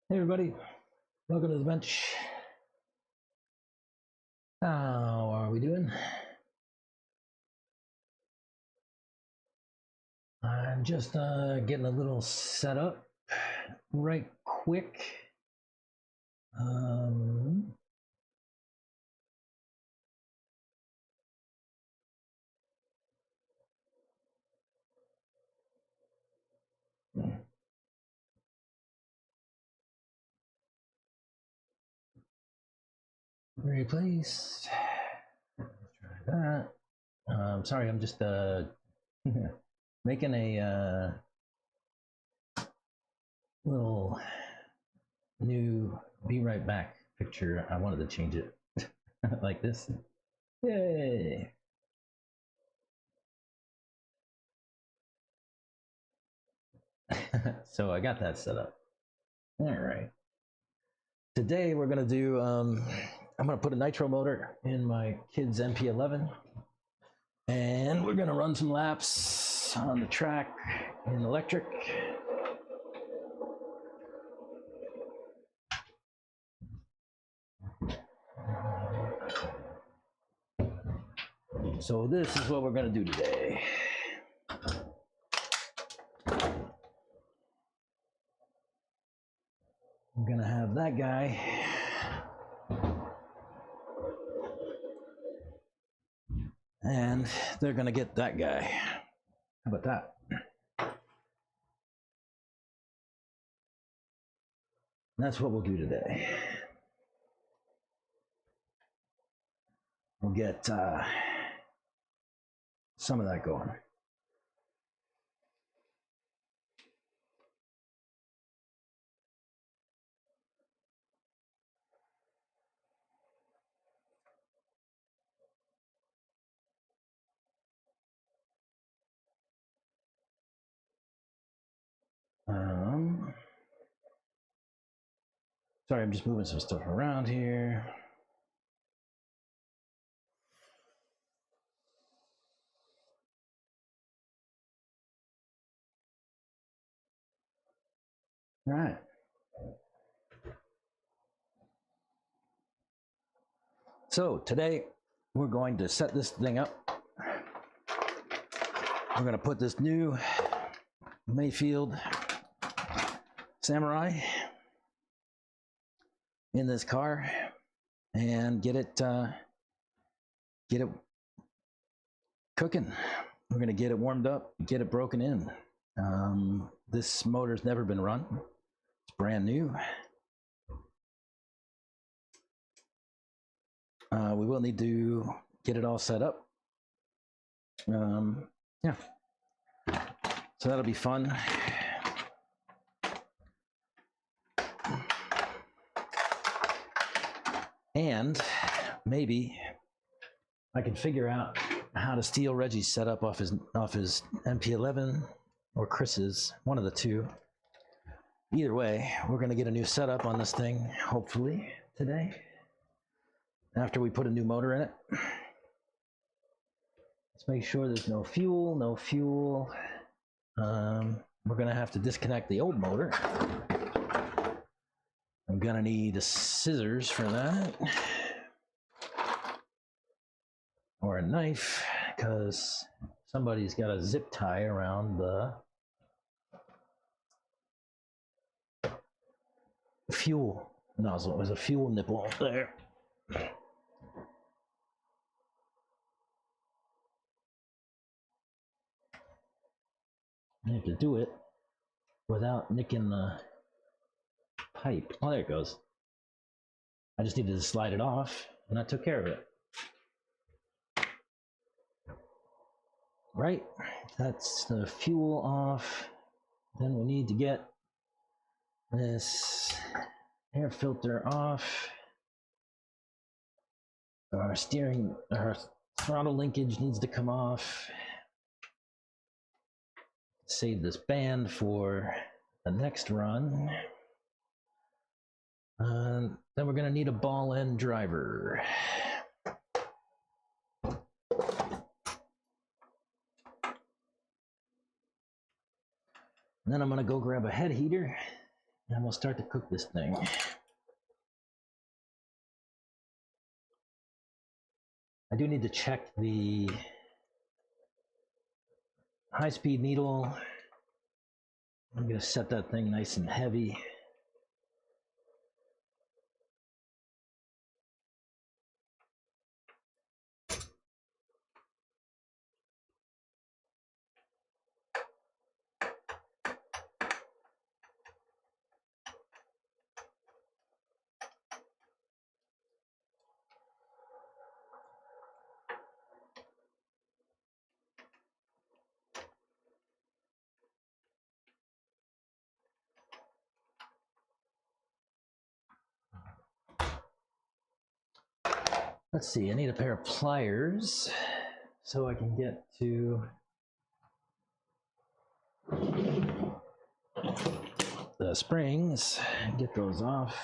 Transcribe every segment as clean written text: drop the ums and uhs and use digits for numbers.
Hey everybody, welcome to the bench. How are we doing? I'm just getting a little set up right quick. Replace. Let's try that. Sorry, I'm just making a little new be right back picture. I wanted to change it like this. Yay! So I got that set up. All right. Today we're gonna do. I'm gonna put a nitro motor in my kid's MP11, and we're gonna run some laps on the track in electric. So this is what we're gonna do today. I'm gonna have that guy and they're gonna get that guy. How about that? That's what we'll do today. We'll get some of that going. Sorry, I'm just moving some stuff around here. All right. So today we're going to set this thing up. We're going to put this new Mayfield Samurai in this car and get it cooking. We're going to get it warmed up, get it broken in. This motor's never been run. It's brand new. We will need to get it all set up. Yeah. So that'll be fun. And maybe I can figure out how to steal Reggie's setup off his MP11 or Chris's, one of the two. Either way, we're going to get a new setup on this thing, hopefully today, after we put a new motor in it. Let's make sure there's no fuel. We're going to have to disconnect the old motor. I'm going to need scissors for that. Or a knife, because somebody's got a zip tie around the fuel nozzle. There's a fuel nipple there. I have to do it without nicking the pipe. Oh, there it goes. I just needed to slide it off, and I took care of it. Right, that's the fuel off. Then we need to get this air filter off. Our throttle linkage needs to come off. Save this band for the next run. Then we're going to need a ball end driver. And then I'm going to go grab a head heater And we'll start to cook this thing. I do need to check the high-speed needle. I'm going to set that thing nice and heavy. Let's see, I need a pair of pliers so I can get to the springs and get those off.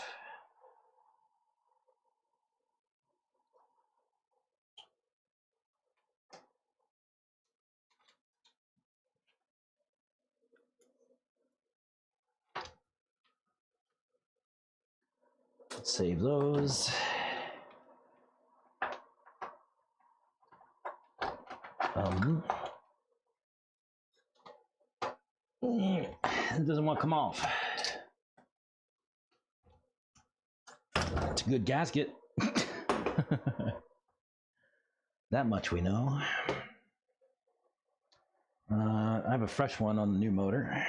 Let's save those. It doesn't want to come off. It's a good gasket. That much we know. I have a fresh one on the new motor.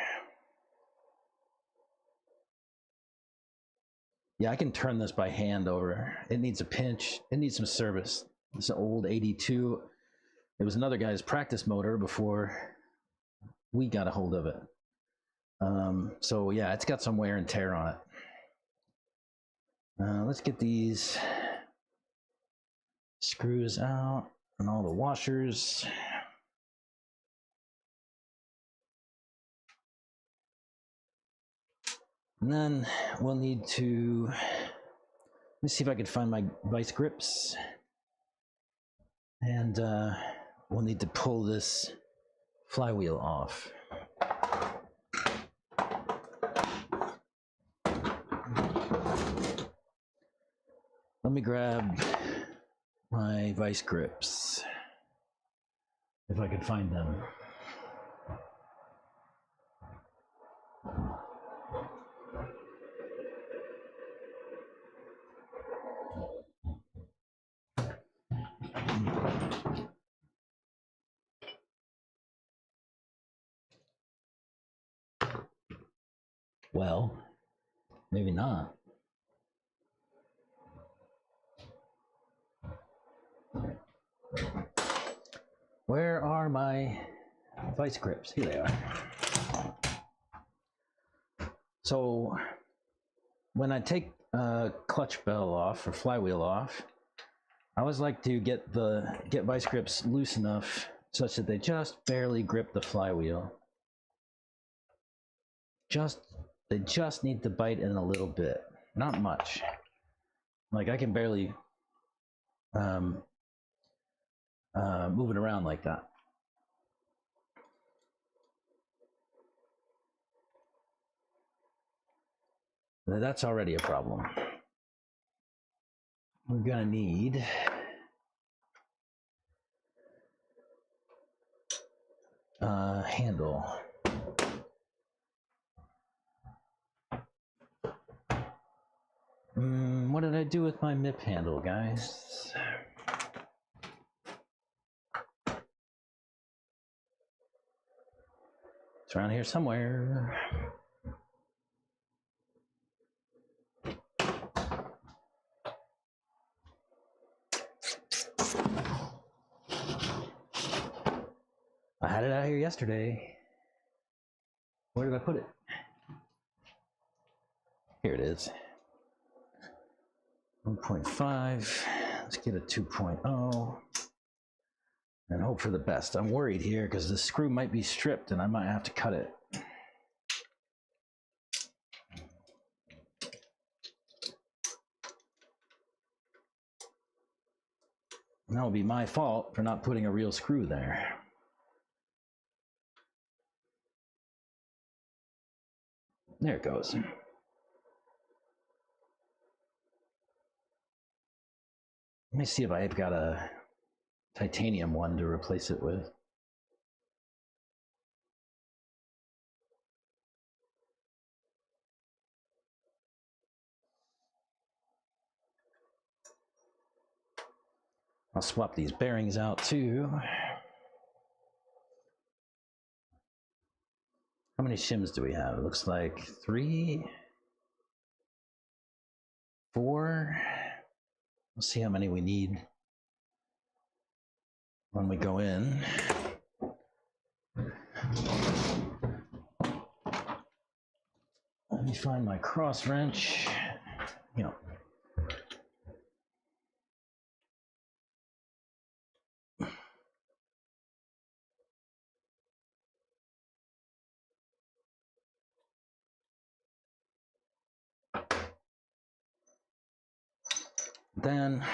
Yeah, I can turn this by hand over. It needs a pinch. It needs some service. It's an old 82. It was another guy's practice motor before we got a hold of it. So yeah, it's got some wear and tear on it. Let's get these screws out and all the washers. And then we'll need to, let me see if I can find my vice grips. And we'll need to pull this flywheel off. Let me grab my vice grips, if I can find them. Well, maybe not. Where are my vice grips? Here they are. So when I take a clutch bell off or flywheel off, I always like to get vice grips loose enough such that they just barely grip the flywheel. They just need to bite in a little bit, not much. Like I can barely move it around like that. That's already a problem. We're gonna need a handle. What did I do with my MIP handle, guys? It's around here somewhere. I had it out here yesterday. Where did I put it? Here it is. 1.5. Let's get a 2.0 and hope for the best. I'm worried here because the screw might be stripped and I might have to cut it. And that would be my fault for not putting a real screw there. There it goes. Let me see if I've got a titanium one to replace it with. I'll swap these bearings out too. How many shims do we have? It looks like 3, 4. We'll see how many we need when we go in. Let me find my cross wrench. You know. Then,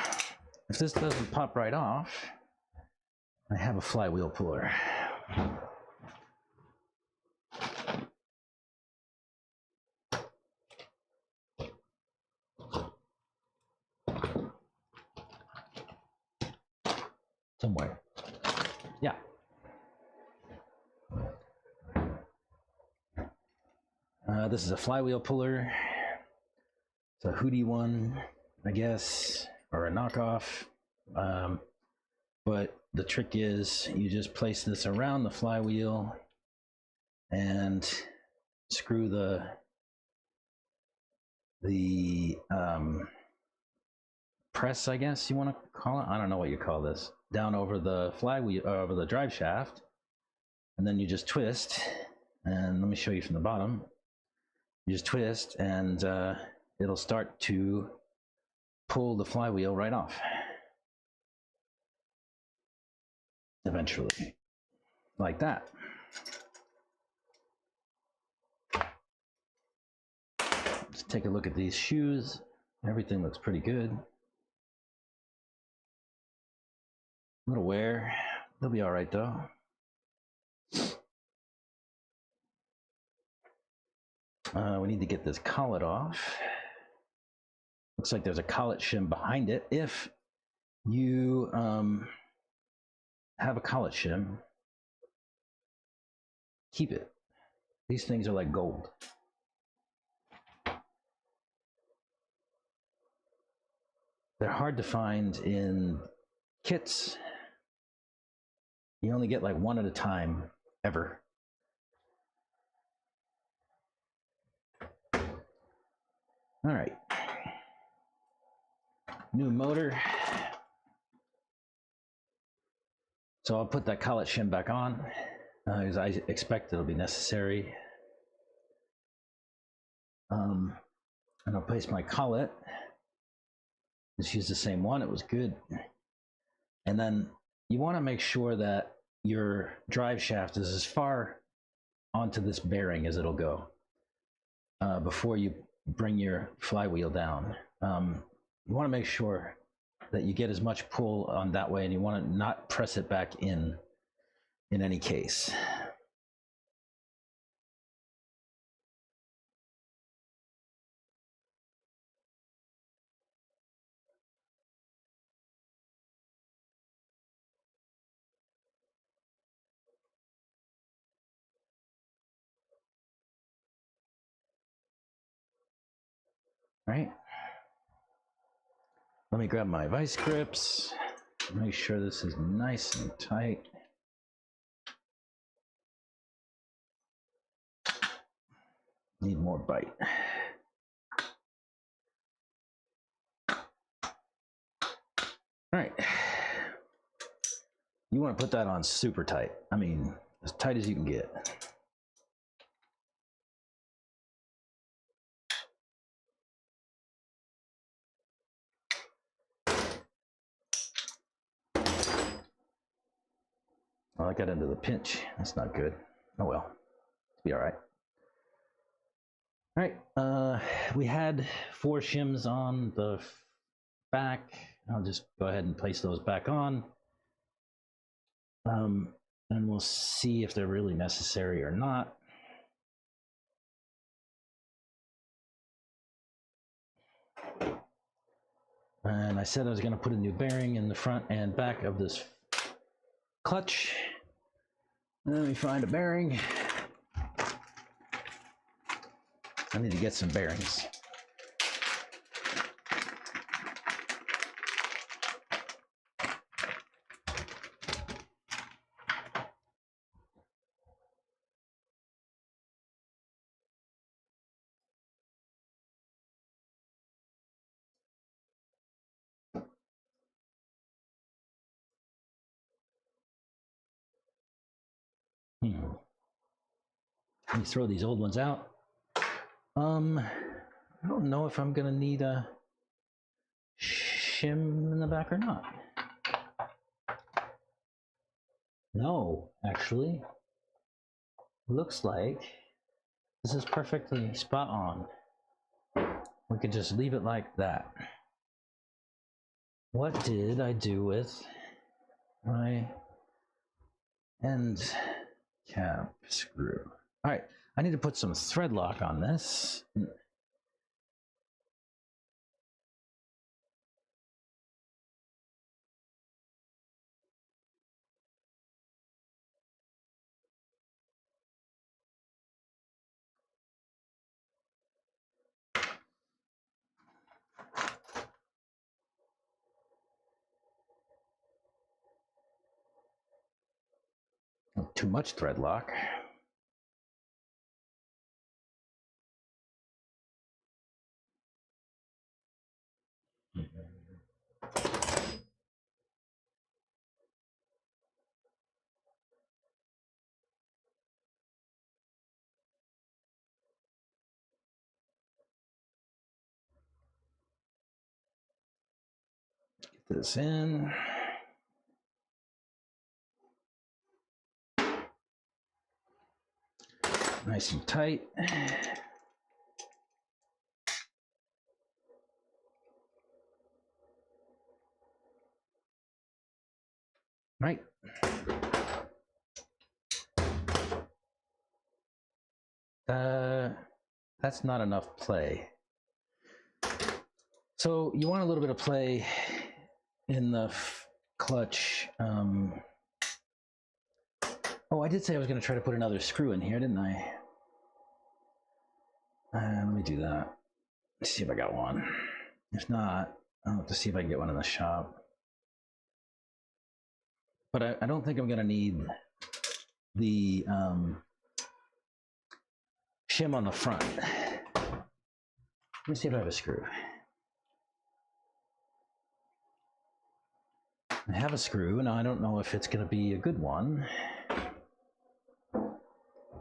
if this doesn't pop right off, I have a flywheel puller. Somewhere. Yeah. This is a flywheel puller. It's a Hootie one, I guess, or a knockoff. But the trick is you just place this around the flywheel and screw the press, I guess you want to call it. I don't know what you call this. Down over the flywheel, over the drive shaft, and then you just twist. And let me show you from the bottom. You just twist, and it'll start to pull the flywheel right off. Eventually, like that. Let's take a look at these shoes. Everything looks pretty good. A little wear. They'll be all right though. We need to get this collet off. Looks like there's a collet shim behind it. If you have a collet shim, keep it. These things are like gold. They're hard to find in kits. You only get like one at a time, ever. All right. New motor. So I'll put that collet shim back on, because I expect it'll be necessary. And I'll place my collet. Just use the same one, it was good. And then you want to make sure that your drive shaft is as far onto this bearing as it'll go before you bring your flywheel down. You want to make sure that you get as much pull on that way, and you want to not press it back in any case. All right. Let me grab my vice grips. Make sure this is nice and tight. Need more bite. All right. You want to put that on super tight. I mean, as tight as you can get. Well, I got into the pinch. That's not good. Oh well, it'll be all right. All right, we had 4 shims on the back. I'll just go ahead and place those back on. And we'll see if they're really necessary or not. And I said I was going to put a new bearing in the front and back of this clutch. Let me find a bearing. I need to get some bearings. Let me throw these old ones out. I don't know if I'm gonna need a shim in the back or not. No, actually, looks like this is perfectly spot on. We could just leave it like that. What did I do with my end cap screw? All right, I need to put some thread lock on this. Too much thread lock. Get this in. Nice and tight. Right. That's not enough play. So you want a little bit of play in the clutch. Oh, I did say I was going to try to put another screw in here, didn't I? Let me do that. Let's see if I got one. If not, I'll have to see if I can get one in the shop. But I don't think I'm going to need the shim on the front. Let me see if I have a screw. I have a screw. Now I don't know if it's going to be a good one.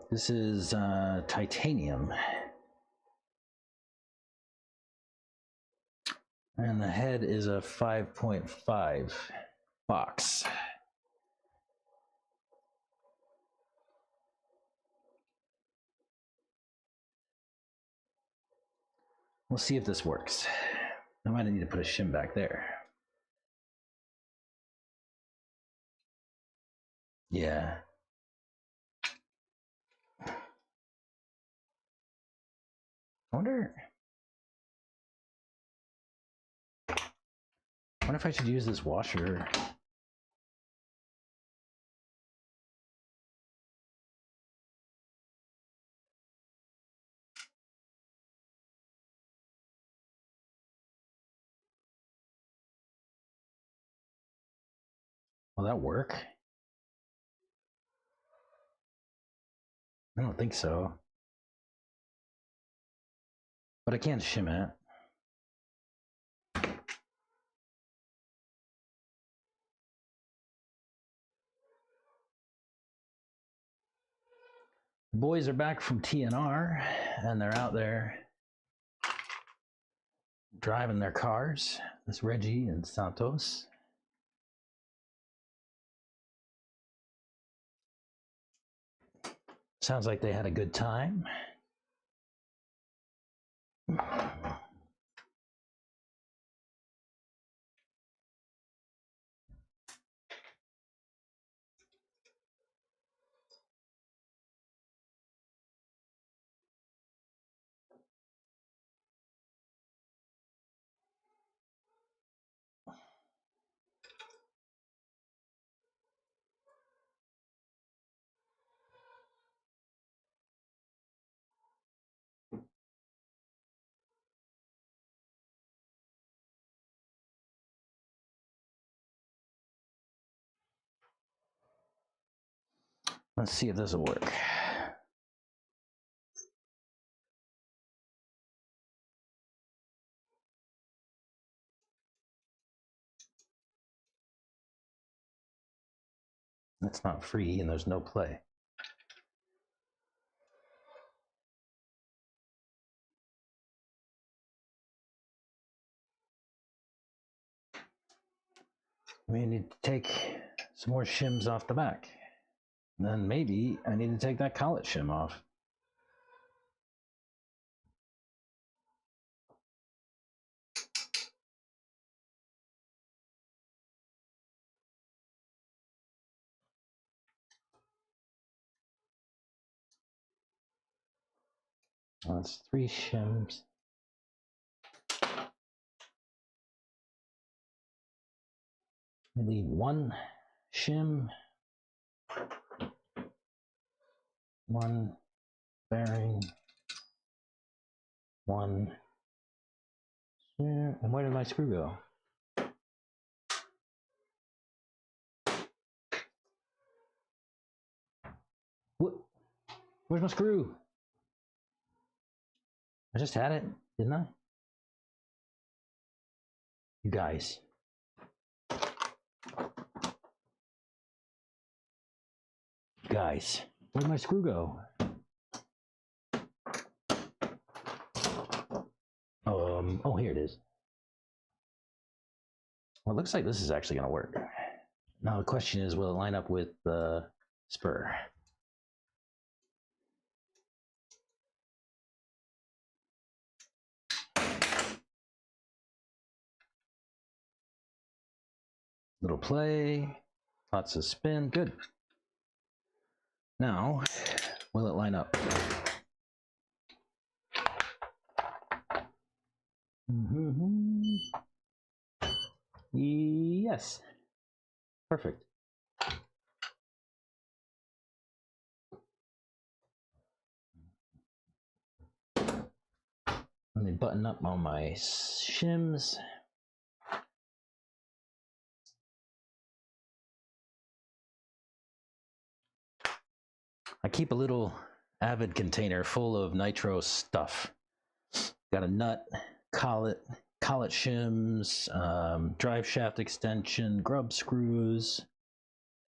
This is titanium. And the head is a 5.5 box. We'll see if this works. I might need to put a shim back there. Yeah. I wonder if I should use this washer. Will that work? I don't think so. But I can shim it. The boys are back from TNR and they're out there driving their cars. That's Reggie and Santos. Sounds like they had a good time. Let's see if this will work. That's not free and there's no play. We need to take some more shims off the back. Then maybe I need to take that collet shim off. Well, that's 3 shims. I leave 1 shim, 1 bearing, 1 shim. And where did my screw go? What? Where's my screw? I just had it, didn't I? You guys. Guys, where'd my screw go? Oh, here it is. Well, it looks like this is actually going to work. Now the question is, will it line up with the spur? Little play, lots of spin, good. Now, will it line up? Yes, perfect. Let me button up all my shims. I keep a little Avid container full of nitro stuff. Got a nut, collet shims, drive shaft extension, grub screws,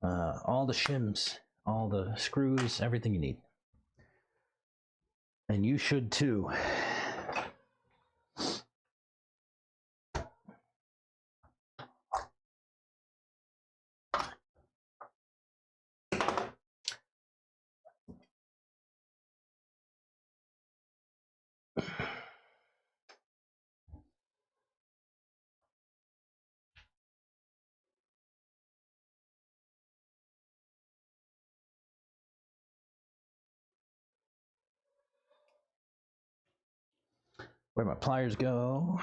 all the shims, all the screws, everything you need. And you should too. Where my pliers go.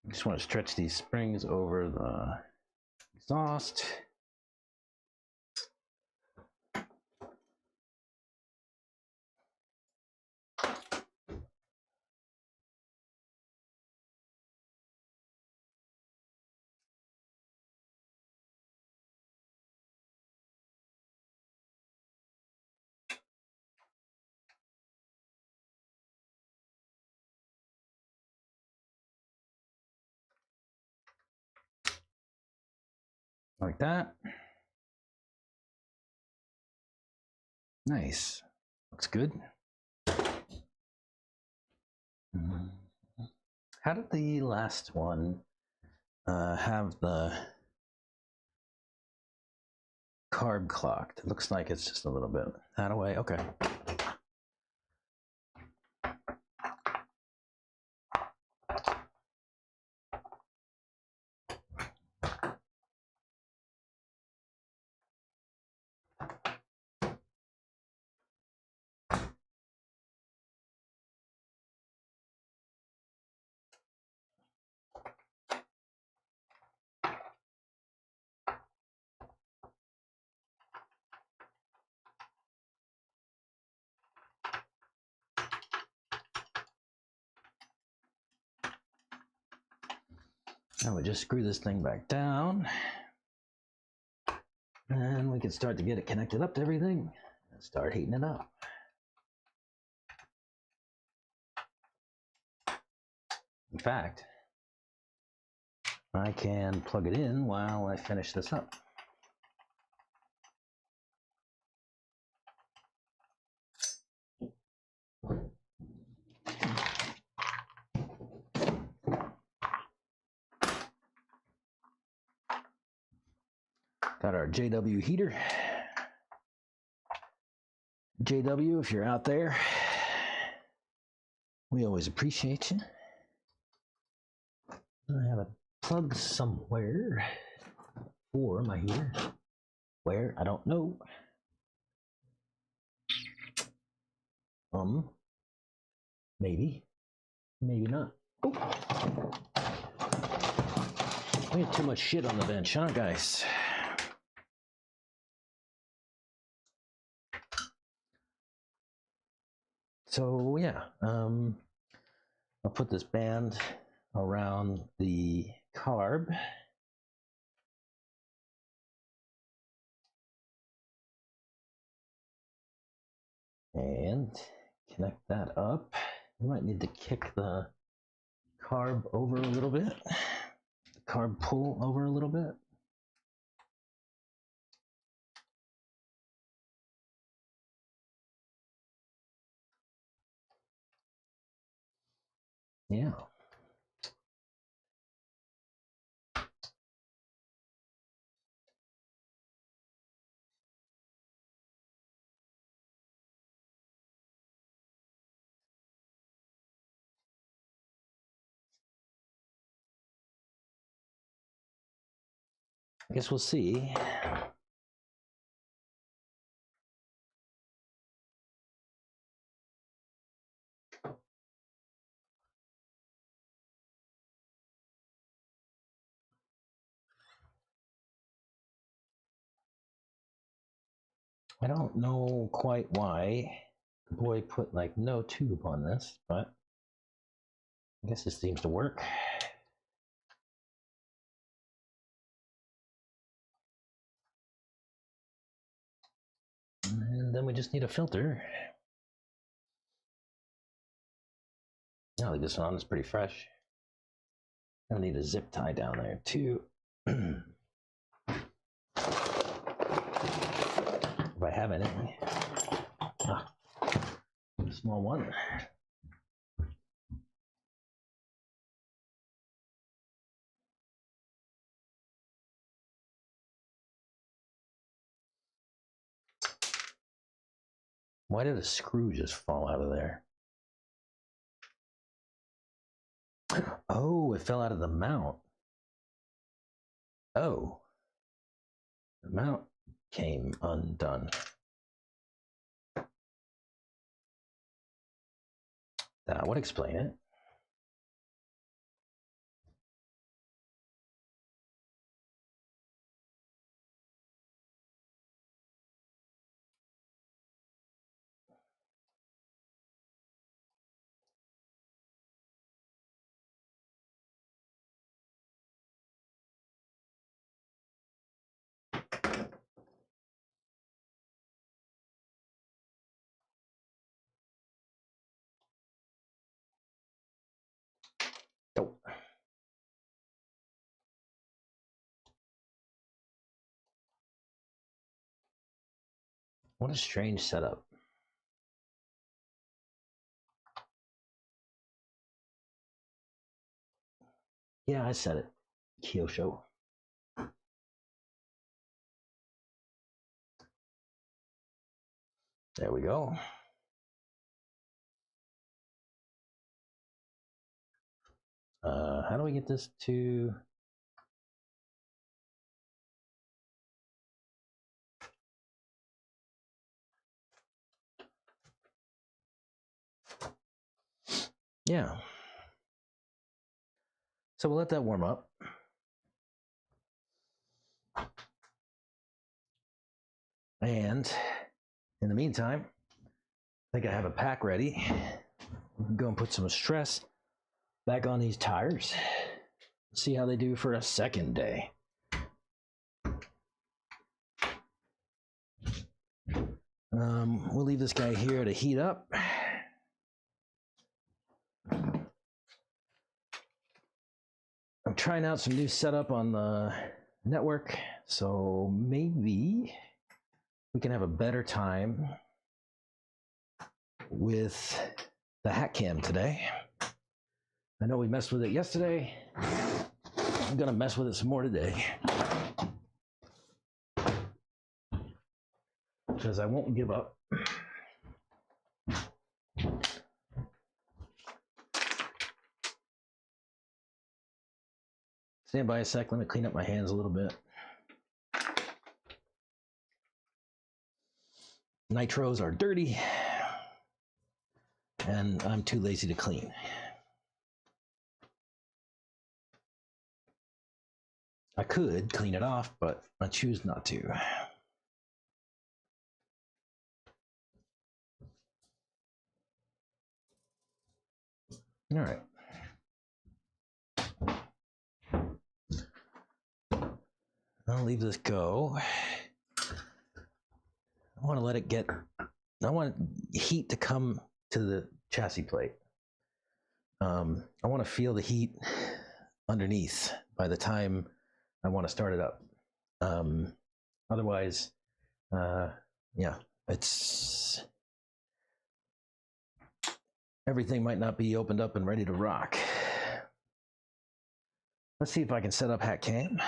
I just want to stretch these springs over the exhaust. Like that. Nice. Looks good. How did the last one have the carb clocked? It looks like it's just a little bit that way. Okay. I would just screw this thing back down. And we can start to get it connected up to everything and start heating it up. In fact, I can plug it in while I finish this up. Got our JW heater. JW, if you're out there, we always appreciate you. I have a plug somewhere for my heater. Where? I don't know. Maybe. Maybe not. Oh. We have too much shit on the bench, huh, guys? So yeah, I'll put this band around the carb. And connect that up. We might need to kick the carb over a little bit. The carb pull over a little bit. Yeah. I guess we'll see. I don't know quite why the boy put like no tube on this, but I guess this seems to work. And then we just need a filter. I'll leave this on, it's pretty fresh. I'll need a zip tie down there too. If I have any. Small one. Why did a screw just fall out of there? Oh, it fell out of the mount. Oh, the mount came undone. That would explain it. Oh. What a strange setup. Yeah, I said it. Kyosho. There we go. How do we get this to... Yeah. So we'll let that warm up. And in the meantime, I think I have a pack ready. Go and put some stress back on these tires. See how they do for a second day. We'll leave this guy here to heat up. I'm trying out some new setup on the network, so maybe we can have a better time with the hat cam today. I know we messed with it yesterday. I'm gonna mess with it some more today, because I won't give up. Stand by a sec, let me clean up my hands a little bit. Nitros are dirty, and I'm too lazy to clean. I could clean it off, but I choose not to. All right. I'll leave this go. I want to let it get, I want heat to come to the chassis plate. I want to feel the heat underneath by the time I want to start it up. Otherwise, yeah, it's, everything might not be opened up and ready to rock. Let's see if I can set up hat cam.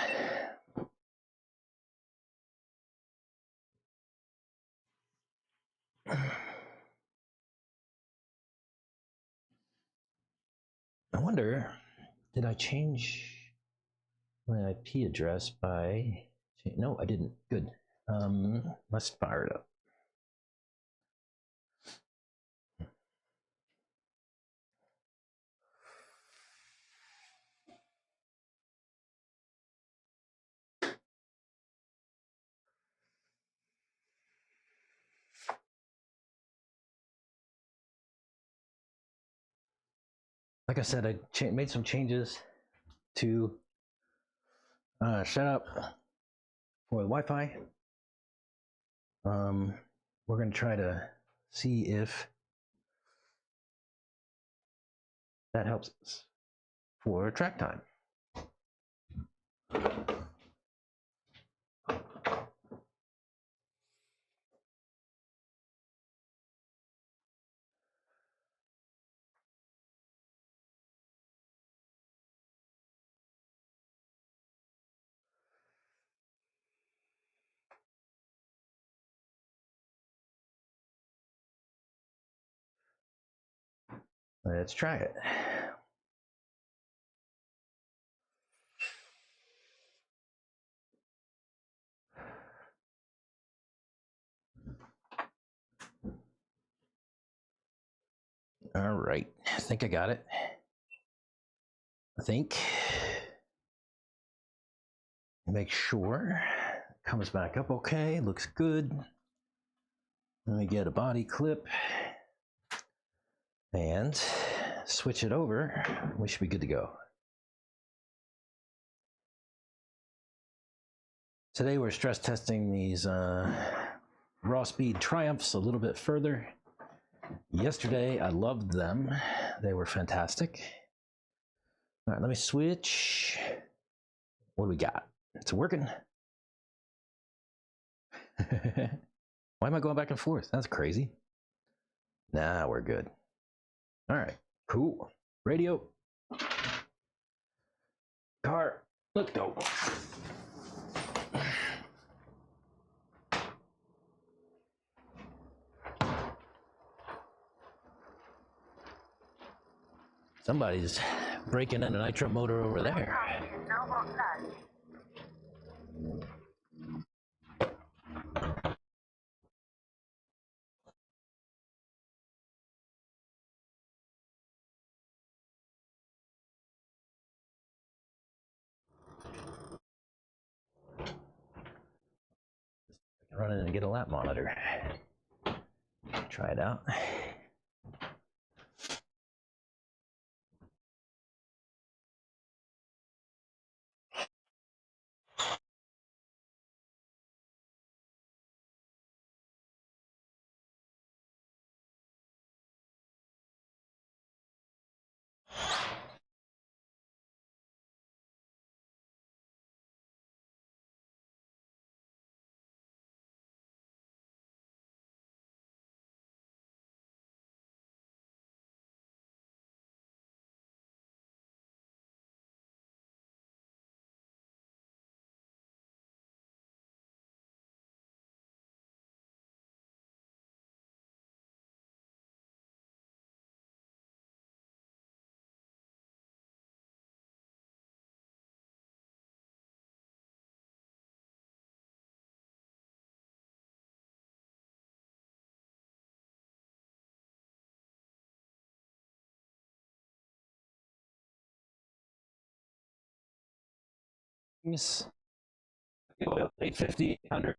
I wonder, did I change my IP address by, no, I didn't. Good. Let's fire it up. Like I said, I made some changes to setup for the Wi-Fi. We're going to try to see if that helps us for track time. Let's try it. All right, I think I got it. I think. Make sure it comes back up okay, looks good. Let me get a body clip and switch it over. We should be good to go. Today we're stress testing these RawSpeed Triumphs a little bit further. Yesterday I loved them. They were fantastic. All right, let me switch. What do we got? It's working. Why am I going back and forth? That's crazy. Nah, we're good. All right, cool. Radio. Car, let's go. Somebody's breaking in a nitro motor over there. Run in and get a LapMonitor. Try it out. 850, 100.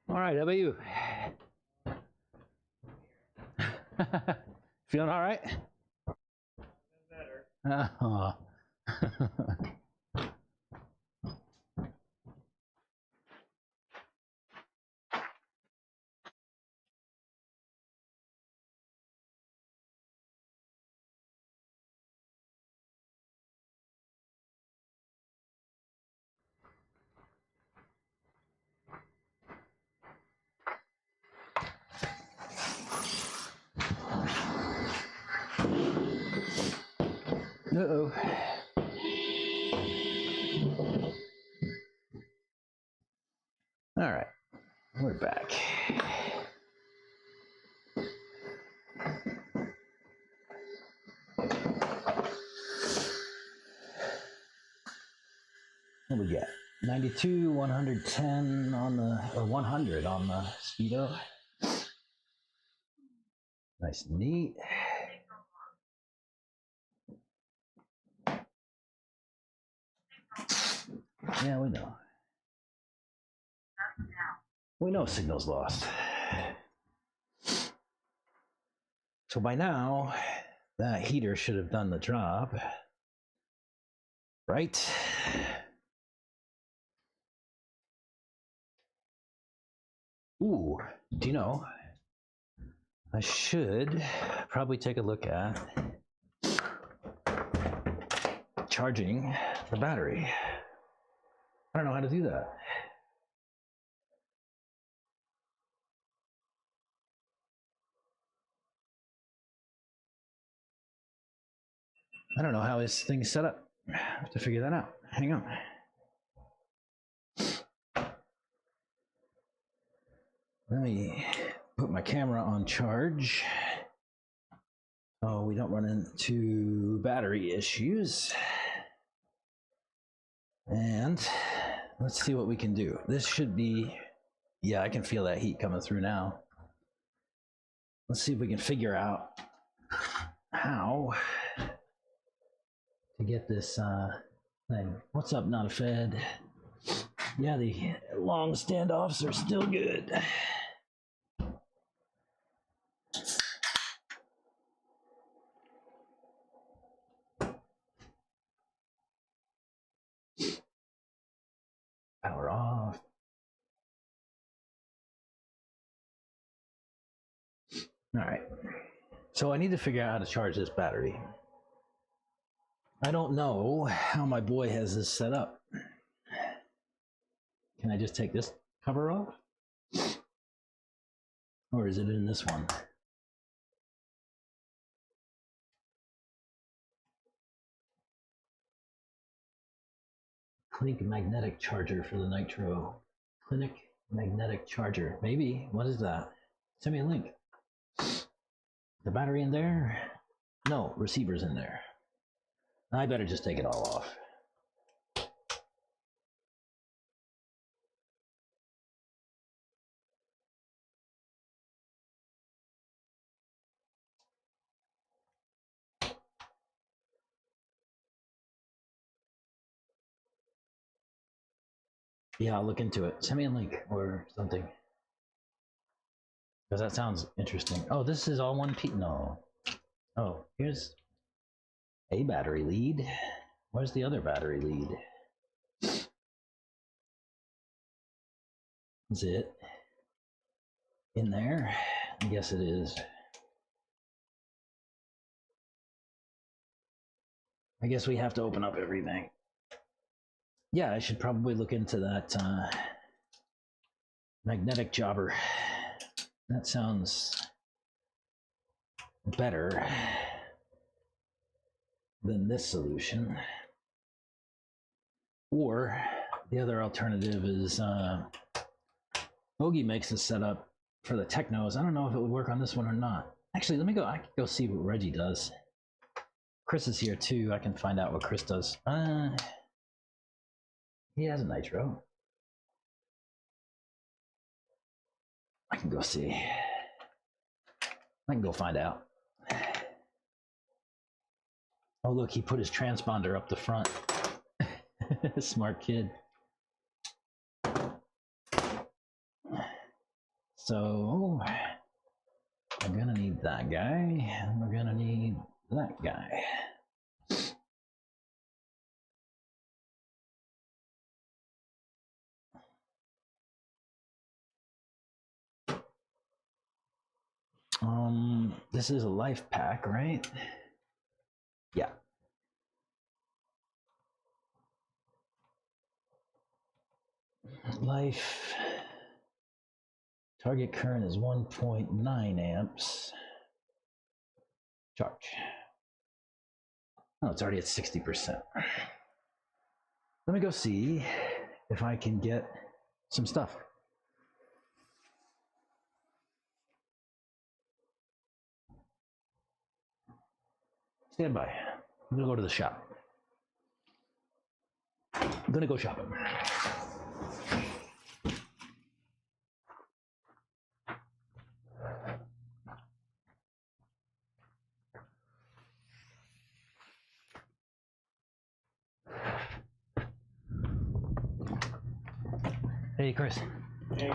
All right, how about you? Feeling all right? Better. Uh-oh. All right, we're back. What we got? 92, 110 on the, or 100 on the speedo. Nice and neat. Yeah, we know. We know signal's lost. So by now, that heater should have done the job, right? Ooh, do you know, I should probably take a look at charging the battery. I don't know how to do that. I don't know how this thing's set up. I have to figure that out. Hang on. Let me put my camera on charge. Oh, we don't run into battery issues. And let's see what we can do. This should be, yeah, I can feel that heat coming through now. Let's see if we can figure out how to get this thing. What's up, Not a Fed? Yeah, the long standoffs are still good. Power off. All right. So I need to figure out how to charge this battery. I don't know how my boy has this set up. Can I just take this cover off? Or is it in this one? Clinic magnetic charger for the nitro. Clinic magnetic charger. Maybe. What is that? Send me a link. The battery in there? No, receiver's in there. I better just take it all off. Yeah, I'll look into it. Send me a link or something. Because that sounds interesting. Oh, this is all one piece. No. Oh, here's a battery lead. Where's the other battery lead? Is it in there? I guess it is. I guess we have to open up everything. Yeah, I should probably look into that magnetic jobber. That sounds better than this solution. Or the other alternative is Bogey makes a setup for the Technos. I don't know if it would work on this one or not. Actually, let me go. I can go see what Reggie does. Chris is here too. I can find out what Chris does. He has a nitro. I can go see. I can go find out. Oh, look, he put his transponder up the front. Smart kid. So we're gonna need that guy, and we're gonna need that guy. This is a life pack, right? Yeah. Life. Target current is 1.9 amps. Charge. Oh, it's already at 60%. Let me go see if I can get some stuff. Stand by. I'm gonna go to the shop. I'm gonna go shopping. Hey, Chris. Hey.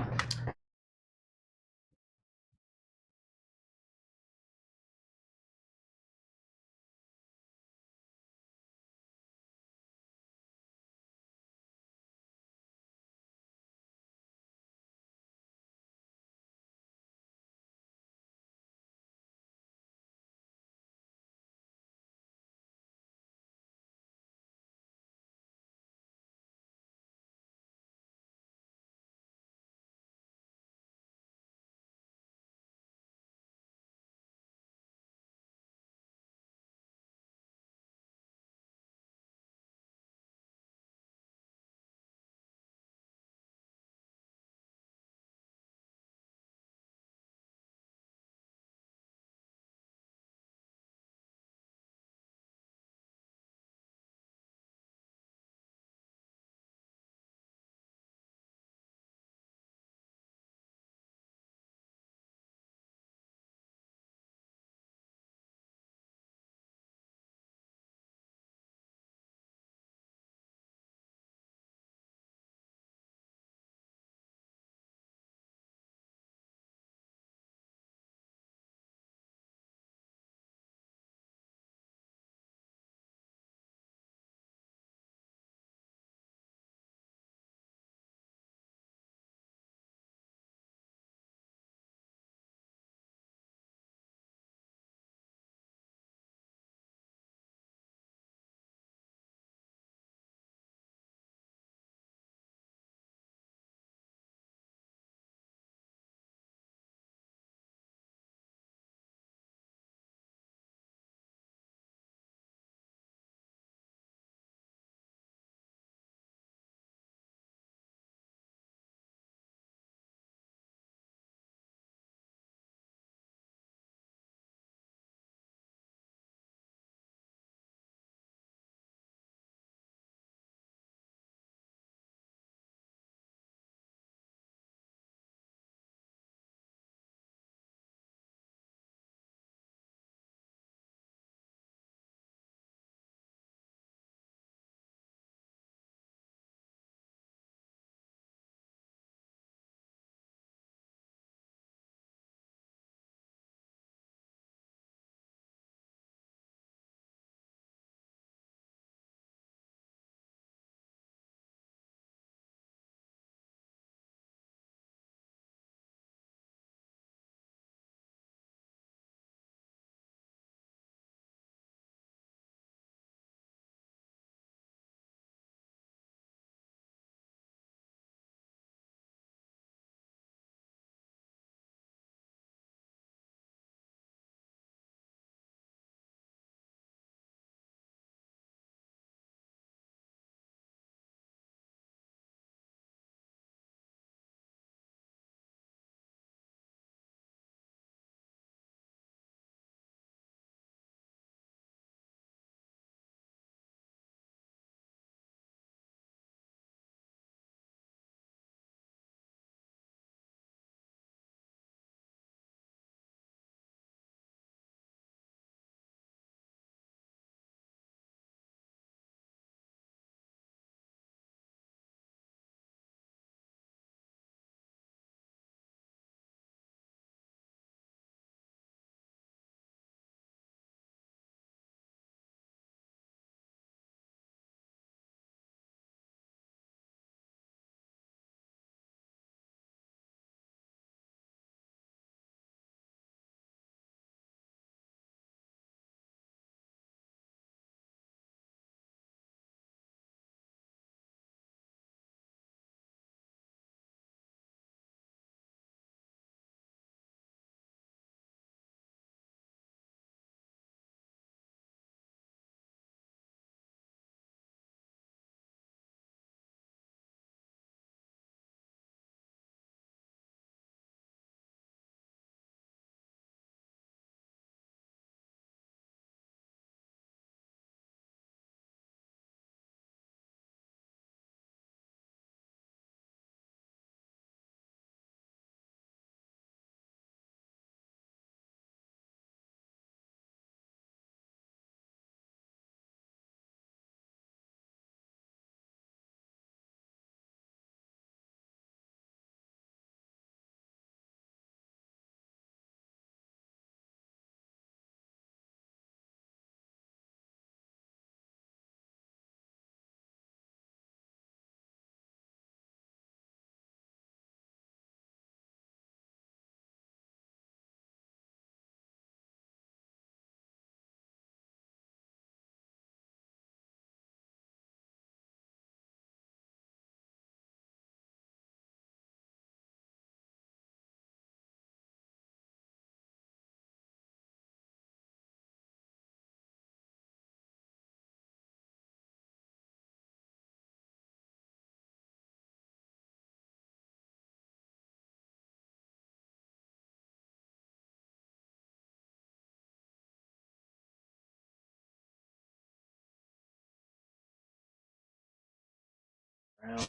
Brown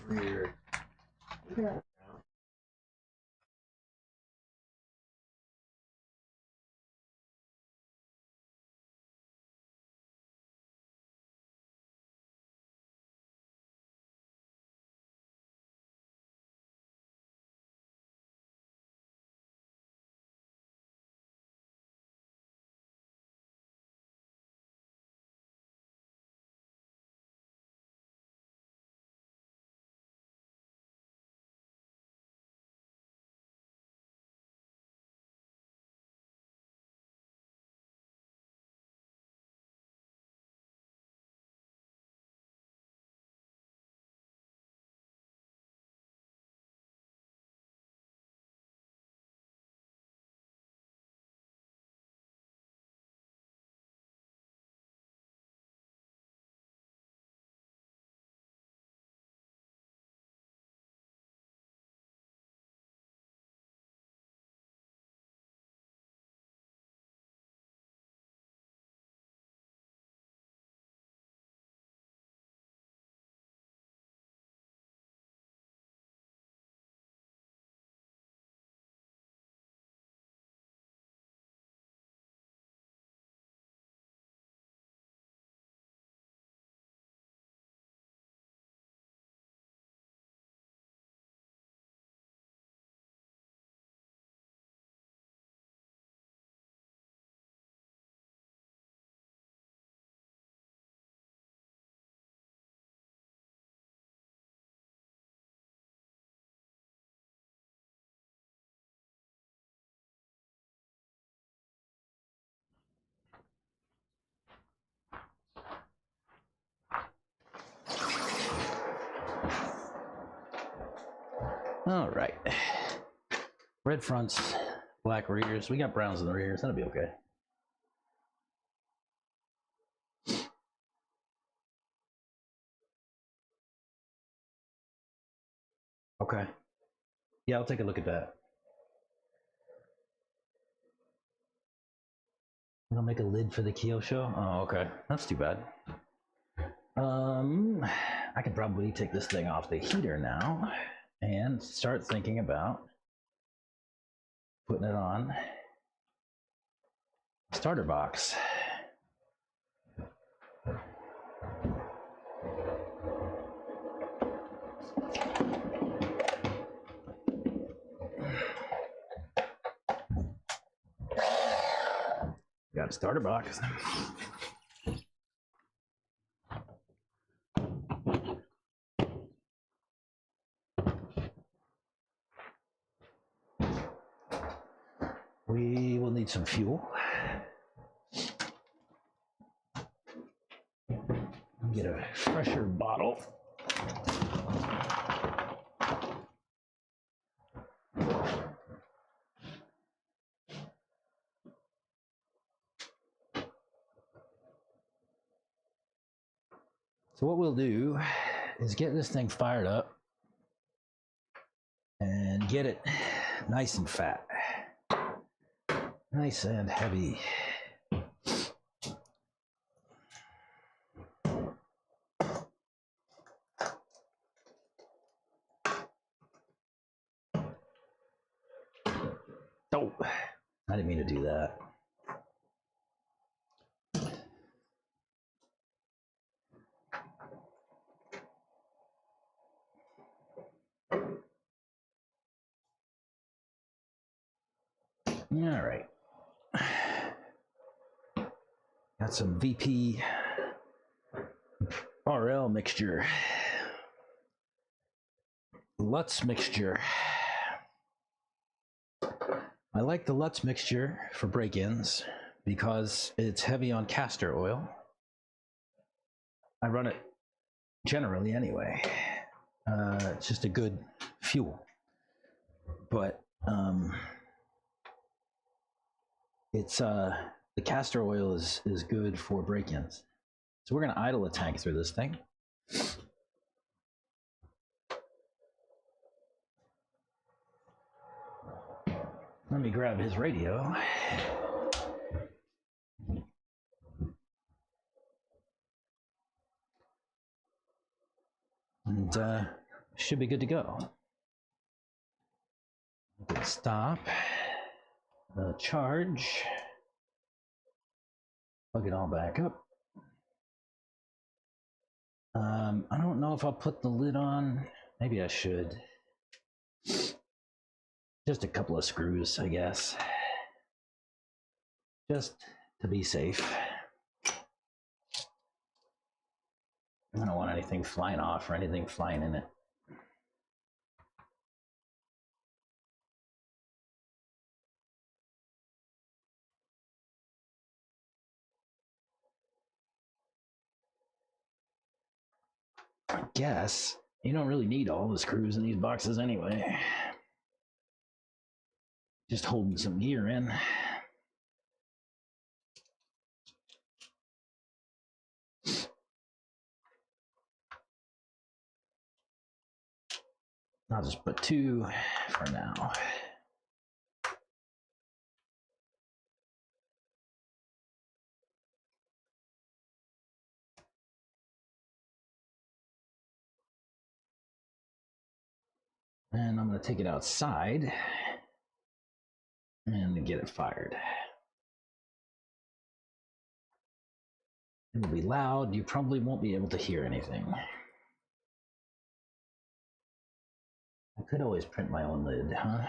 rear. All right. Red fronts, black rears. We got browns in the rears. That'll be okay. Okay. Yeah, I'll take a look at that. I'll make a lid for the Kyosho. Oh, okay. That's too bad. I could probably take this thing off the heater now and start thinking about putting it on starter box. Got a starter box. We will need some fuel. Get a fresher bottle. So what we'll do is get this thing fired up and get it nice and fat, nice and heavy. Oh, I didn't mean to do that. All right. Got some VP RL mixture. Lutz mixture. I like the Lutz mixture for break-ins because it's heavy on castor oil. I run it generally anyway. It's just a good fuel. But it's the castor oil is good for break-ins. So we're gonna idle a tank through this thing. Let me grab his radio. and should be good to go. Good stop. Charge. Plug it all back up. I don't know if I'll put the lid on. Maybe I should. Just a couple of screws, I guess. Just to be safe. I don't want anything flying off or anything flying in it. I guess you don't really need all the screws in these boxes anyway. Just holding some gear in. I'll just put 2 for now. And I'm going to take it outside and get it fired. It'll be loud. You probably won't be able to hear anything. I could always print my own lid, huh?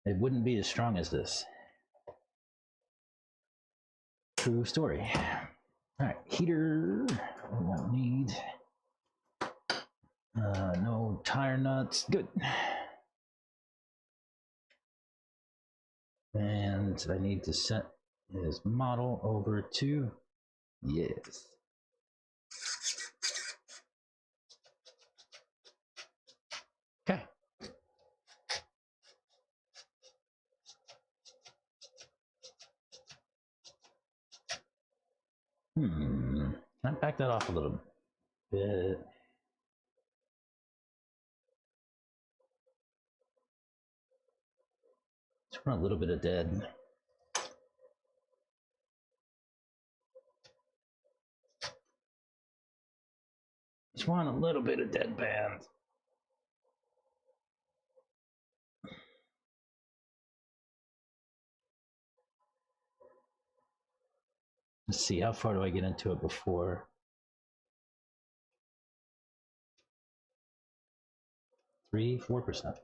It wouldn't be as strong as this. True story. All right, heater. We won't need. No tire nuts. Good. And I need to set his model over to yes. Okay. I back that off a little bit. Just want a little bit of dead. Just want a little bit of dead band. Let's see, how far do I get into it before? 3-4%.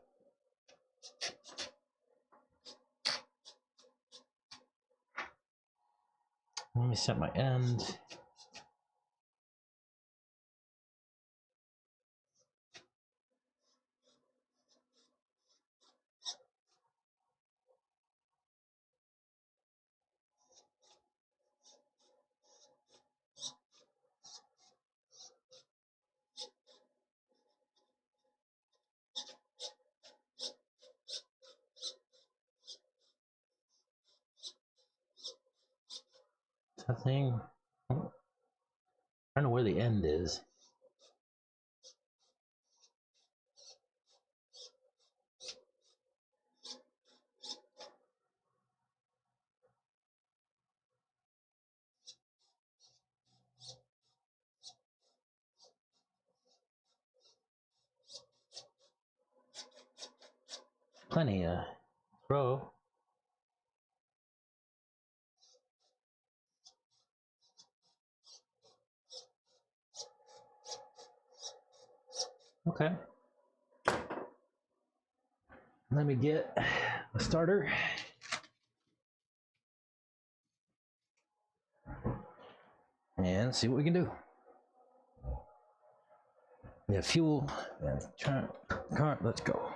Let me set my end. That thing. I don't know where the end is. Plenty of throw. Okay. Let me get a starter. And see what we can do. We have fuel and car. Let's go.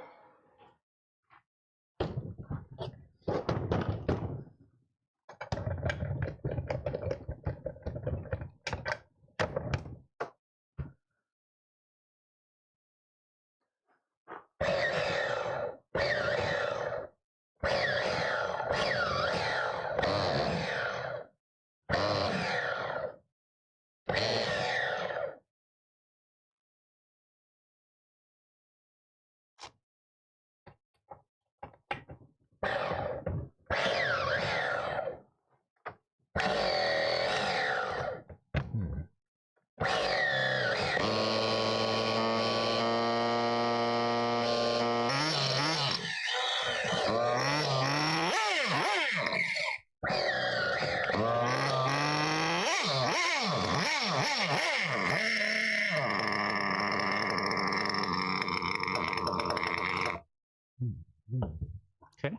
Okay.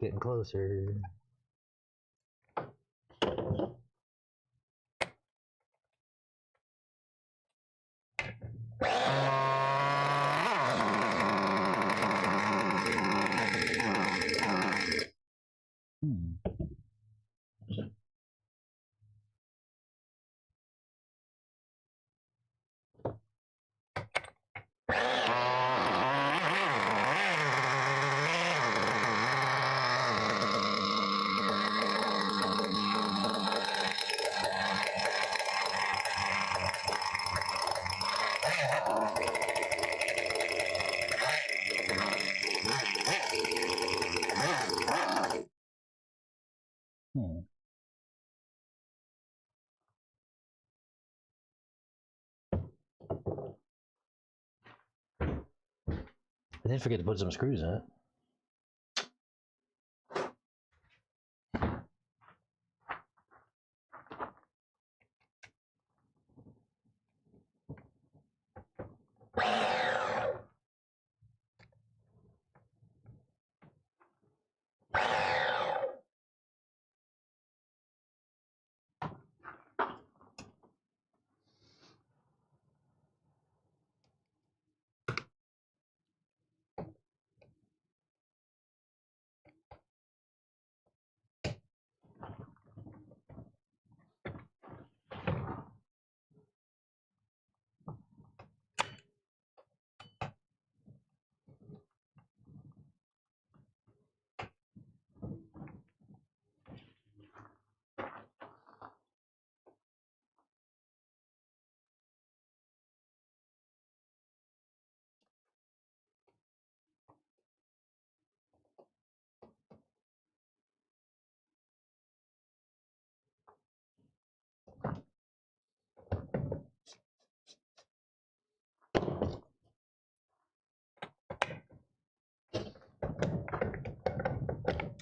Getting closer. I didn't forget to put some screws in it.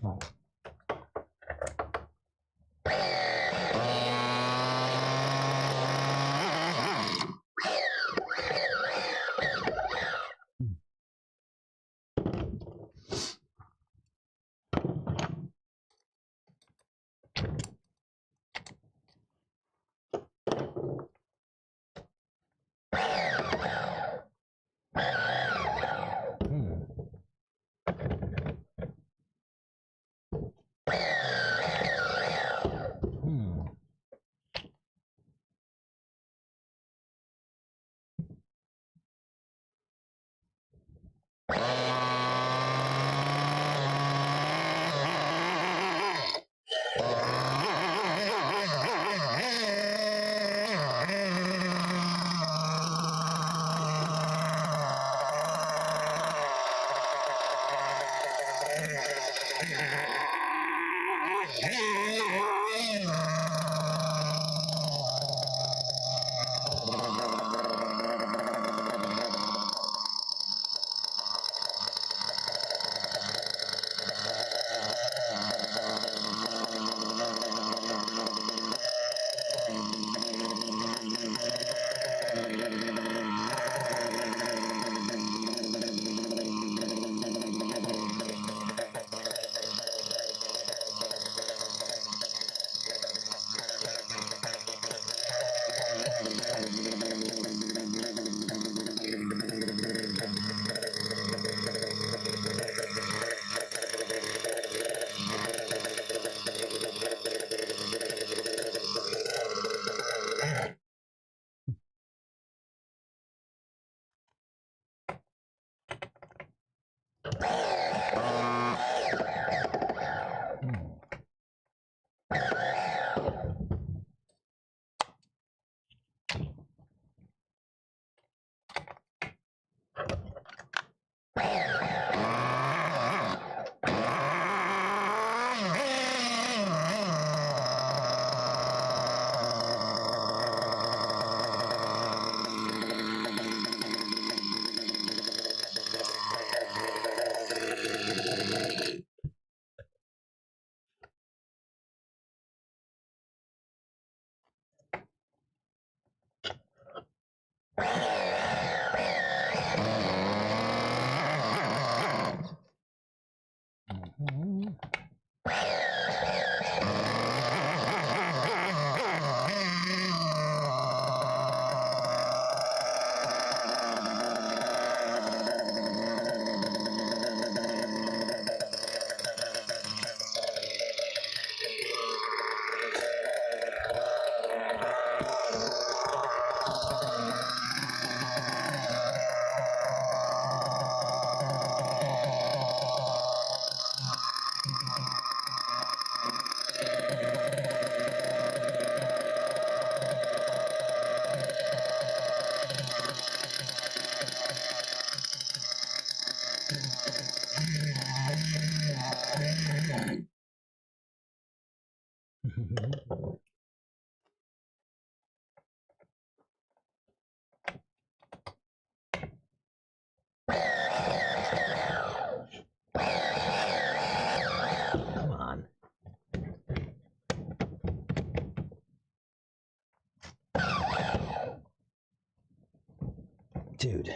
Oh. Come on. Dude.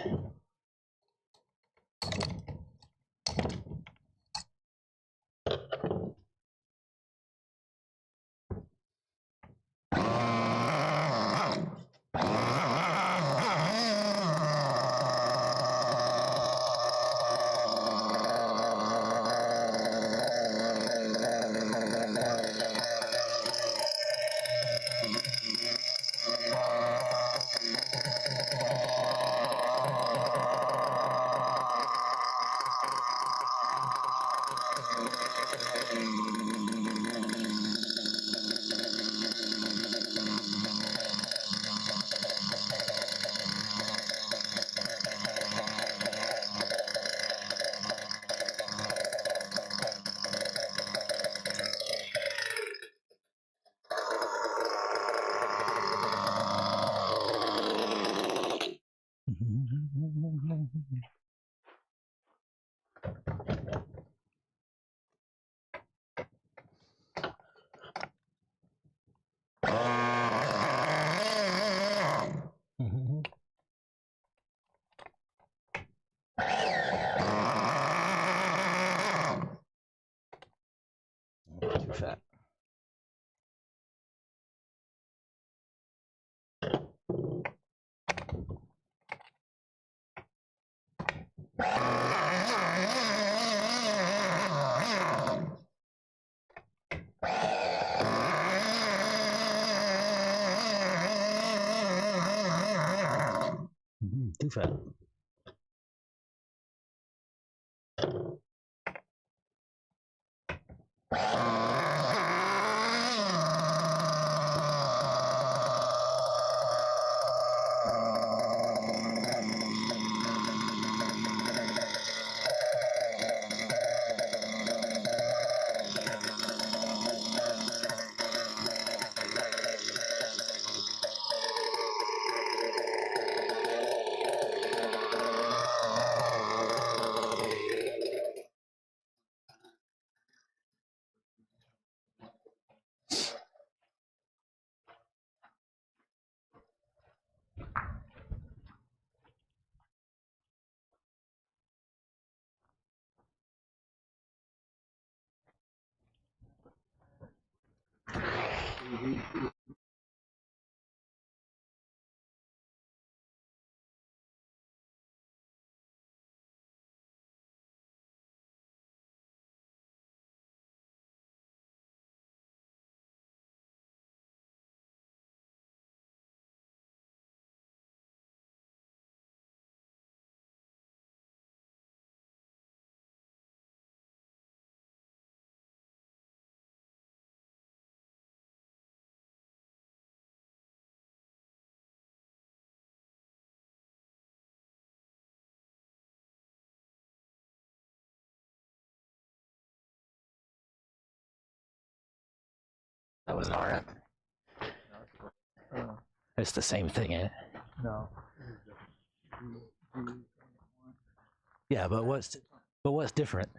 Too fat. Too fat. That was an RF. It's the same thing, ain't it? No. Yeah, but what's different?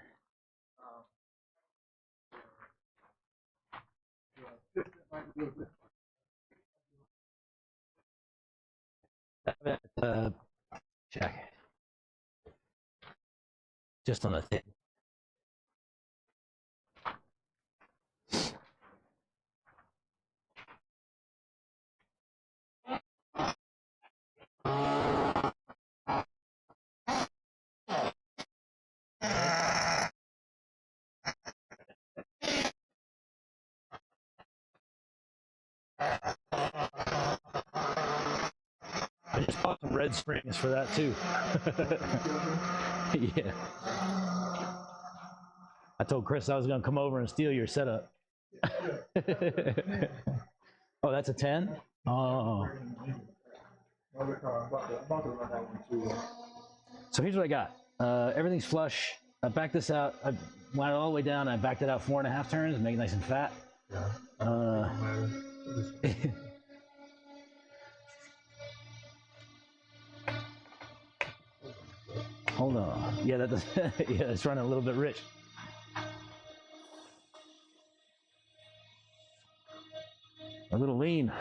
Check. Just on the thing. red springs for that too. Yeah. I told Chris I was going to come over and steal your setup. Oh, that's a 10? Oh. So here's what I got. Everything's flush. I backed this out. I wound it all the way down. I backed it out 4.5 turns and make it nice and fat. Hold on. Yeah, that does. Yeah, it's running a little bit rich. A little lean.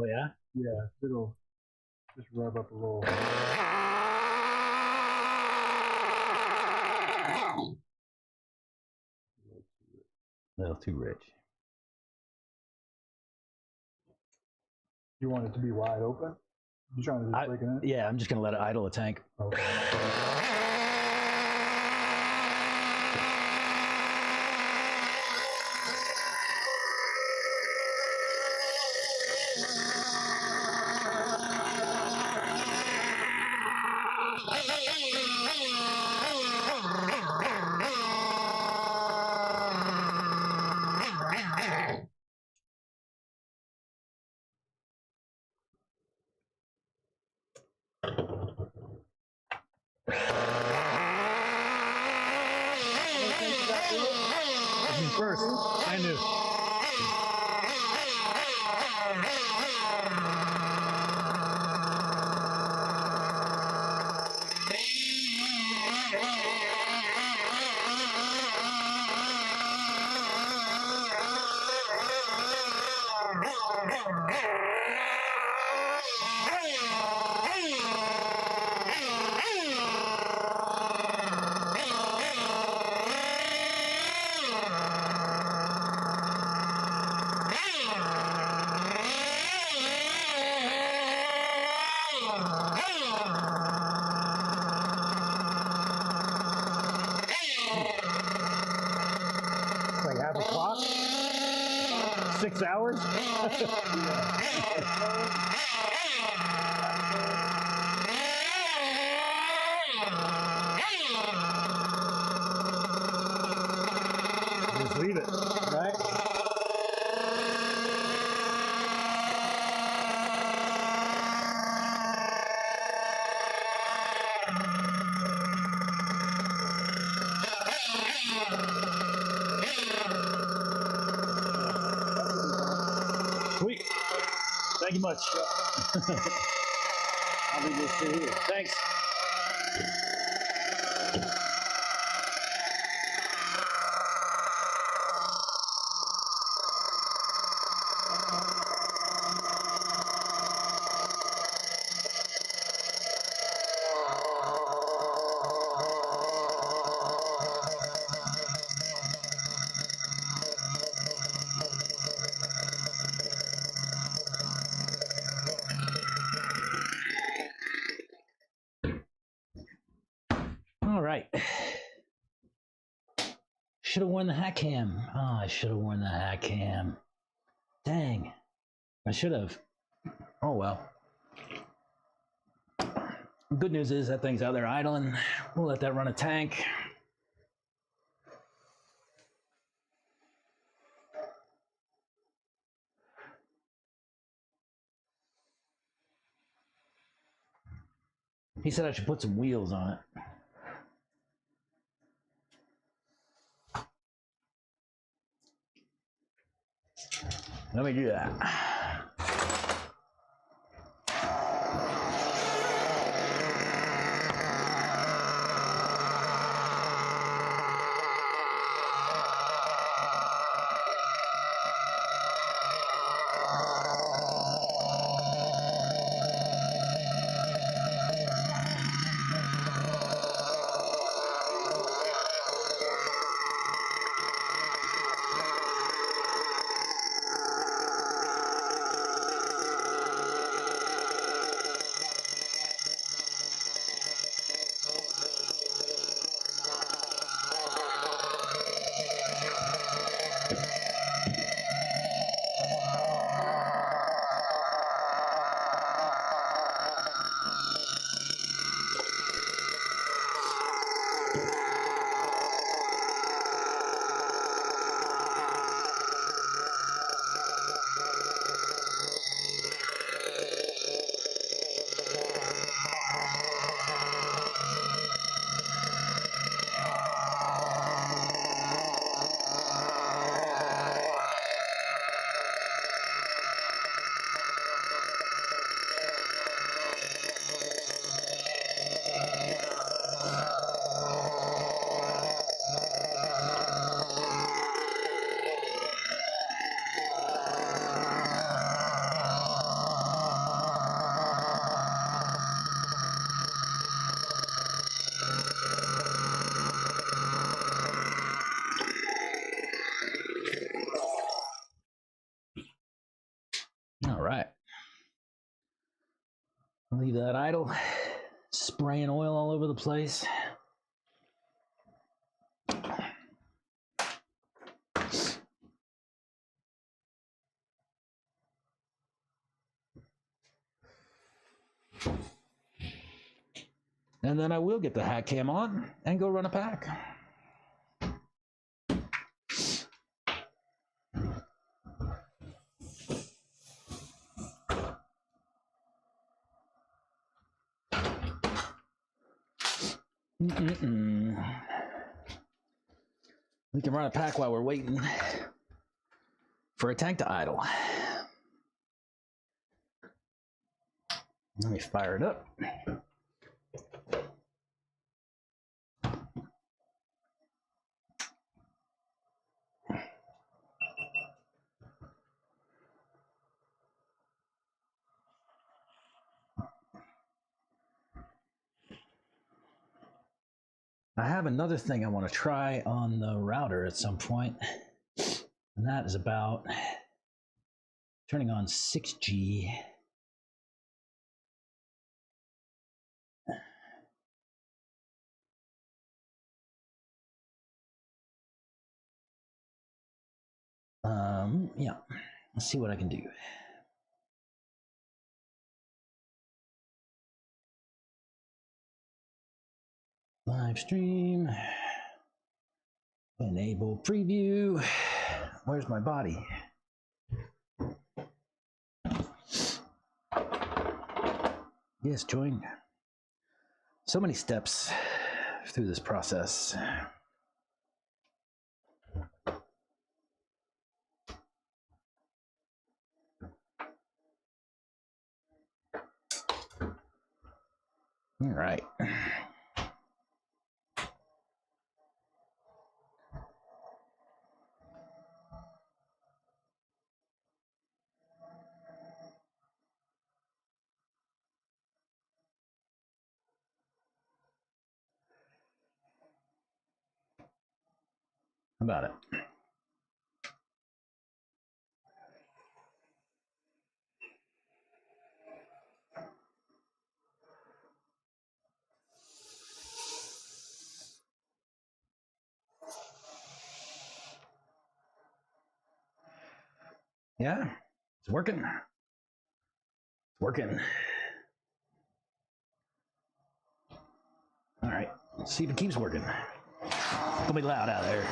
Oh yeah? Yeah, it'll just rev up a little. A little too rich. You want it to be wide open? You trying to just break it in? Yeah, I'm just gonna let it idle a tank. Okay. First, I knew. It's like half a clock. 6 hours. Just leave it, right? Sweet. Thank you much. I'll leave this to here. Thanks. All right. Should have worn the hat cam. Oh, I should have worn the hat cam. Dang. I should have. Oh, well. Good news is that thing's out there idling. We'll let that run a tank. He said I should put some wheels on it. Let me do that. Leave that idle, spraying oil all over the place. And then I will get the hat cam on and go run a pack. We can run a pack while we're waiting for a tank to idle. Let me fire it up. I have another thing I want to try on the router at some point, and that is about turning on 6G. Yeah, let's see what I can do. Live stream, enable preview. Where's my body? Yes, join. So many steps through this process. All right. How about it? Yeah, it's working. It's working. All right, let's see if it keeps working. Don't be loud out there.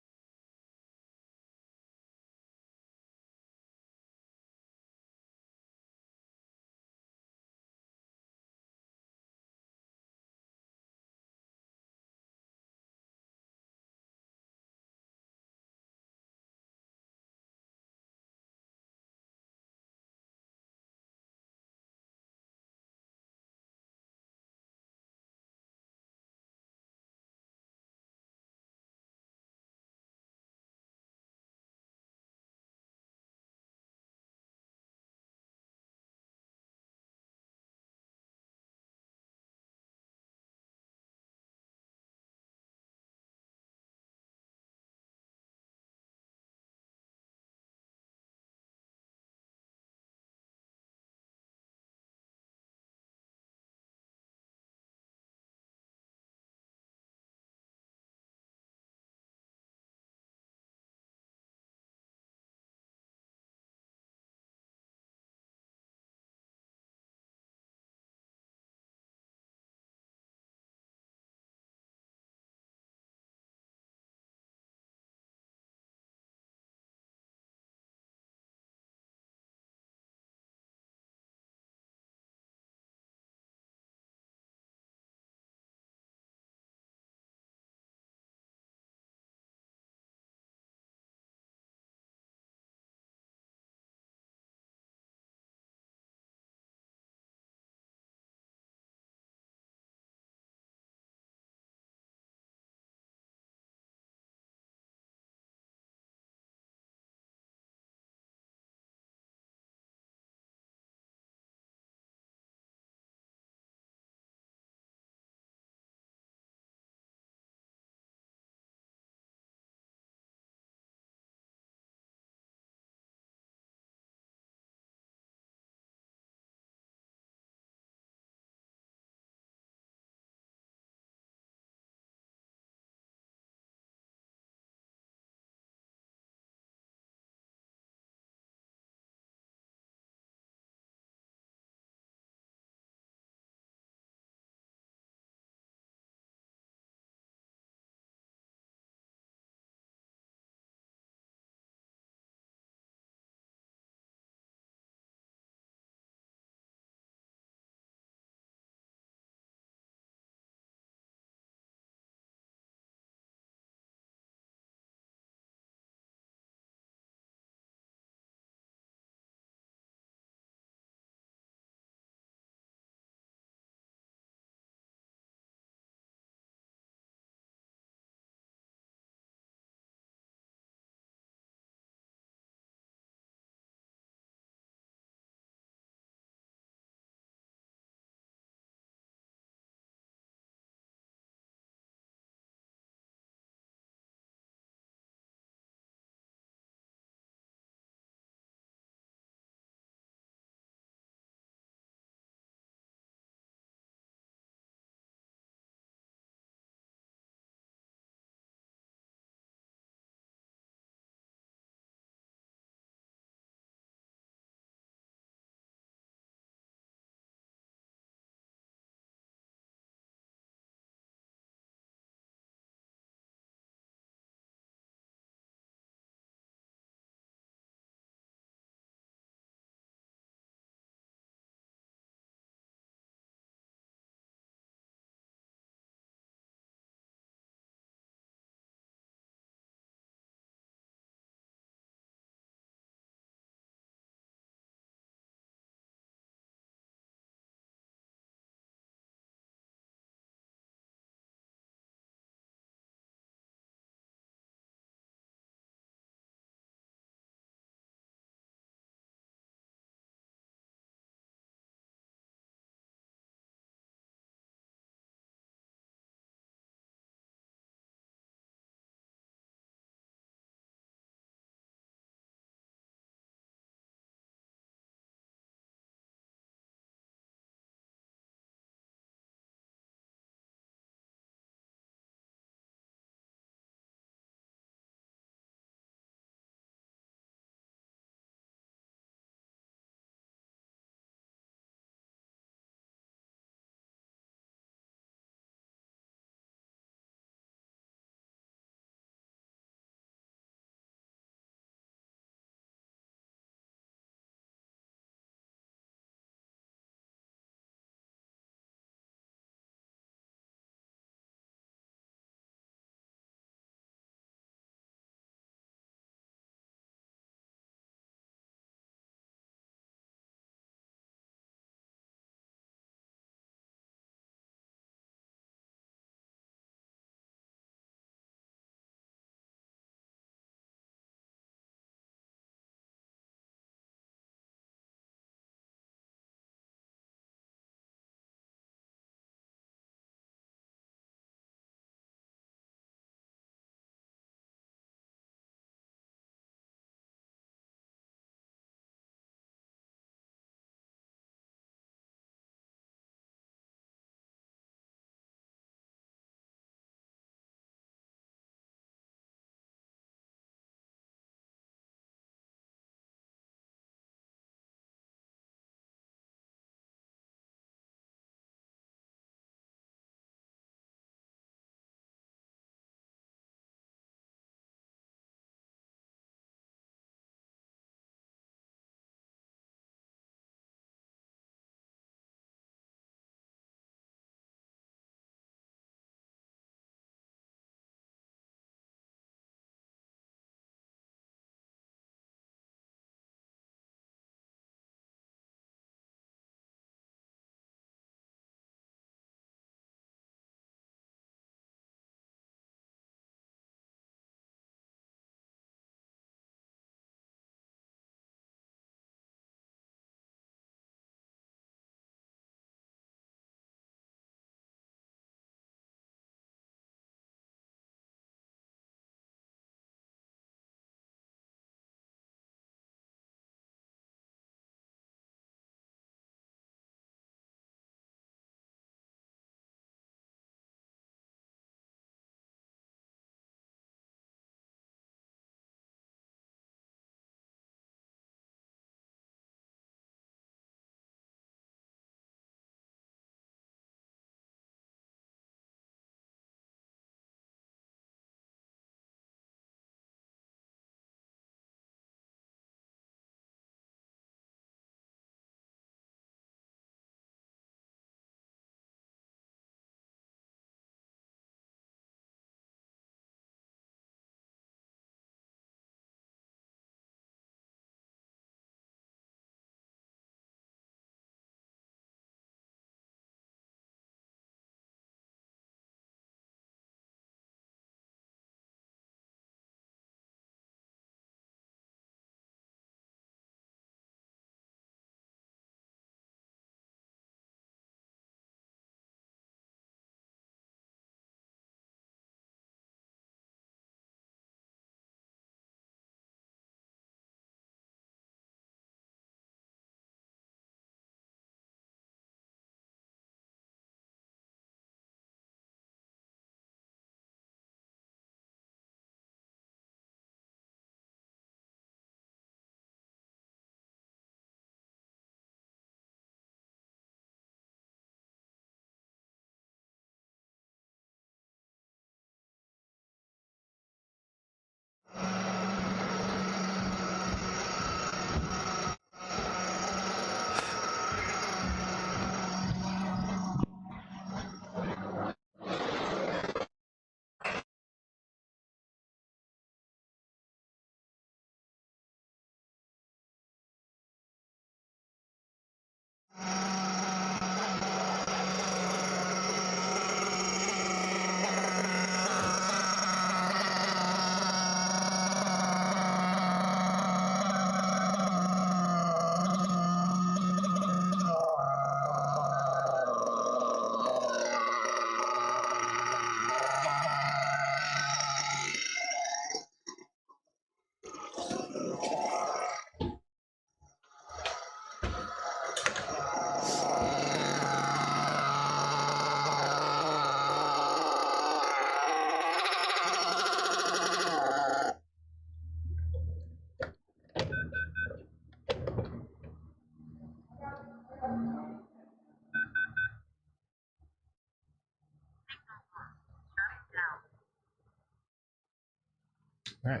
All right.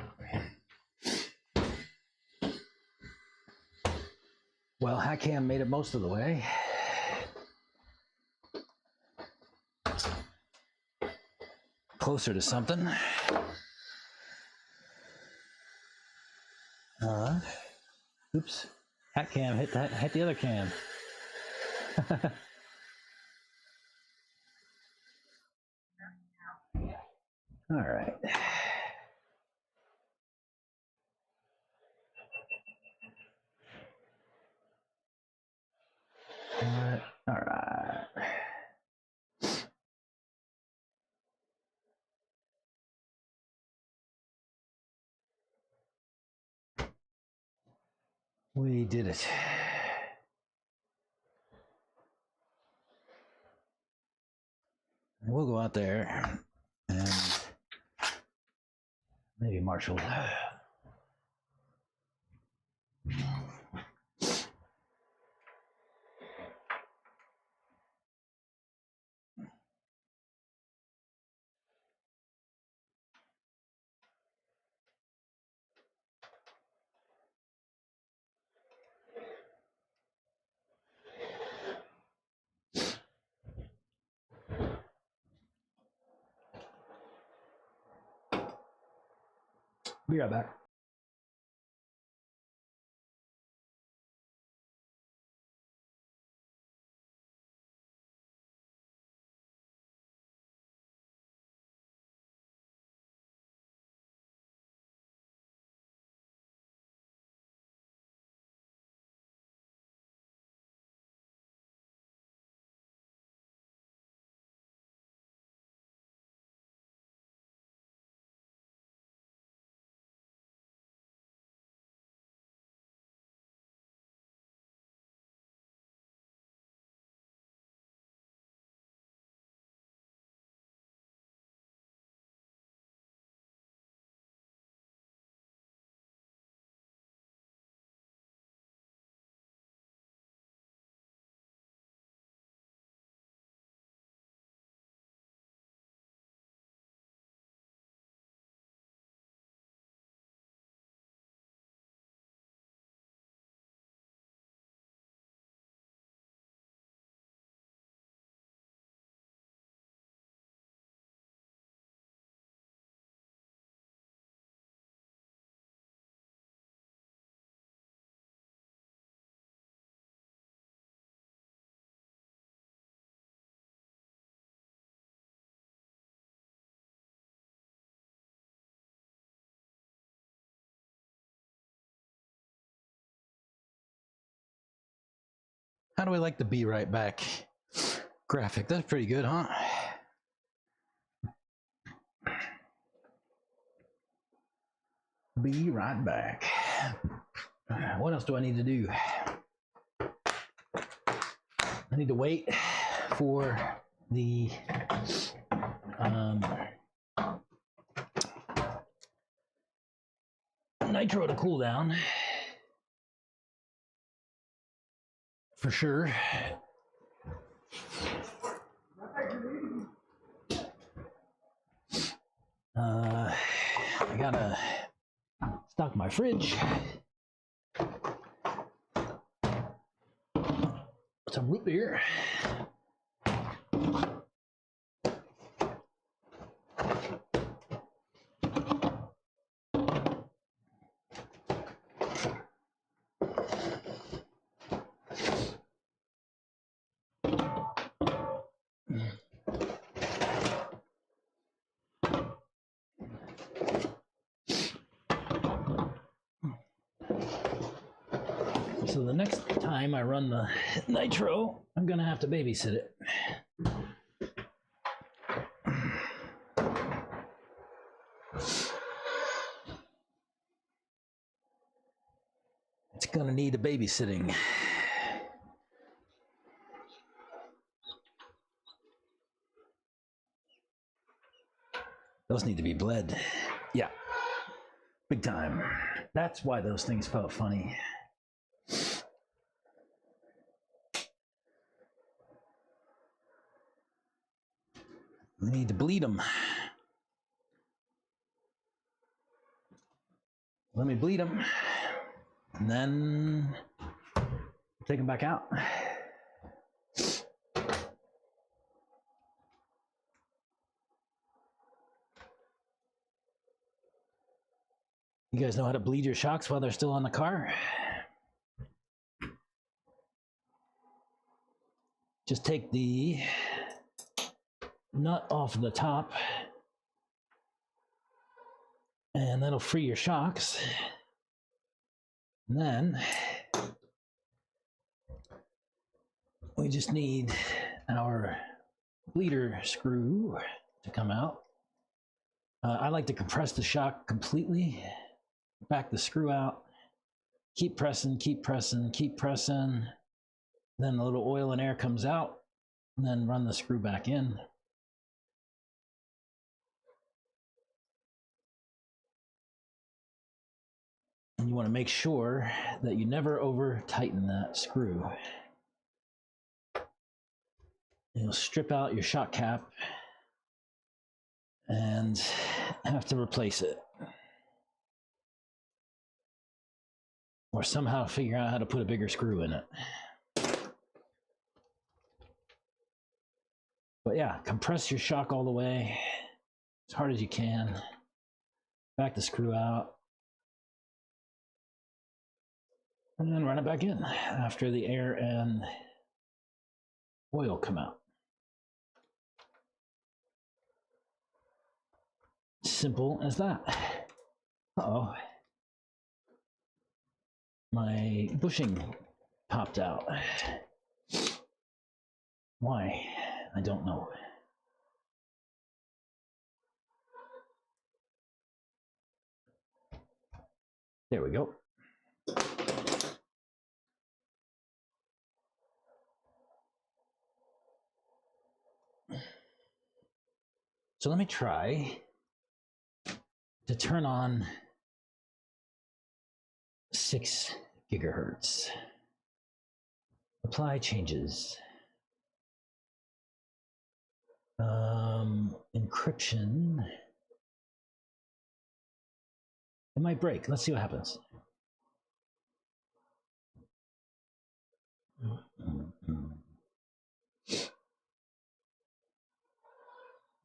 Well, HackCam made it most of the way. Closer to something. Oops. HackCam hit the other cam. All right. All right. We did it. We'll go out there and maybe Marshall. Be right back. How do we like the Be Right Back graphic? That's pretty good, huh? Be right back. What else do I need to do? I need to wait for the nitro to cool down. For sure. I gotta stock my fridge. Some root beer. So the next time I run the nitro, I'm gonna have to babysit it. It's gonna need a babysitting. Those need to be bled. Yeah, big time. That's why those things felt funny. We need to bleed them. Let me bleed them, and then take them back out. You guys know how to bleed your shocks while they're still on the car? Just take the nut off the top, and that'll free your shocks. And then we just need our bleeder screw to come out. I like to compress the shock completely, back the screw out, keep pressing, keep pressing, keep pressing. Then a little oil and air comes out, and then run the screw back in. And you want to make sure that you never over tighten that screw. You'll strip out your shock cap and have to replace it. Or somehow figure out how to put a bigger screw in it. But yeah, compress your shock all the way, as hard as you can. Back the screw out. And then run it back in after the air and oil come out. Simple as that. Uh-oh. My bushing popped out. Why? I don't know. There we go. So let me try to turn on 6 gigahertz. Apply changes. Encryption. It might break. Let's see what happens.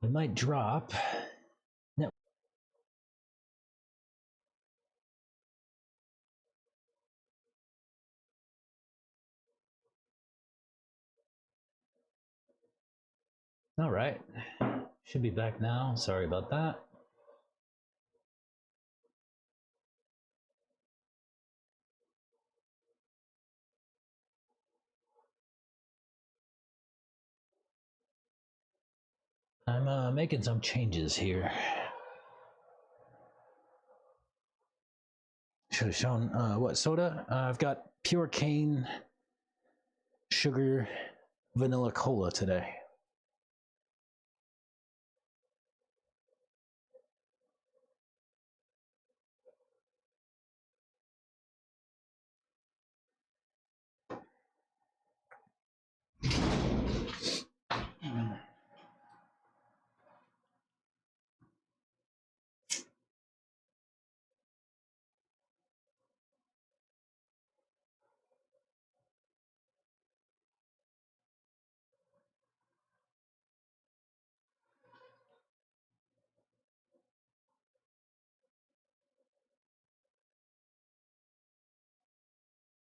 It might drop. No. All right. Should be back now. Sorry about that. I'm making some changes here. Should have shown what soda. I've got pure cane, sugar, vanilla cola today.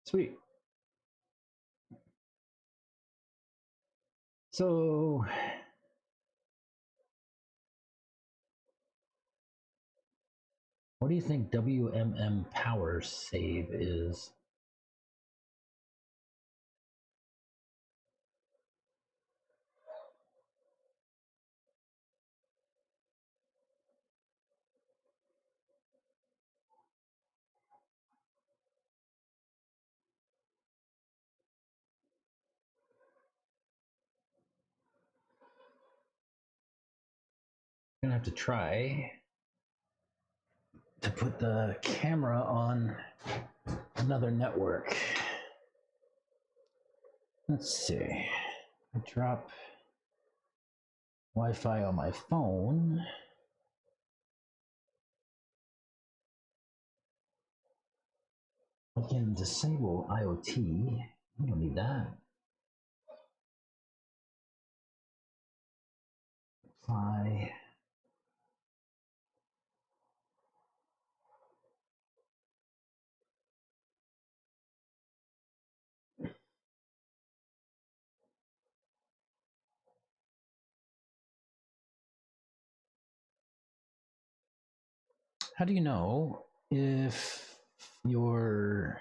Sweet. So what do you think WMM power save is? I'm gonna have to try to put the camera on another network. Let's see. I drop Wi-Fi on my phone. I can disable IoT. I don't need that. Apply. How do you know if your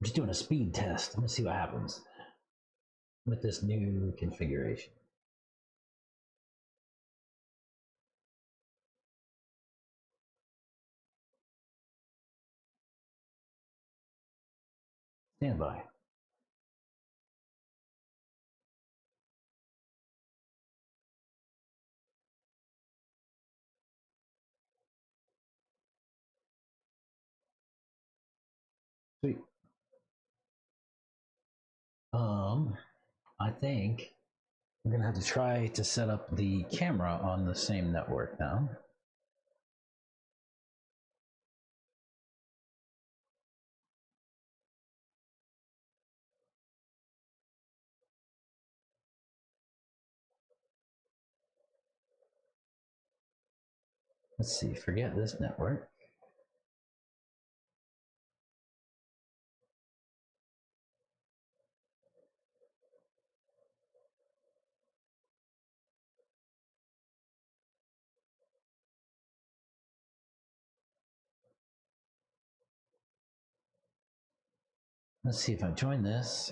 I'm just doing a speed test. I'm gonna see what happens with this new configuration. Stand by. Sweet. I think I'm gonna have to try to set up the camera on the same network now. Let's see, forget this network. Let's see if I join this.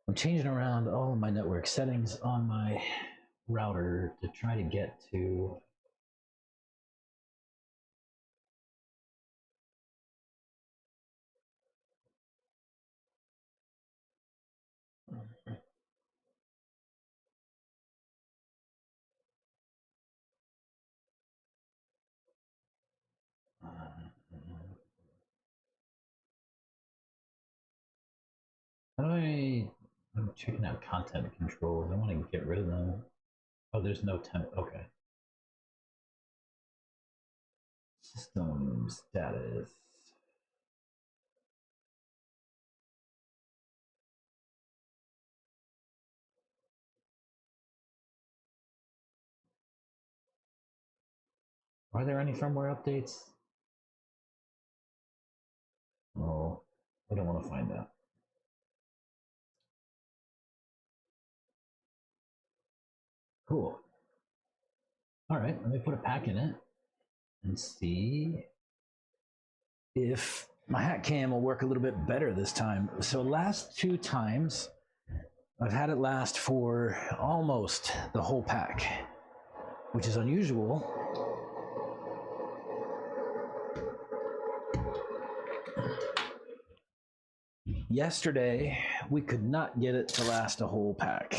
I'm changing around all of my network settings on my router to try to get to how do I'm checking out content controls. I want to get rid of them. Oh, there's no temp. Okay. System status. Are there any firmware updates? No, I don't want to find out. Cool. All right, let me put a pack in it and see if my hat cam will work a little bit better this time. So last two times, I've had it last for almost the whole pack, which is unusual. Yesterday, we could not get it to last a whole pack.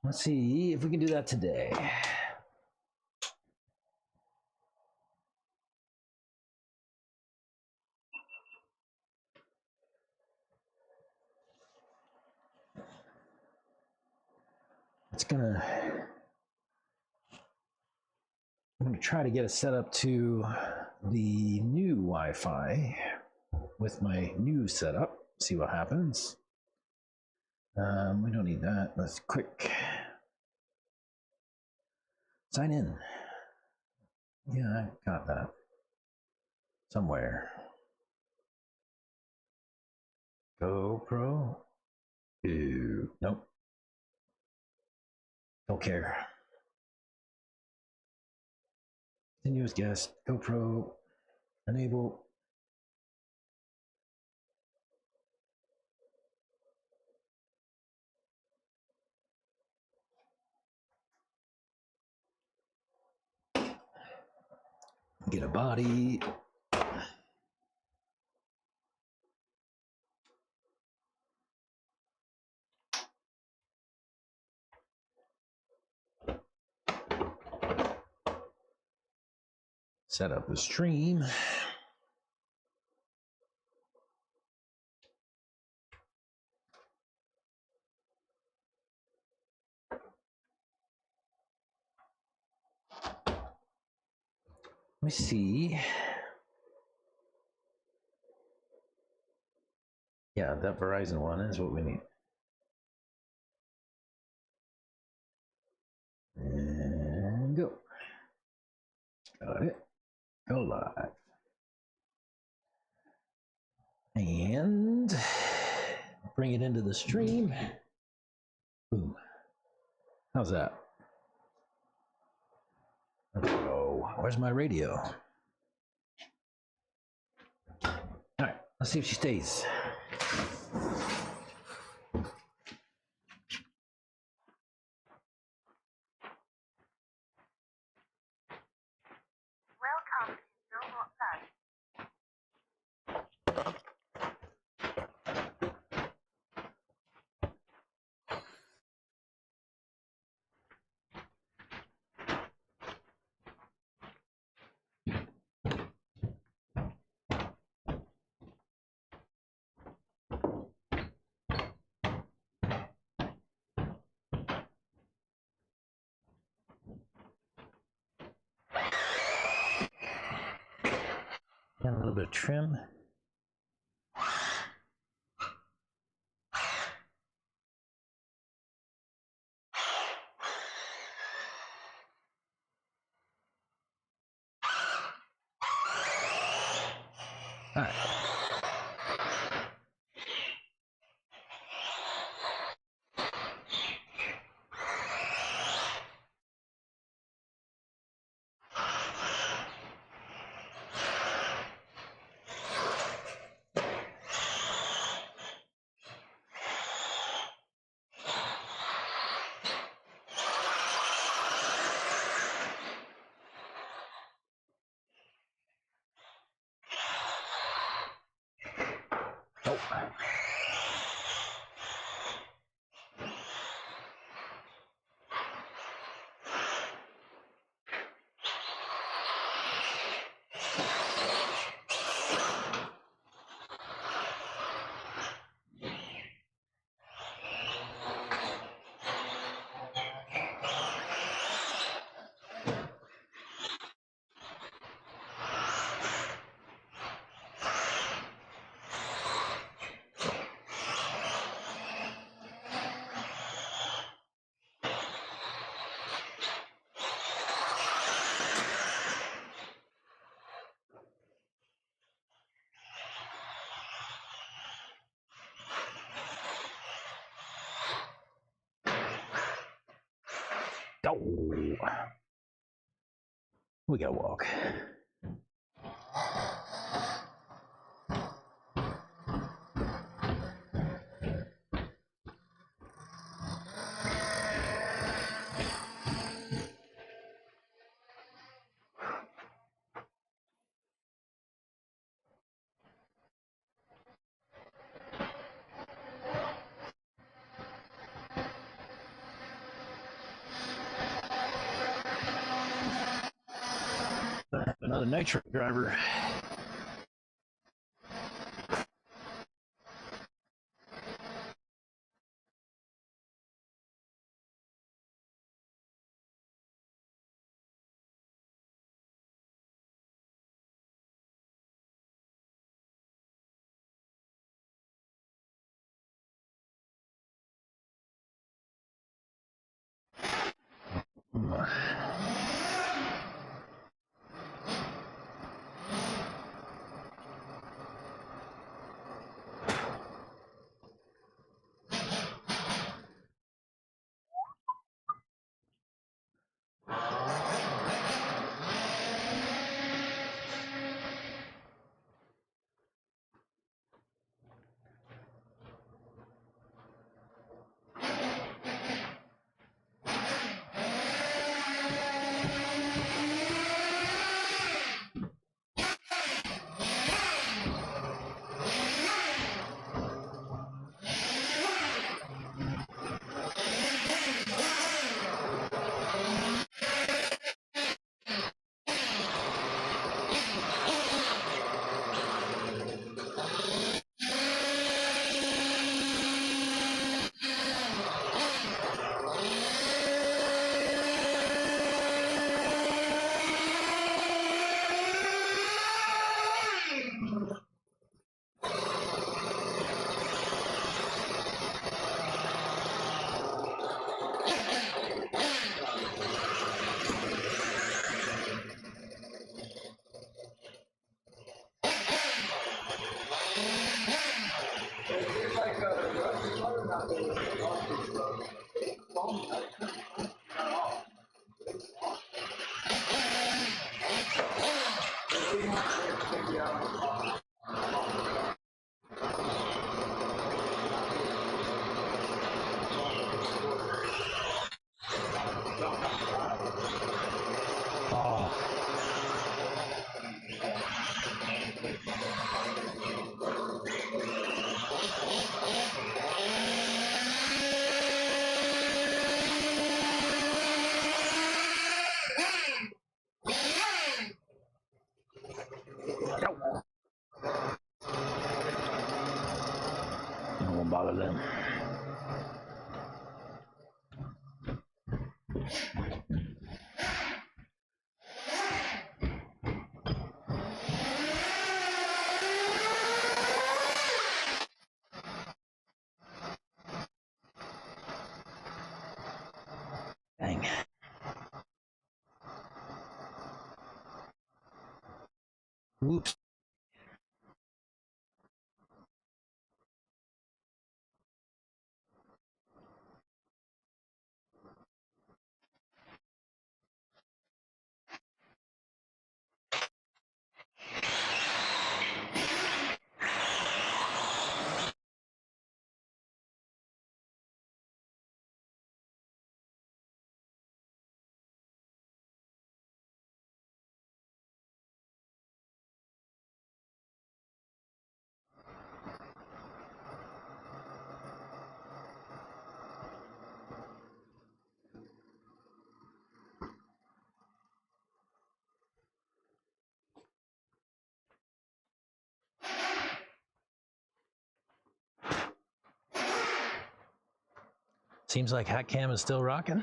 Let's see if we can do that today. I'm gonna try to get it set up to the new Wi-Fi with my new setup. See what happens. We don't need that. Let's quick sign in. Yeah, I got that somewhere. GoPro. Ew. Nope. Don't care. Continuous guest. GoPro. Enable. Get a body. Set up the stream. Let me see. Yeah, that Verizon one is what we need. And go. Got it. Go live. And bring it into the stream. Boom. How's that? Oh, where's my radio? All right, let's see if she stays. Got a little bit of trim. All right. Oh, we gotta walk. Another nitro driver. of them. Dang. Whoops. Seems like Hat Cam is still rocking.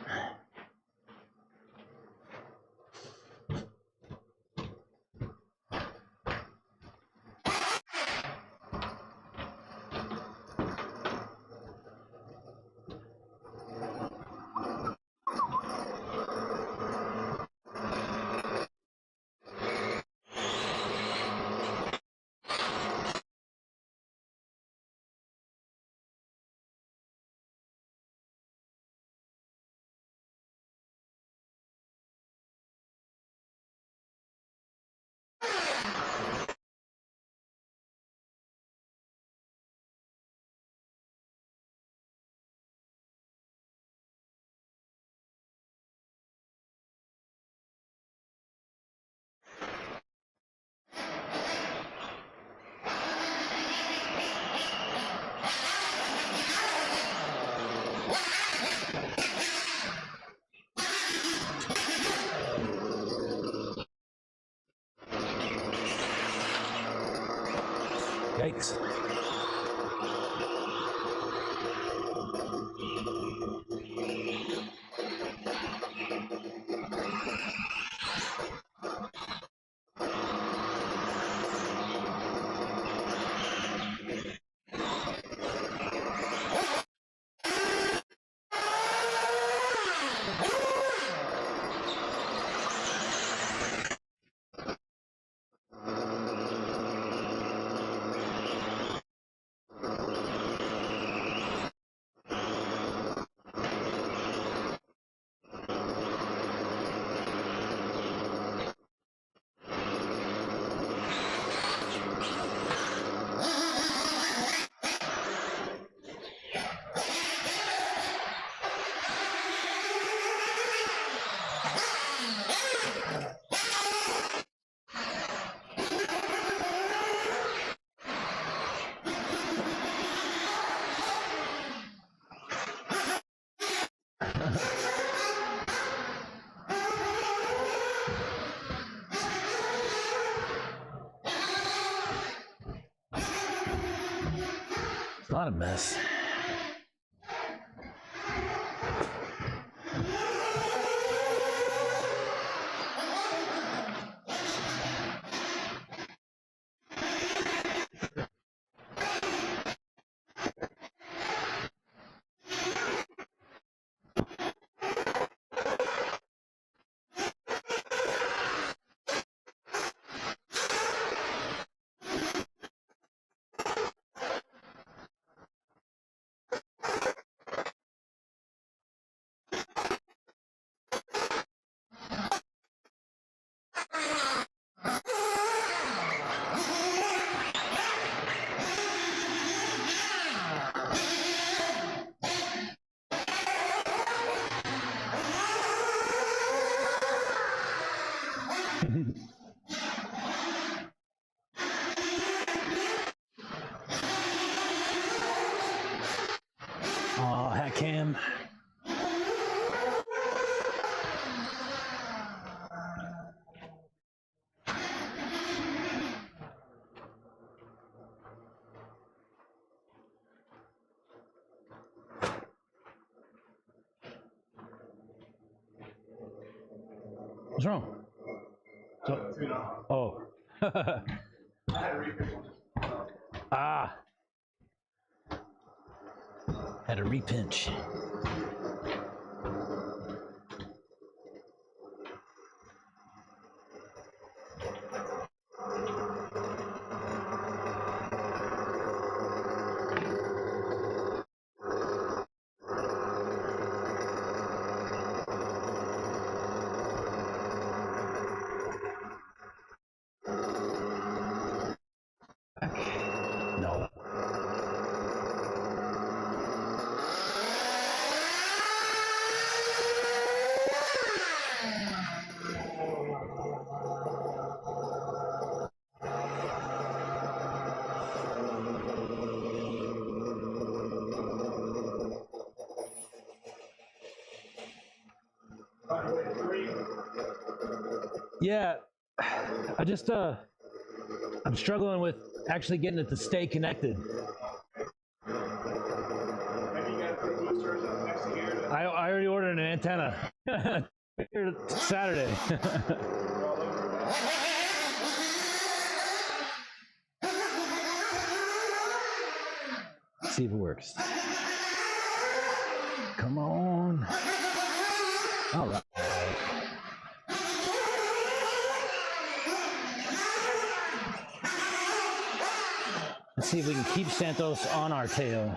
Yikes. It's not a mess. Oh, Hat Cam. What's wrong? Oh. Ah. Had a repinch. No. Yeah, I just I'm struggling with actually getting it to stay connected. I already ordered an antenna. Saturday. Let's see if it works. Come on. All right. Let's see if we can keep Santos on our tail.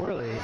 Really?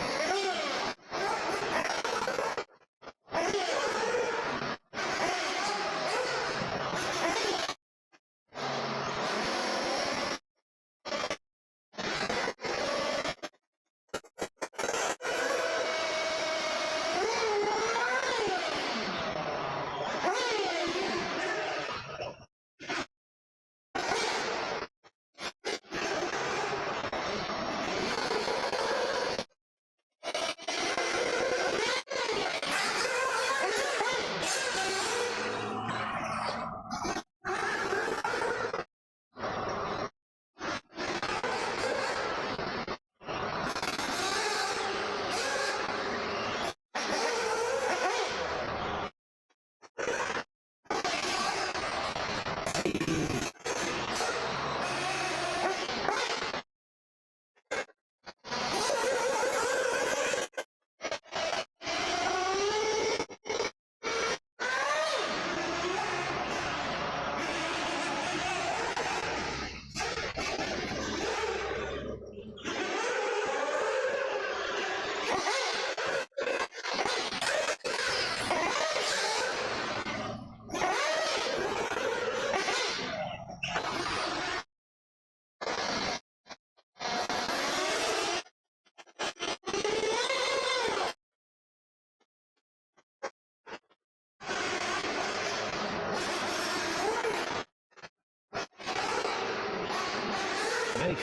Hey.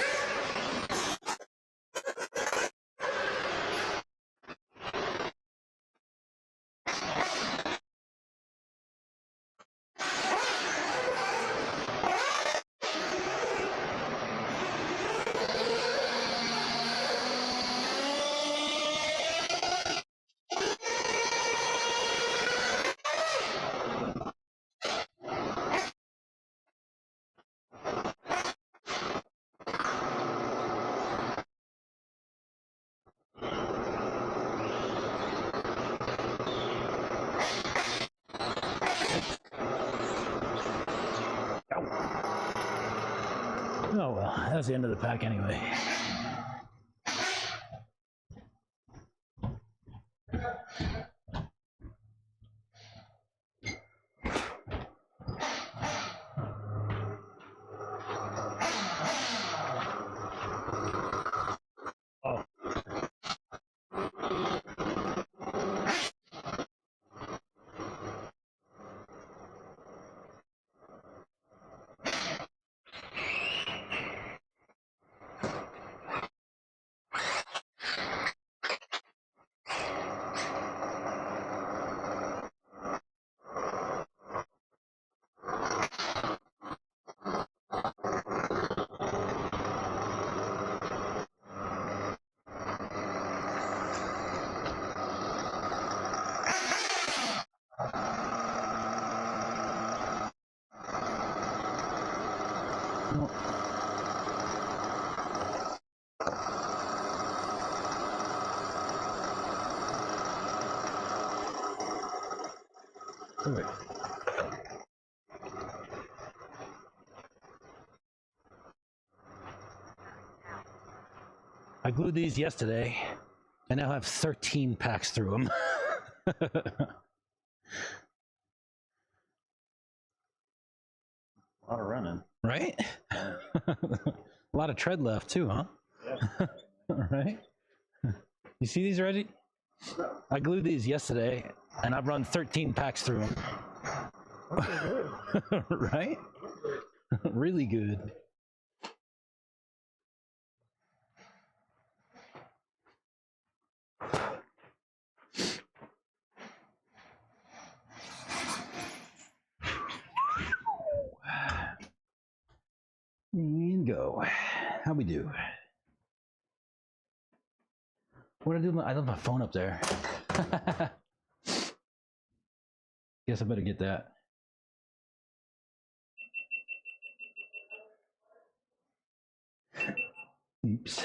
Oh well, that's the end of the pack anyway. Oh. Perfect. I glued these yesterday. I now have 13 packs through them. A lot of running. Right? A lot of tread left too, huh? Yeah. Right? You see these, Reggie? I glued these yesterday, and I've run 13 packs through them. Right? Really good. And go. How we do? What did I do? I left my phone up there. Guess I better get that. Oops.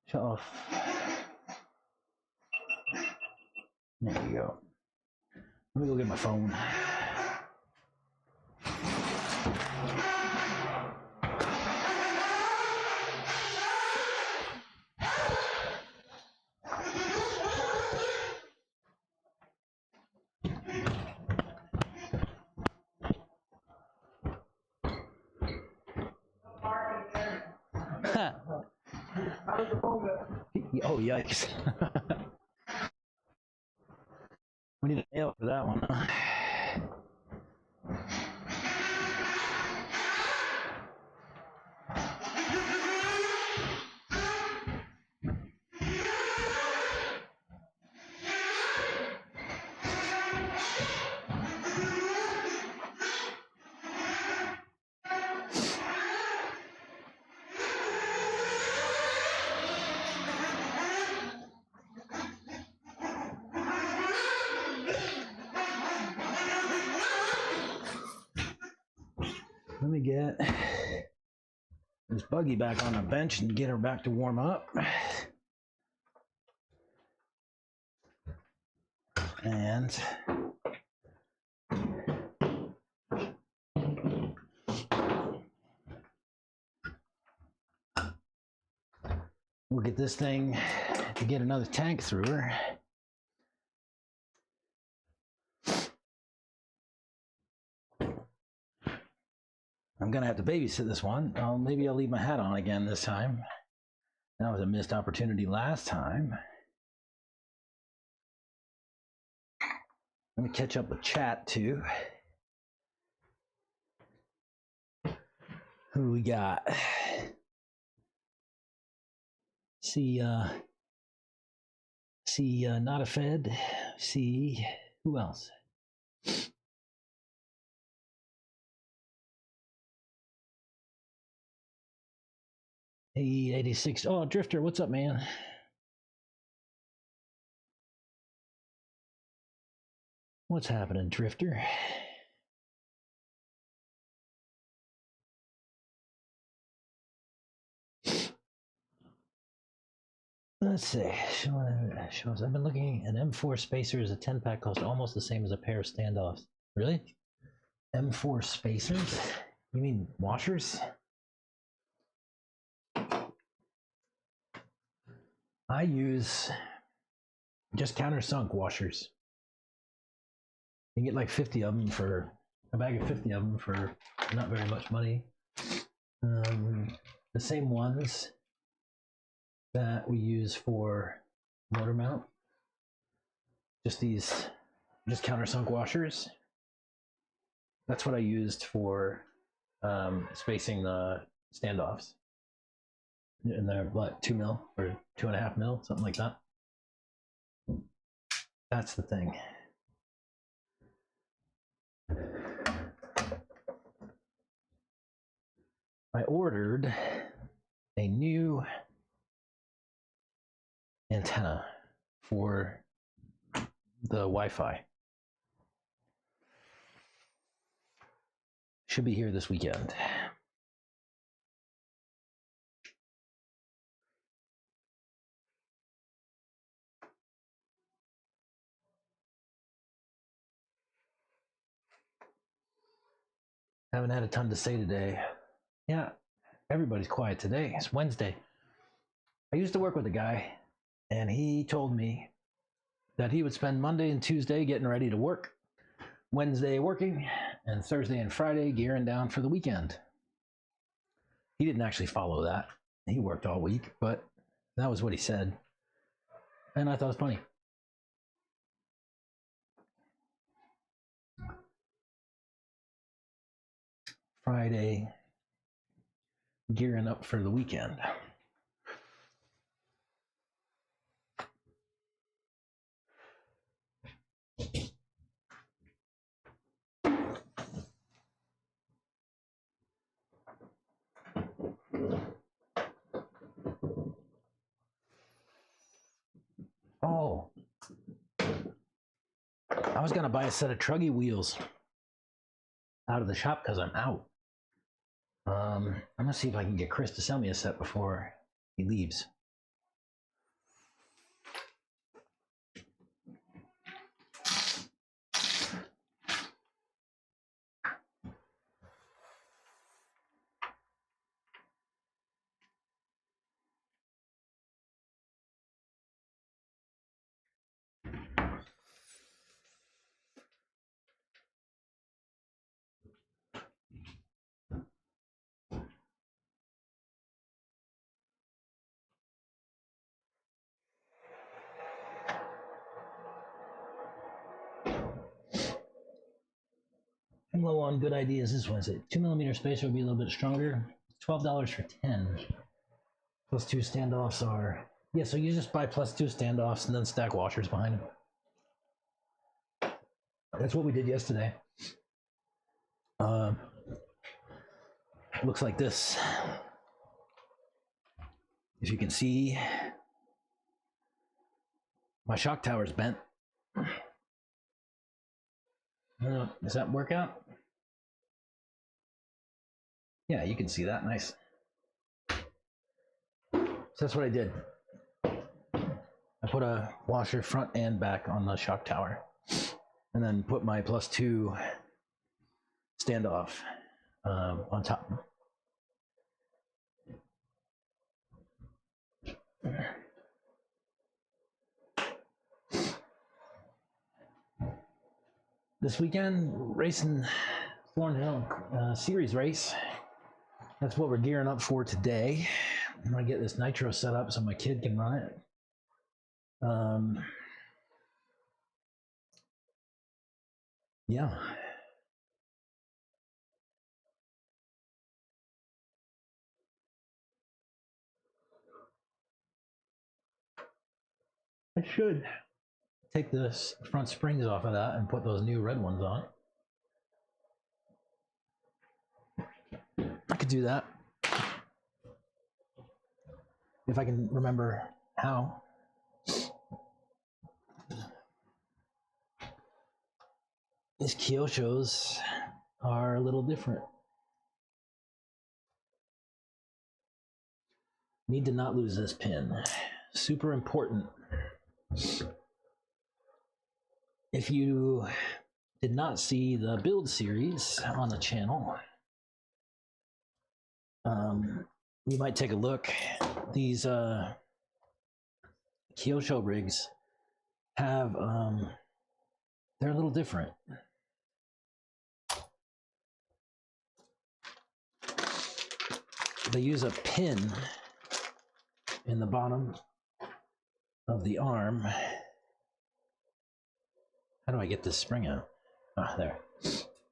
Shut off. There you go. Let me go get my phone. Oh, yikes. We need a nail for that one. Let me get this buggy back on the bench and get her back to warm up. And we'll get this thing to get another tank through her. I'm gonna have to babysit this one. Maybe I'll leave my hat on again this time. That was a missed opportunity last time. Let me catch up with chat too. Who we got? See, not a Fed. See, who else? A86. Oh, Drifter, what's up, man? What's happening, Drifter? Let's see. Shows. I've been looking. An M4 spacers, a 10-pack cost almost the same as a pair of standoffs. Really? M4 spacers? You mean washers? I use just countersunk washers. You can get like 50 of them for a bag of 50 of them for not very much money. The same ones that we use for motor mount. Just countersunk washers. That's what I used for spacing the standoffs. And they're what, 2 mil or 2.5 mil, something like that. That's the thing. I ordered a new antenna for the Wi-Fi. Should be here this weekend. Haven't had a ton to say today. Yeah, everybody's quiet today. It's Wednesday. I used to work with a guy, and he told me that he would spend Monday and Tuesday getting ready to work, Wednesday working, and Thursday and Friday gearing down for the weekend. He didn't actually follow that. He worked all week, but that was what he said. And I thought it was funny. Friday, gearing up for the weekend. Oh, I was gonna buy a set of truggy wheels out of the shop because I'm out. I'm gonna see if I can get Chris to sell me a set before he leaves. I'm low on good ideas this Wednesday. 2mm spacer would be a little bit stronger. $12 for 10. Plus 2 standoffs are... Yeah, so you just buy plus 2 standoffs and then stack washers behind them. That's what we did yesterday. Looks like this. If you can see, my shock tower's bent. Does that work out? Yeah, you can see that. Nice. So that's what I did. I put a washer front and back on the shock tower, and then put my plus 2 standoff on top. This weekend, racing Thornhill series race. That's what we're gearing up for today. I'm gonna get this nitro set up so my kid can run it. Yeah. I should take the front springs off of that and put those new red ones on. I could do that if I can remember how. These Kyoshos are a little different. Need to not lose this pin. super important. If you did not see the build series on the channel, you might take a look. These Kyosho rigs have, they're a little different. They use a pin in the bottom of the arm. How do I get this spring out? Ah, there.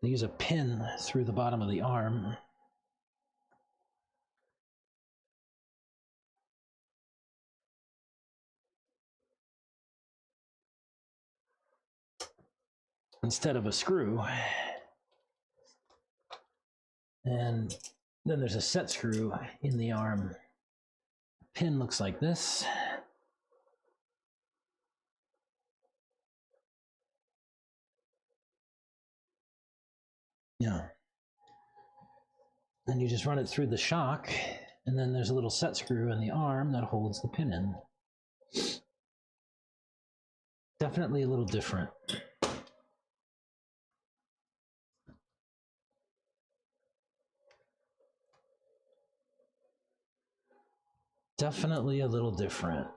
They use a pin through the bottom of the arm instead of a screw. And then there's a set screw in the arm. Pin looks like this. Yeah. And you just run it through the shock, and then there's a little set screw in the arm that holds the pin in. Definitely a little different. Definitely a little different.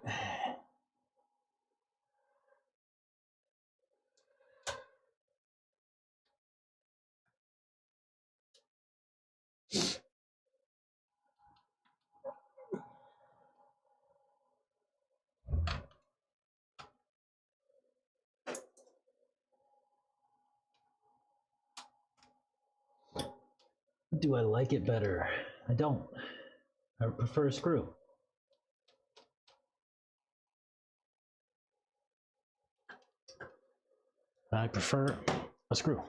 Do I like it better? I don't. I prefer a screw. I prefer a screw.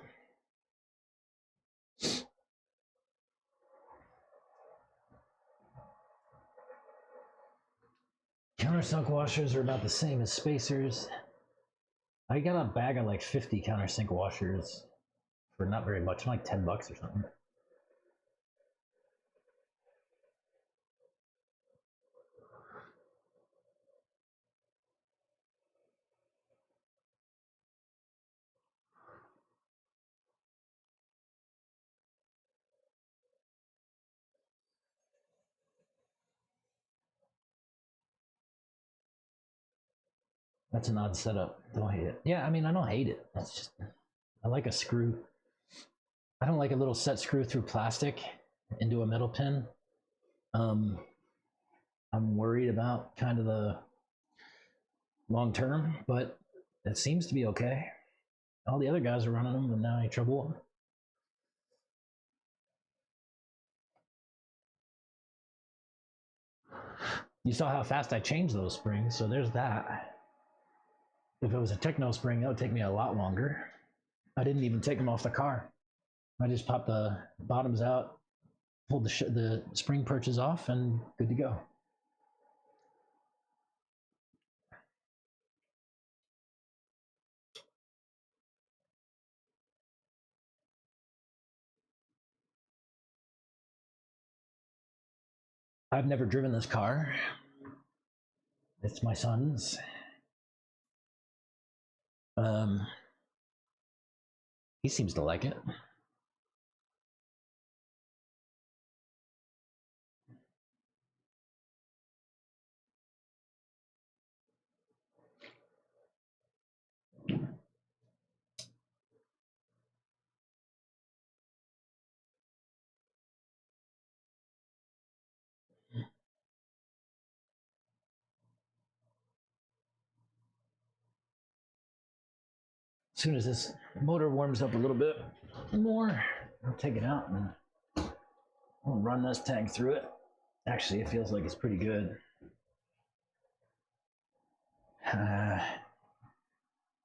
Countersunk washers are about the same as spacers. I got a bag of like 50 countersink washers for not very much, like 10 bucks or something. That's an odd setup. Don't hate it. Yeah, I mean, I don't hate it. That's just, I like a screw. I don't like a little set screw through plastic into a metal pin. I'm worried about kind of the long term, but it seems to be okay. All the other guys are running them and now any trouble. You saw how fast I changed those springs, so there's that. If it was a Techno spring, that would take me a lot longer. I didn't even take them off the car. I just popped the bottoms out, pulled the spring perches off, and good to go. I've never driven this car. It's my son's. He seems to like it. As soon as this motor warms up a little bit more, I'll take it out and I'll run this tank through it. Actually, it feels like it's pretty good.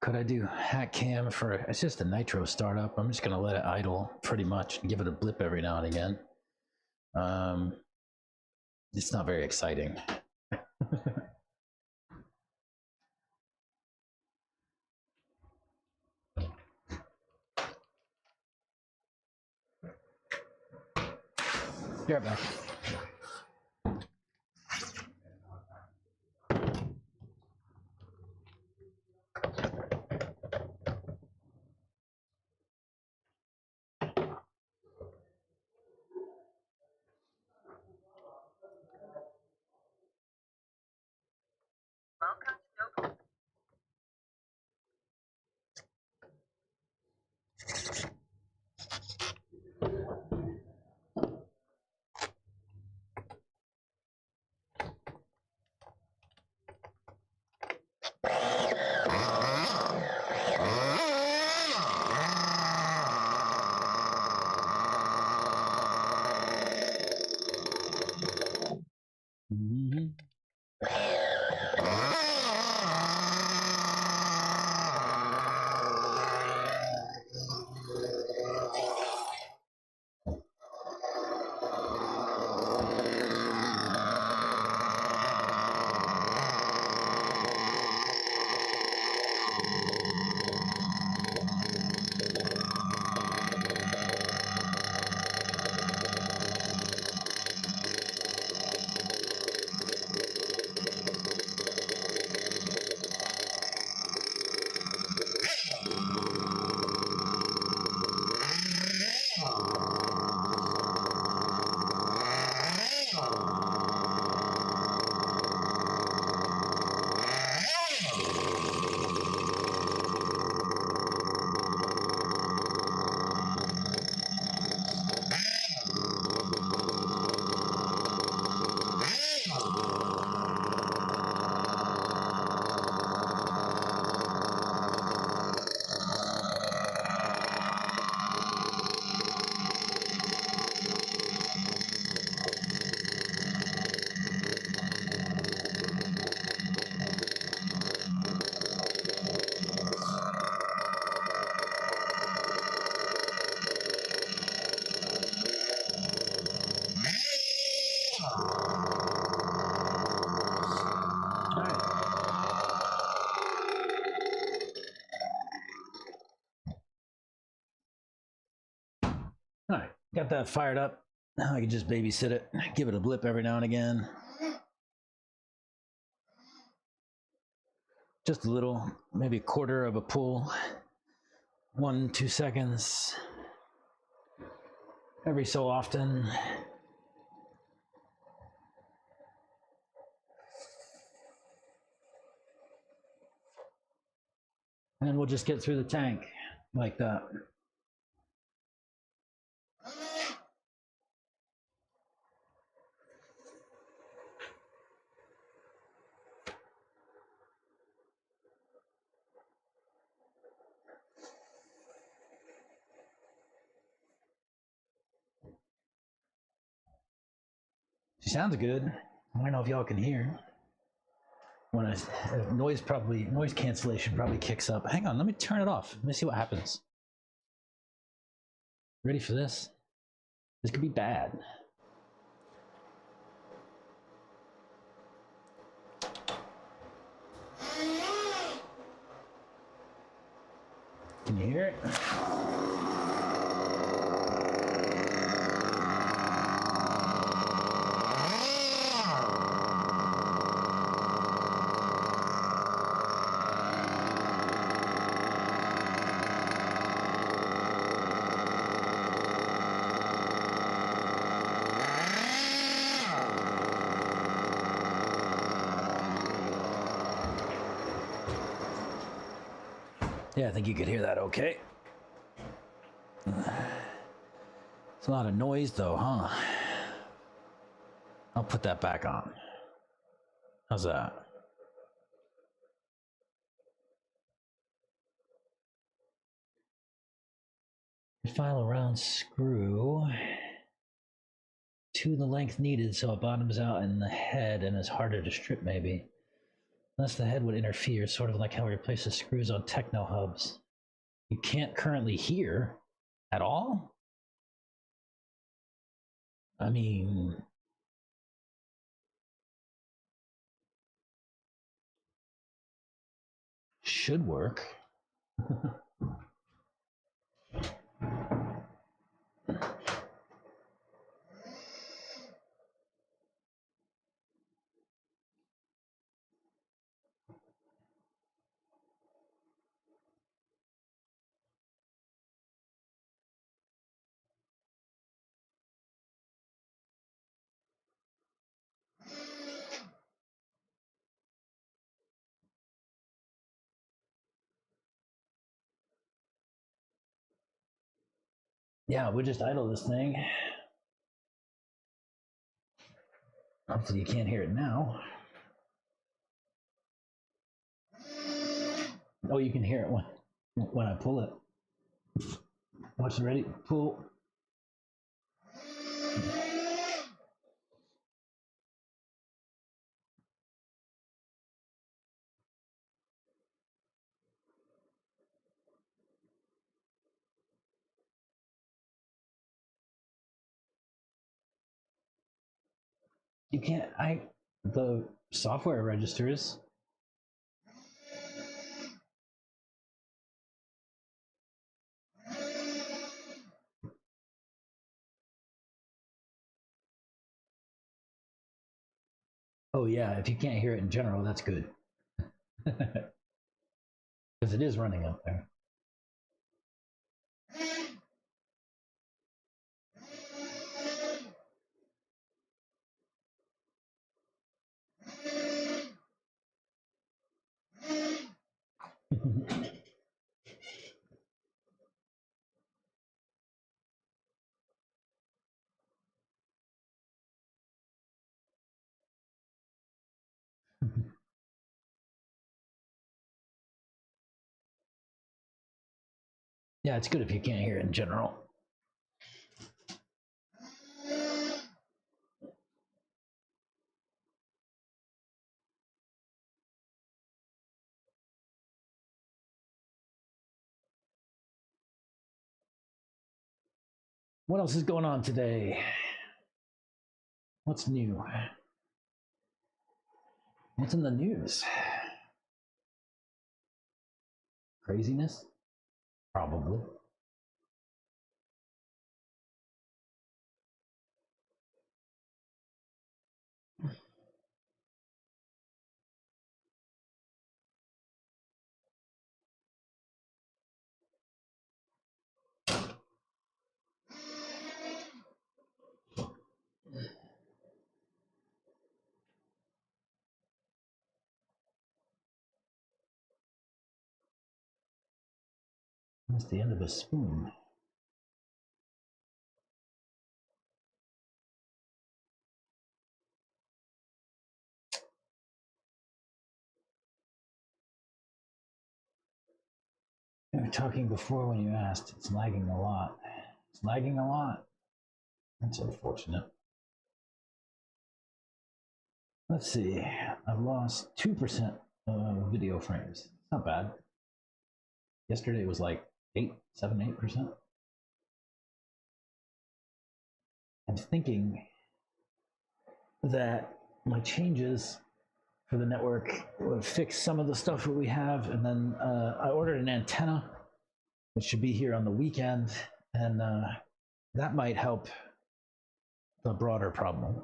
Could I do hack cam for, it's just a nitro startup. I'm just gonna let it idle pretty much and give it a blip every now and again. It's not very exciting. Be right back. Mhm. All right, got that fired up. Now I can just babysit it, give it a blip every now and again. Just a little, maybe a quarter of a pull, 1-2 seconds every so often. And we'll just get through the tank like that. She sounds good. I don't know if y'all can hear. When noise cancellation probably kicks up. Hang on, let me turn it off. Let me see what happens. Ready for this? This could be bad. Can you hear it? Yeah, I think you could hear that okay. It's a lot of noise though, huh? I'll put that back on. How's that? File a round screw to the length needed so it bottoms out in the head and is harder to strip maybe. Unless the head would interfere, sort of like how we replace the screws on techno hubs. You can't currently hear at all? I mean, should work. Yeah, we'll just idle this thing. Hopefully you can't hear it now. Oh, you can hear it when I pull it. Watch it, ready? Pull. You can't, the software registers. Oh yeah, if you can't hear it in general, that's good. Because it is running up there. Yeah, it's good if you can't hear it in general. What else is going on today? What's new? What's in the news? Craziness? Probably. That's the end of a spoon. We were talking before when you asked. It's lagging a lot. It's lagging a lot. That's unfortunate. Let's see. I've lost 2% of video frames. It's not bad. Yesterday it was like 8%. I'm thinking that my changes for the network would fix some of the stuff that we have, and then I ordered an antenna, which should be here on the weekend, and that might help the broader problem.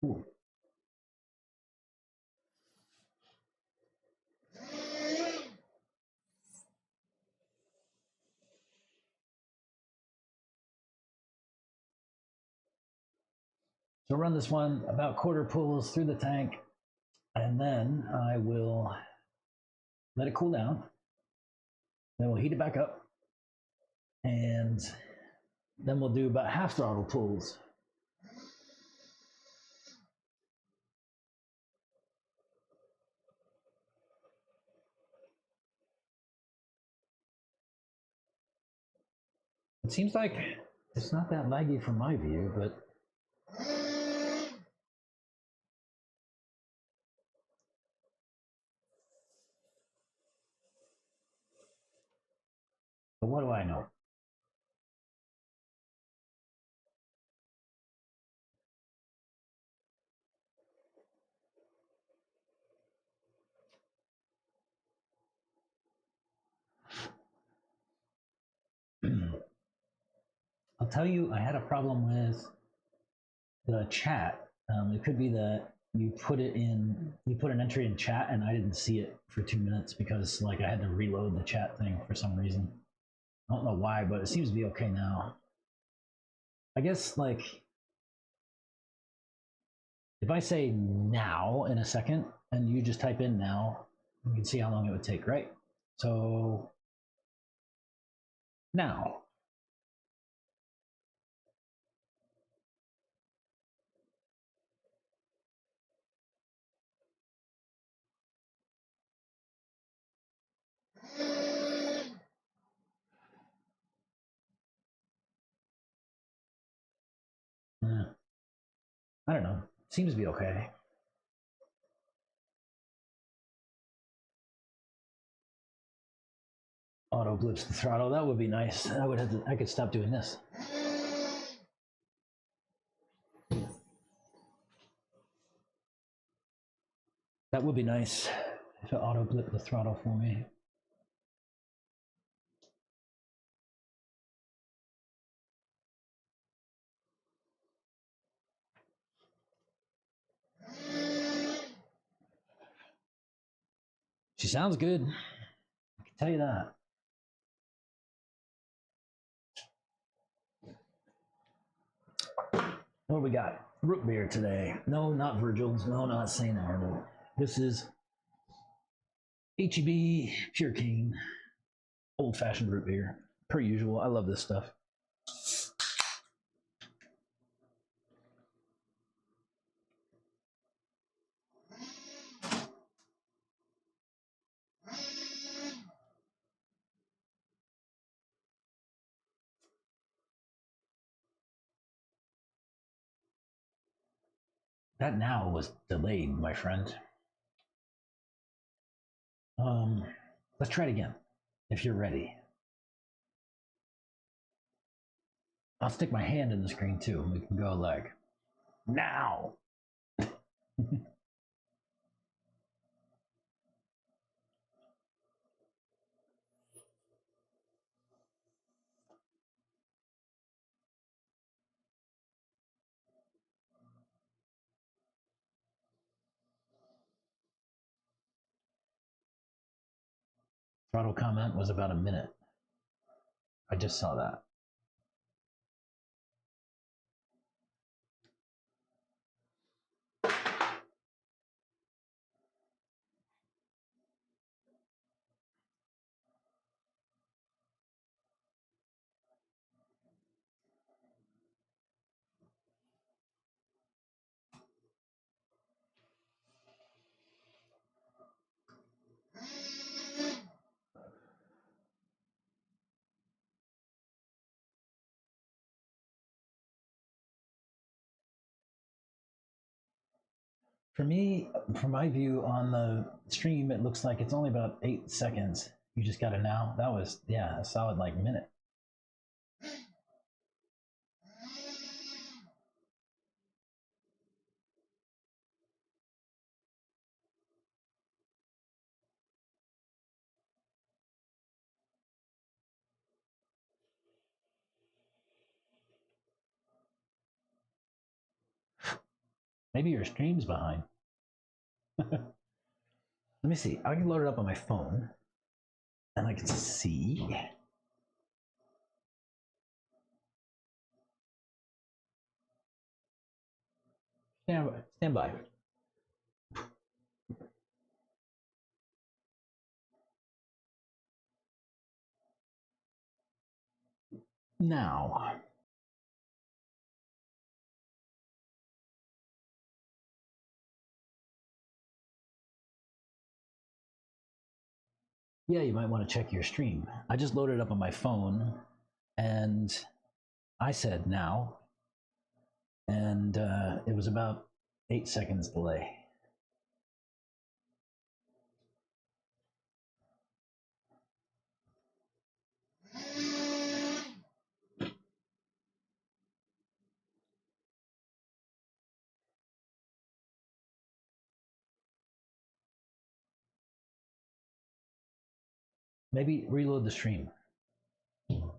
Ooh. So run this one about quarter pulls through the tank, and then I will let it cool down. Then we'll heat it back up, and then we'll do about half throttle pulls. It seems like it's not that laggy from my view, but what do I know? I'll tell you, I had a problem with the chat. It could be that you put an entry in chat and I didn't see it for 2 minutes because like I had to reload the chat thing for some reason. I don't know why, but it seems to be okay now. I guess like if I say now in a second and you just type in now, you can see how long it would take, right? So now. I don't know. Seems to be okay. Auto blips the throttle. That would be nice. I could stop doing this. That would be nice if it auto blipped the throttle for me. She sounds good. I can tell you that. What do we got? Root beer today. No, not Virgil's. No, not St. Arnold. This is HEB Pure Cane. Old-fashioned root beer. Per usual. I love this stuff. That now was delayed, my friend. Let's try it again, if you're ready. I'll stick my hand in the screen too, and we can go like, now. Throttle comment was about a minute. I just saw that. For me, from my view on the stream, it looks like it's only about 8 seconds. You just got it now. That was, yeah, a solid like minute. Maybe your stream's behind. Let me see. I can load it up on my phone and I can see. Stand by. Now. Yeah, you might want to check your stream. I just loaded it up on my phone and I said now, and it was about 8 seconds delay. Maybe reload the stream. You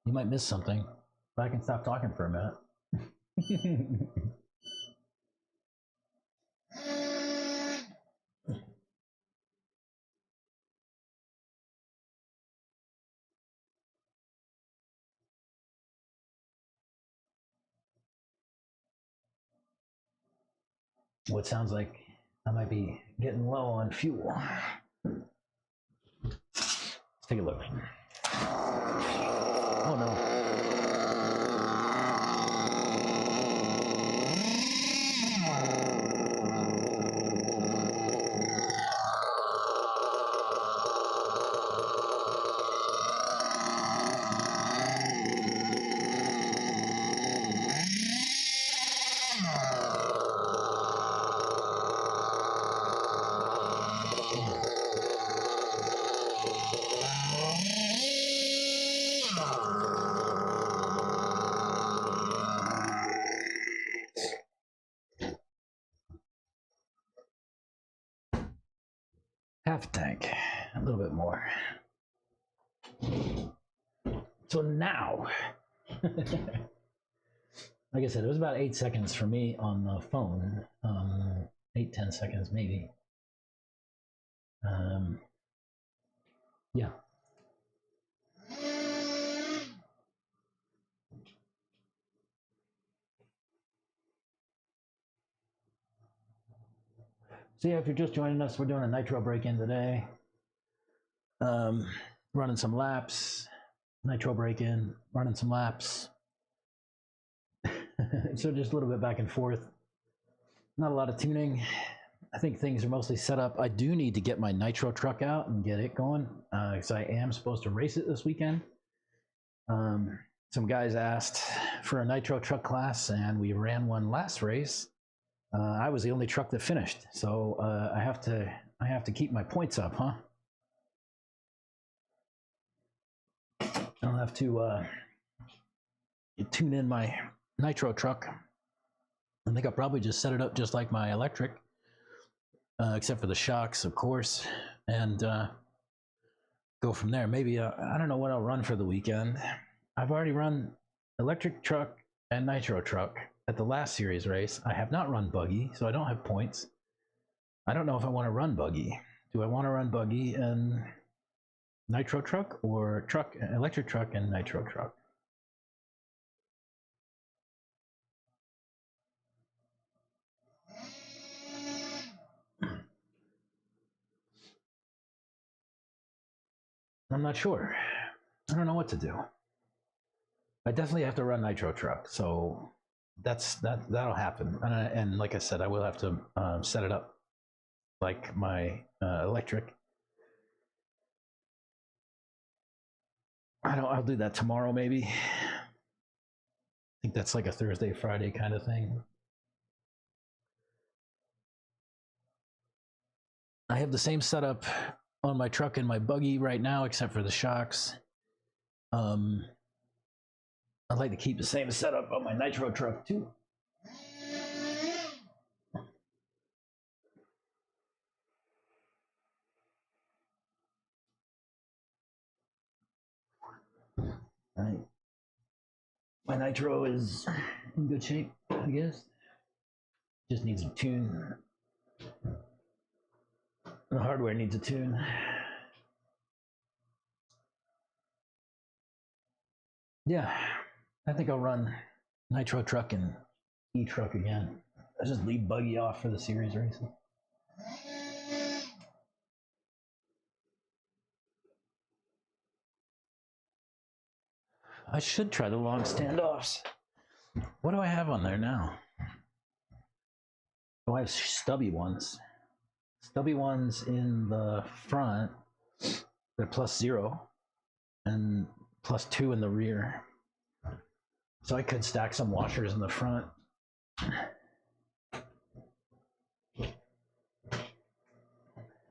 might miss something. But I can stop talking for a minute. Well, it sounds like I might be getting low on fuel. Let's take a look. Oh no. Half a tank, a little bit more. So now, like I said, it was about 8 seconds for me on the phone. 8-10 seconds maybe. Yeah. So yeah, if you're just joining us, we're doing a nitro break-in today. Running some laps, nitro break-in, running some laps. So just a little bit back and forth. Not a lot of tuning. I think things are mostly set up. I do need to get my nitro truck out and get it going, because I am supposed to race it this weekend. Some guys asked for a nitro truck class, and we ran one last race. I was the only truck that finished, so I have to keep my points up, huh? I'll have to tune in my nitro truck. I think I'll probably just set it up just like my electric, except for the shocks, of course, and go from there. Maybe I don't know what I'll run for the weekend. I've already run electric truck and nitro truck at the last series race. I have not run buggy, so I don't have points. I don't know if I want to run buggy. Do I want to run buggy and nitro truck, or electric truck and nitro truck? I'm not sure. I don't know what to do. I definitely have to run nitro truck, so that'll happen. And like I said, I will have to set it up like my electric. I'll do that tomorrow maybe. I think that's like a Thursday, Friday kind of thing. I have the same setup on my truck and my buggy right now, except for the shocks. I'd like to keep the same setup on my nitro truck too. All right. My nitro is in good shape, I guess. Just needs a tune. The hardware needs a tune. Yeah, I think I'll run nitro truck and e-truck again. I'll just leave buggy off for the series racing. I should try the long standoffs. What do I have on there now? Oh, I have stubby ones. Stubby ones in the front, they're +0, and +2 in the rear. So I could stack some washers in the front.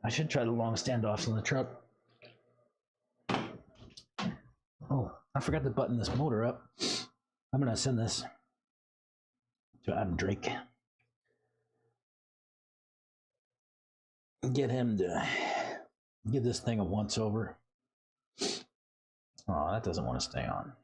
I should try the long standoffs on the truck. Oh, I forgot to button this motor up. I'm gonna send this to Adam Drake. Get him to give this thing a once over. Oh, that doesn't want to stay on.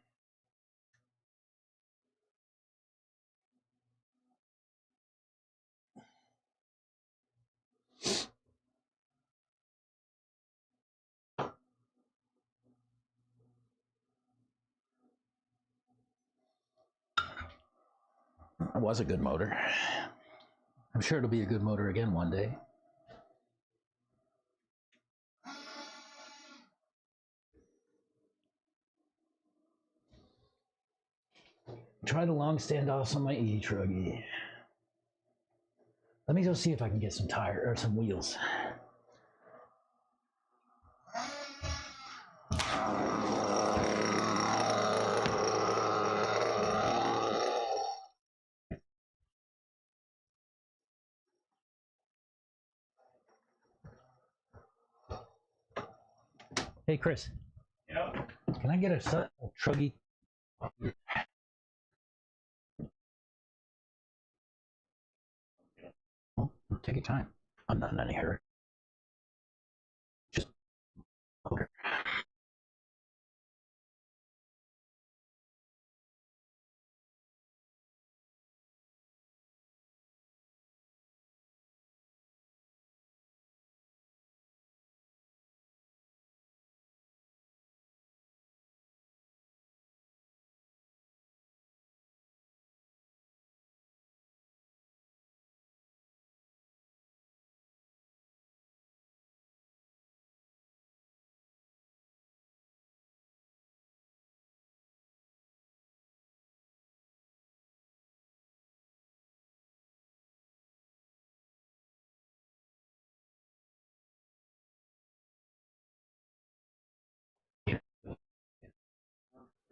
It was a good motor. I'm sure it'll be a good motor again one day. Try the long standoffs on my E-Truggy. Let me go see if I can get some tire or some wheels. Hey, Chris. Yeah. Can I get a Truggy? Oh, take your time. I'm not in any hurry. Just okay.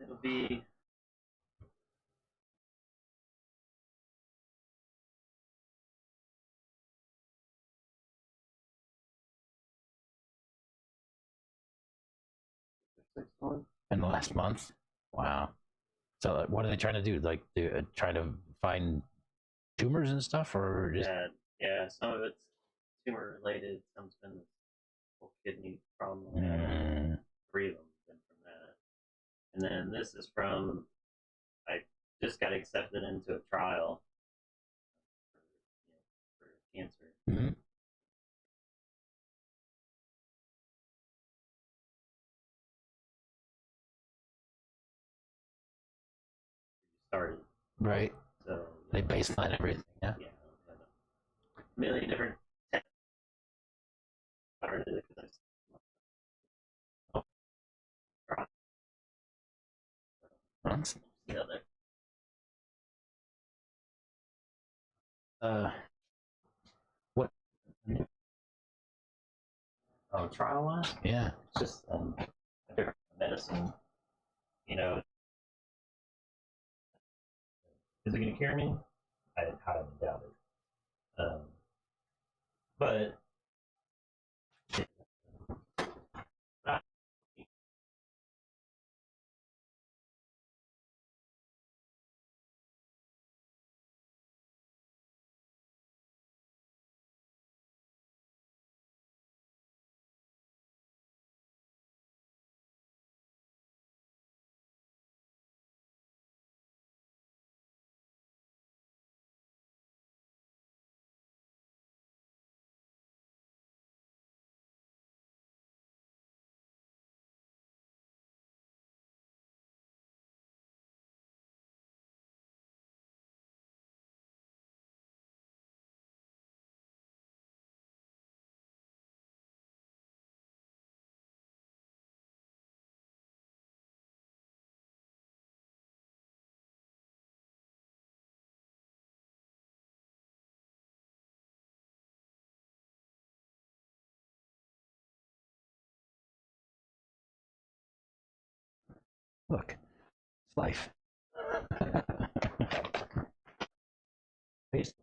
It'll be In the last month. Wow. So what are they trying to do? Like try to find tumors and stuff, or just yeah, some of it's tumor related, some's been whole kidney problem. 3 of them have been from that. And then this is from I just got accepted into a trial for cancer. Mhm. Started. Right. So They baseline everything. Yeah. yeah, a million different started because the other What? trial wise, Yeah. it's just a different medicine. You know, is it going to cure me? I highly doubt it. But Look, it's life. Paste.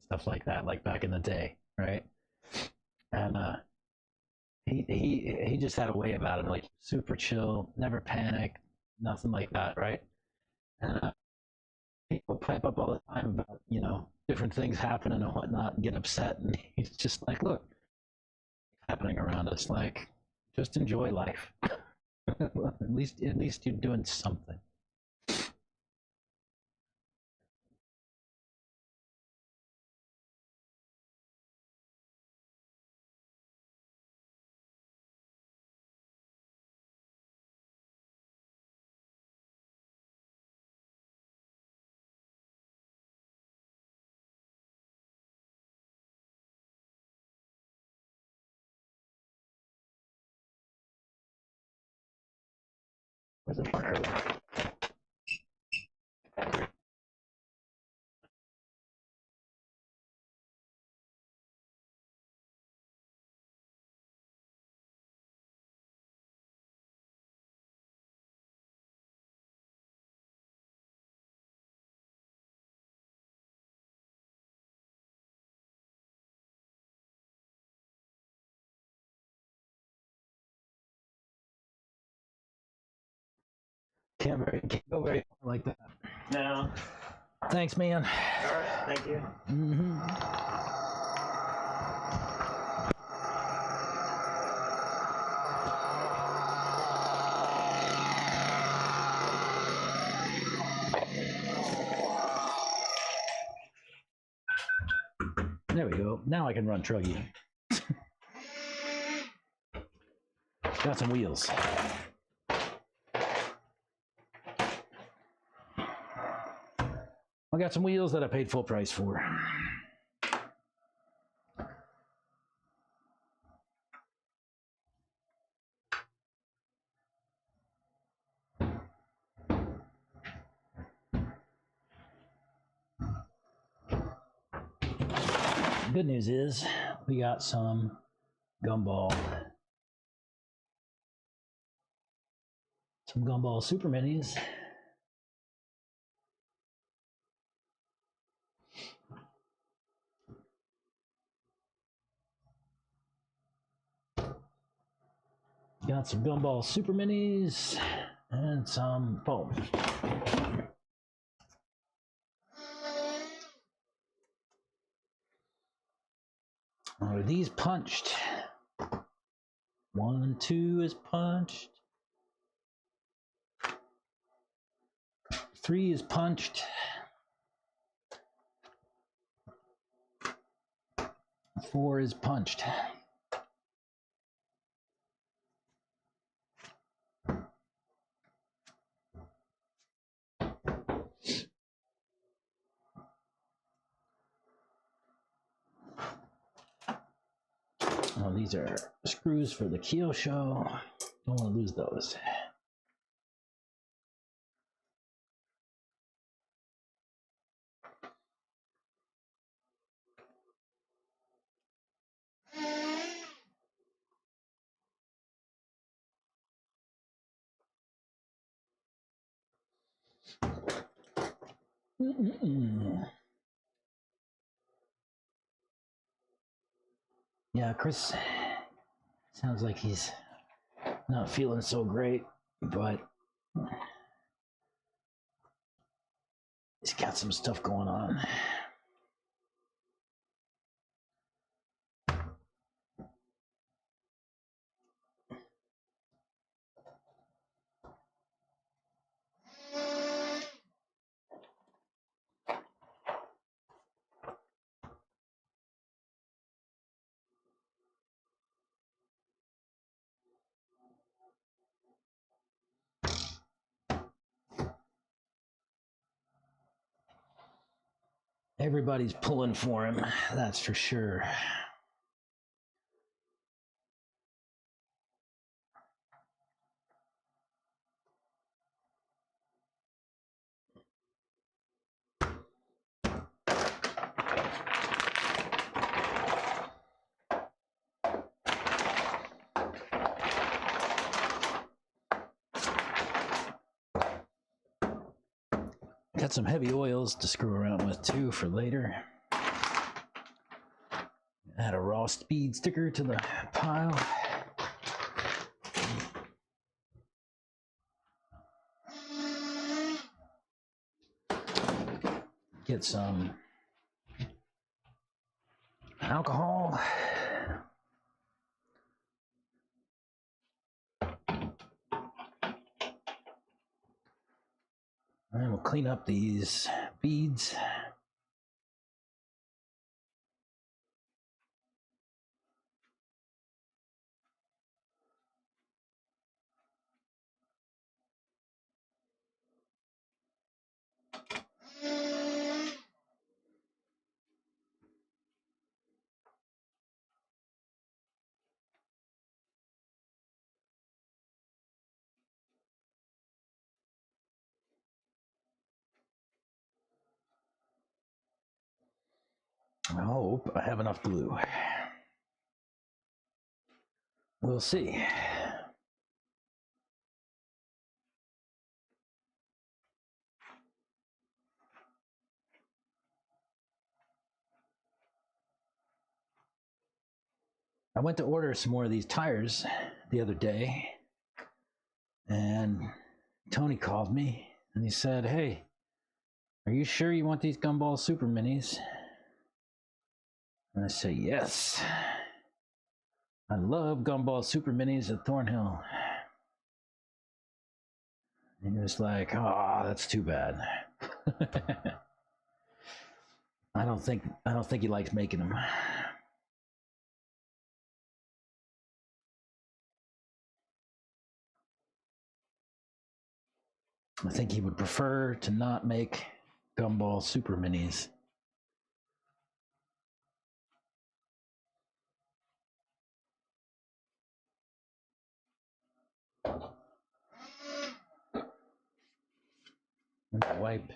Stuff like that, like back in the day, right? And he just had a way about him, like super chill, never panic, nothing like that, right? And people pipe up all the time about different things happening and whatnot, and get upset, and he's just like, look, happening around us, like just enjoy life. at least you're doing something. Where's the marker? Can't go very like that. No. Thanks, man. All right. Thank you. There we go. Now I can run truggy. Got some wheels. I got some wheels that I paid full price for. Good news is we got some gumball super minis. Got some gumball super minis and some foam. Are these punched? 1 and 2 is punched. 3 is punched. 4 is punched. Oh, these are screws for the keel show. Don't want to lose those. Yeah, Chris sounds like he's not feeling so great, but he's got some stuff going on. Everybody's pulling for him, that's for sure. Got some heavy oils to screw around with too for later. Add a RawSpeed sticker to the pile. Get some alcohol. And we'll clean up these beads. I hope I have enough glue. We'll see. I went to order some more of these tires the other day, and Tony called me and he said, "Hey, are you sure you want these Gumball Super Minis?" And I said, "Yes. I love Gumball Super Minis at Thornhill." And he was like, "Oh, that's too bad." I don't think he likes making them. I think he would prefer to not make Gumball Super Minis. And wipe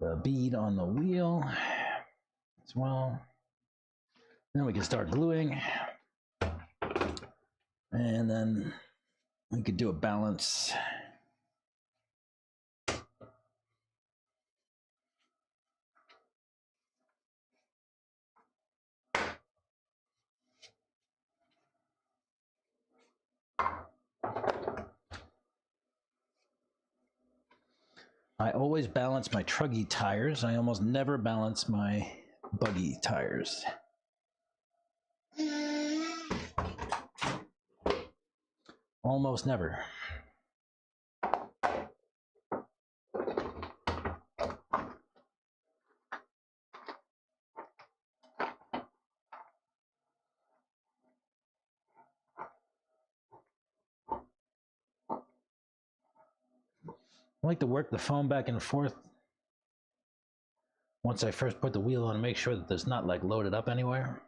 the bead on the wheel as well. Then we can start gluing. And then we could do a balance. I always balance my truggy tires. I almost never balance my buggy tires. Almost never. I like to work the foam back and forth once I first put the wheel on to make sure that there's not like loaded up anywhere.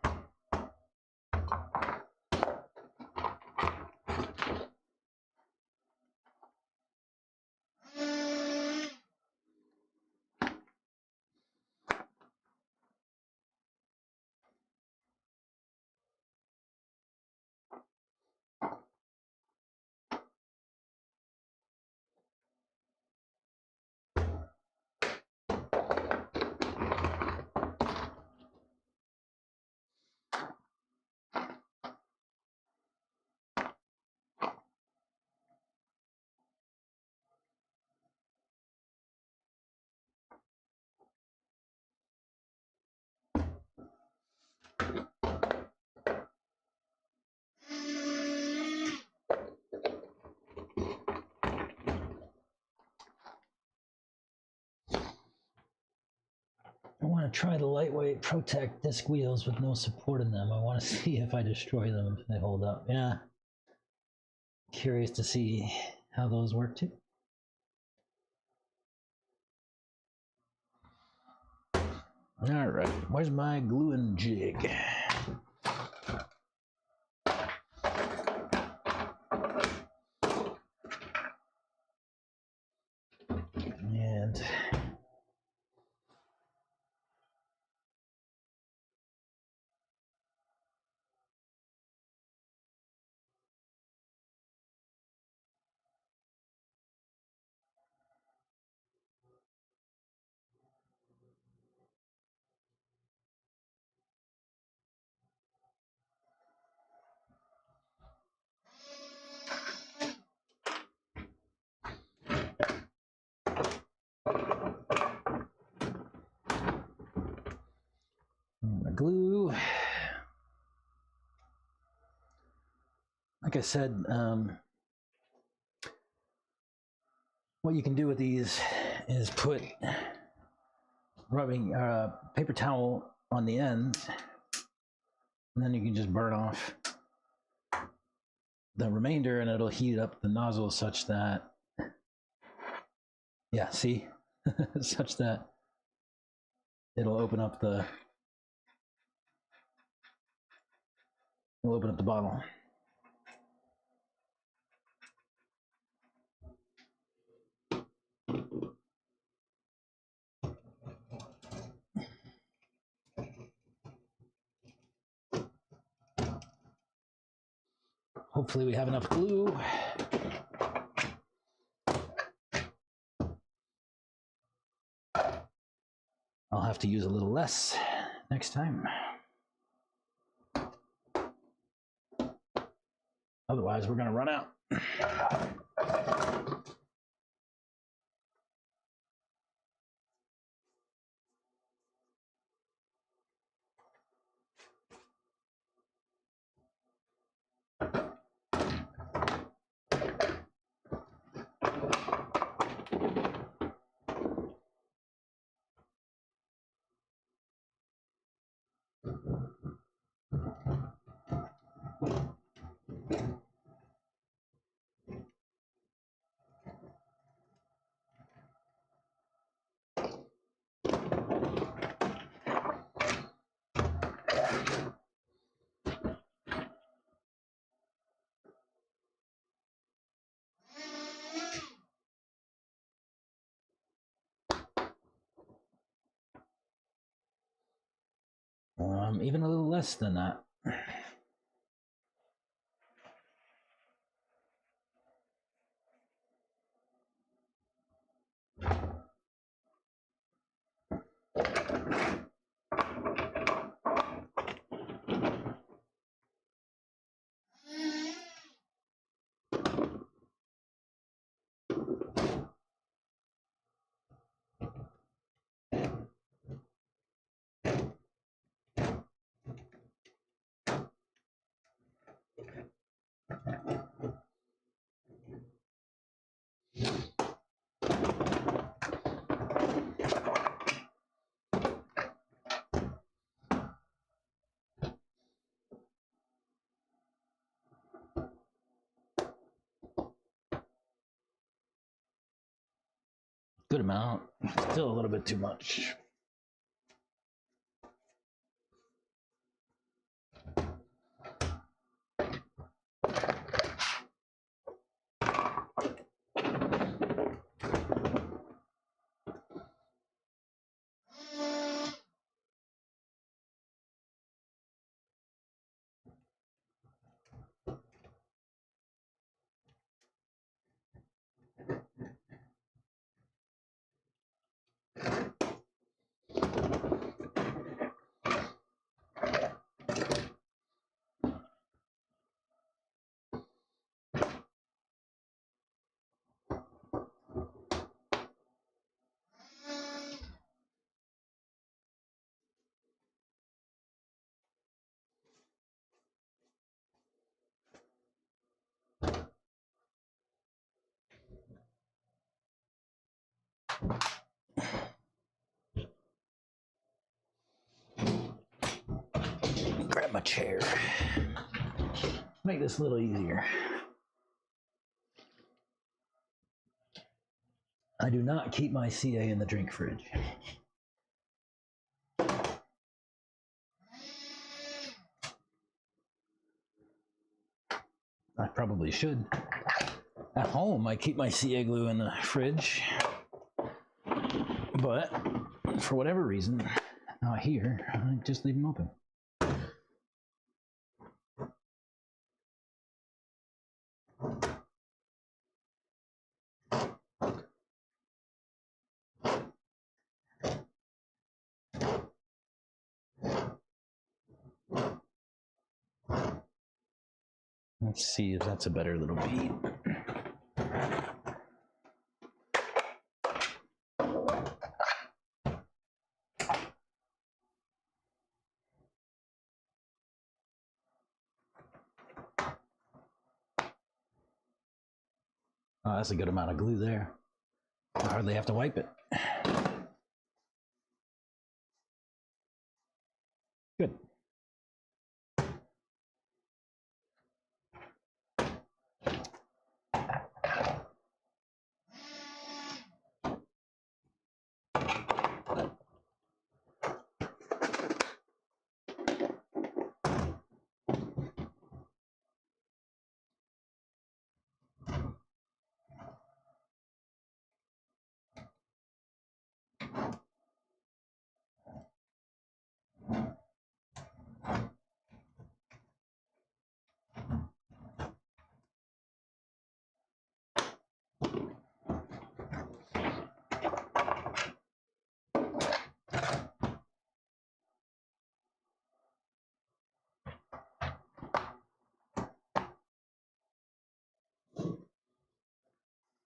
I want to try the lightweight Protect disc wheels with no support in them. I want to see if I destroy them, if they hold up. Yeah. Curious to see how those work too. All right, where's my gluing jig? And my glue. Like I said, what you can do with these is put rubbing paper towel on the end, and then you can just burn off the remainder, and it'll heat up the nozzle such that, yeah, see, such that it'll open up the bottle. Hopefully we have enough glue. I'll have to use a little less next time. Otherwise, we're going to run out. Even a little less than that. Good amount. Still a little bit too much. Grab my chair. Make this a little easier. I do not keep my CA in the drink fridge. I probably should. At home, I keep my CA glue in the fridge. But for whatever reason, not here, I just leave them open. Let's see if that's a better little bead. Oh, that's a good amount of glue there. I hardly have to wipe it. Good.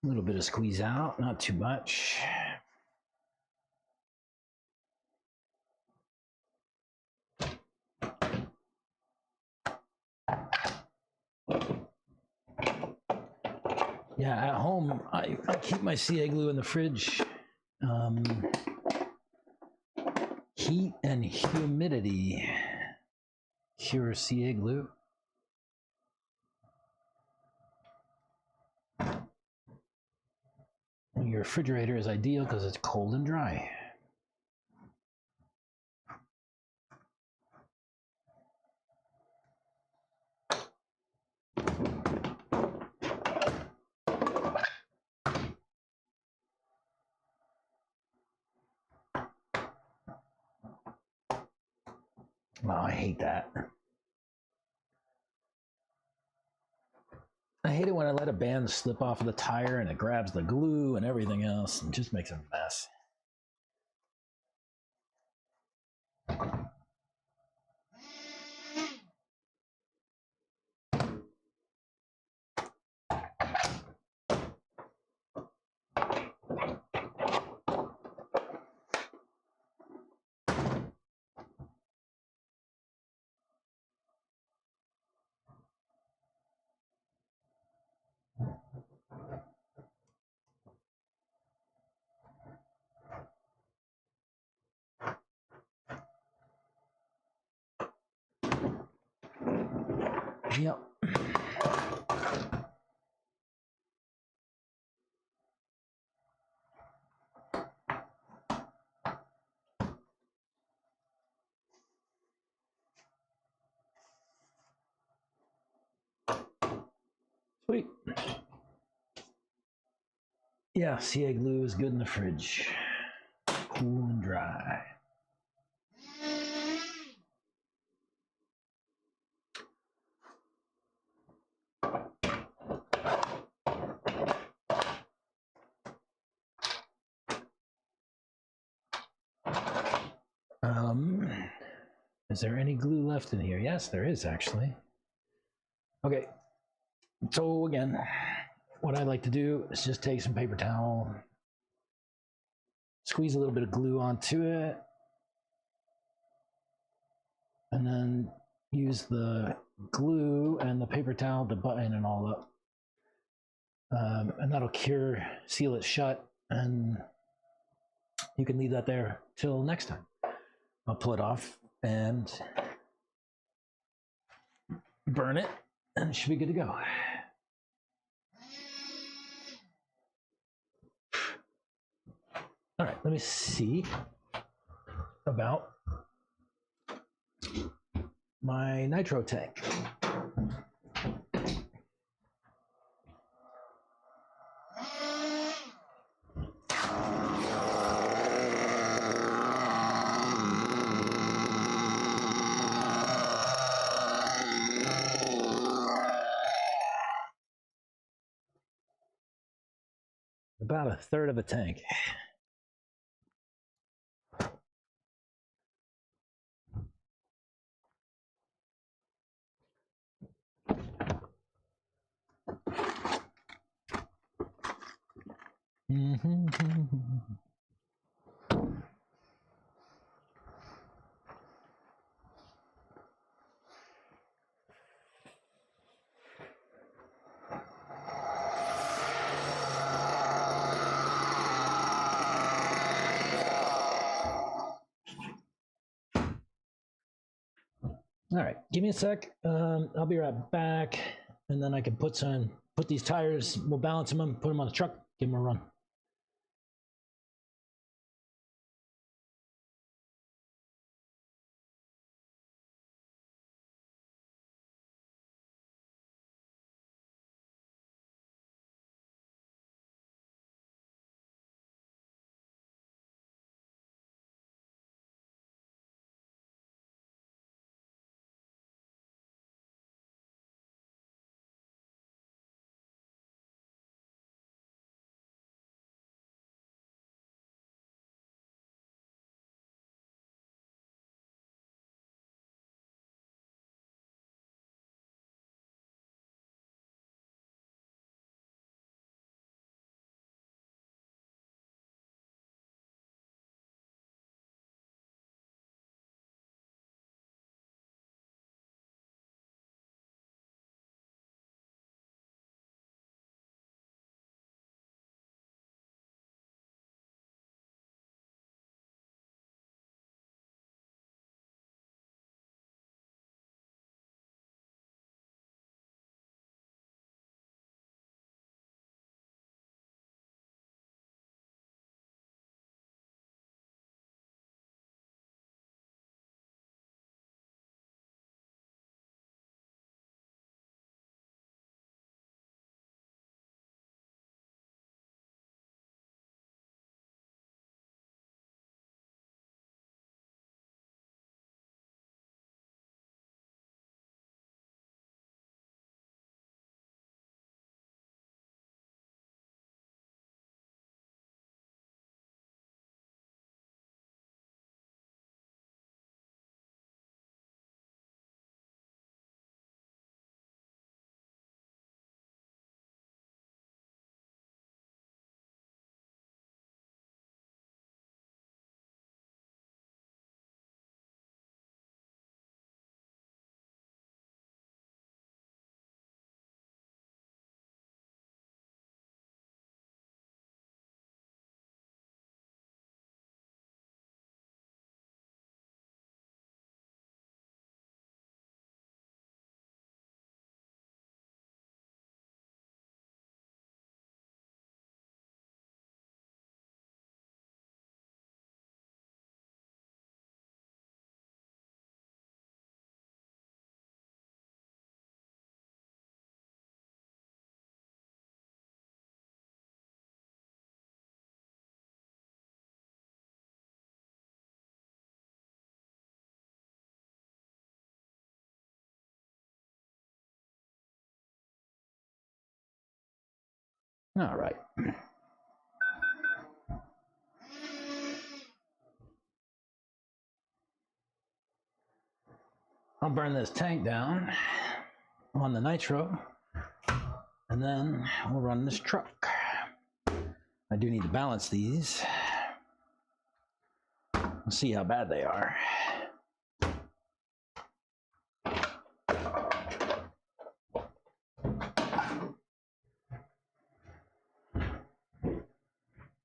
A little bit of squeeze out, not too much. Yeah, at home, I keep my CA glue in the fridge. Heat and humidity cure CA glue. Your refrigerator is ideal because it's cold and dry. Oh, I hate that. I hate it when I let a band slip off of the tire and it grabs the glue and everything else and just makes a mess. Yep. Sweet. Yeah, CA glue is good in the fridge. Cool and dry. Is there any glue left in here? Yes, there is actually. Okay, so again, what I like to do is just take some paper towel, squeeze a little bit of glue onto it, and then use the glue and the paper towel to button it all up. And that'll seal it shut, and you can leave that there till next time. I'll pull it off and burn it, and it should be good to go. All right, let me see about my nitro tank. About a third of a tank. All right, give me a sec. I'll be right back, and then I can put these tires. We'll balance them, put them on the truck, give them a run. All right. I'll burn this tank down on the nitro, and then we'll run this truck. I do need to balance these. We'll see how bad they are.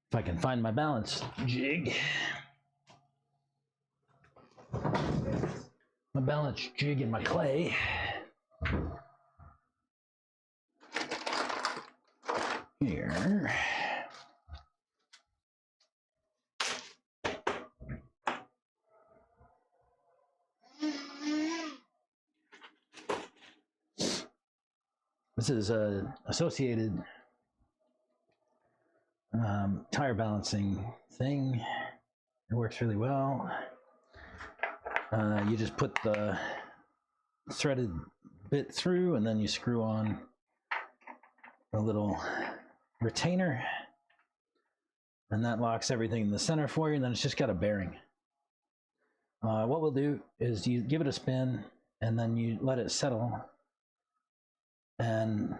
If I can find my balance jig. My balance jig and my clay. Here. This is a associated tire balancing thing. It works really well. You just put the threaded bit through, and then you screw on a little retainer, and that locks everything in the center for you, and then it's just got a bearing. What we'll do is you give it a spin, and then you let it settle, and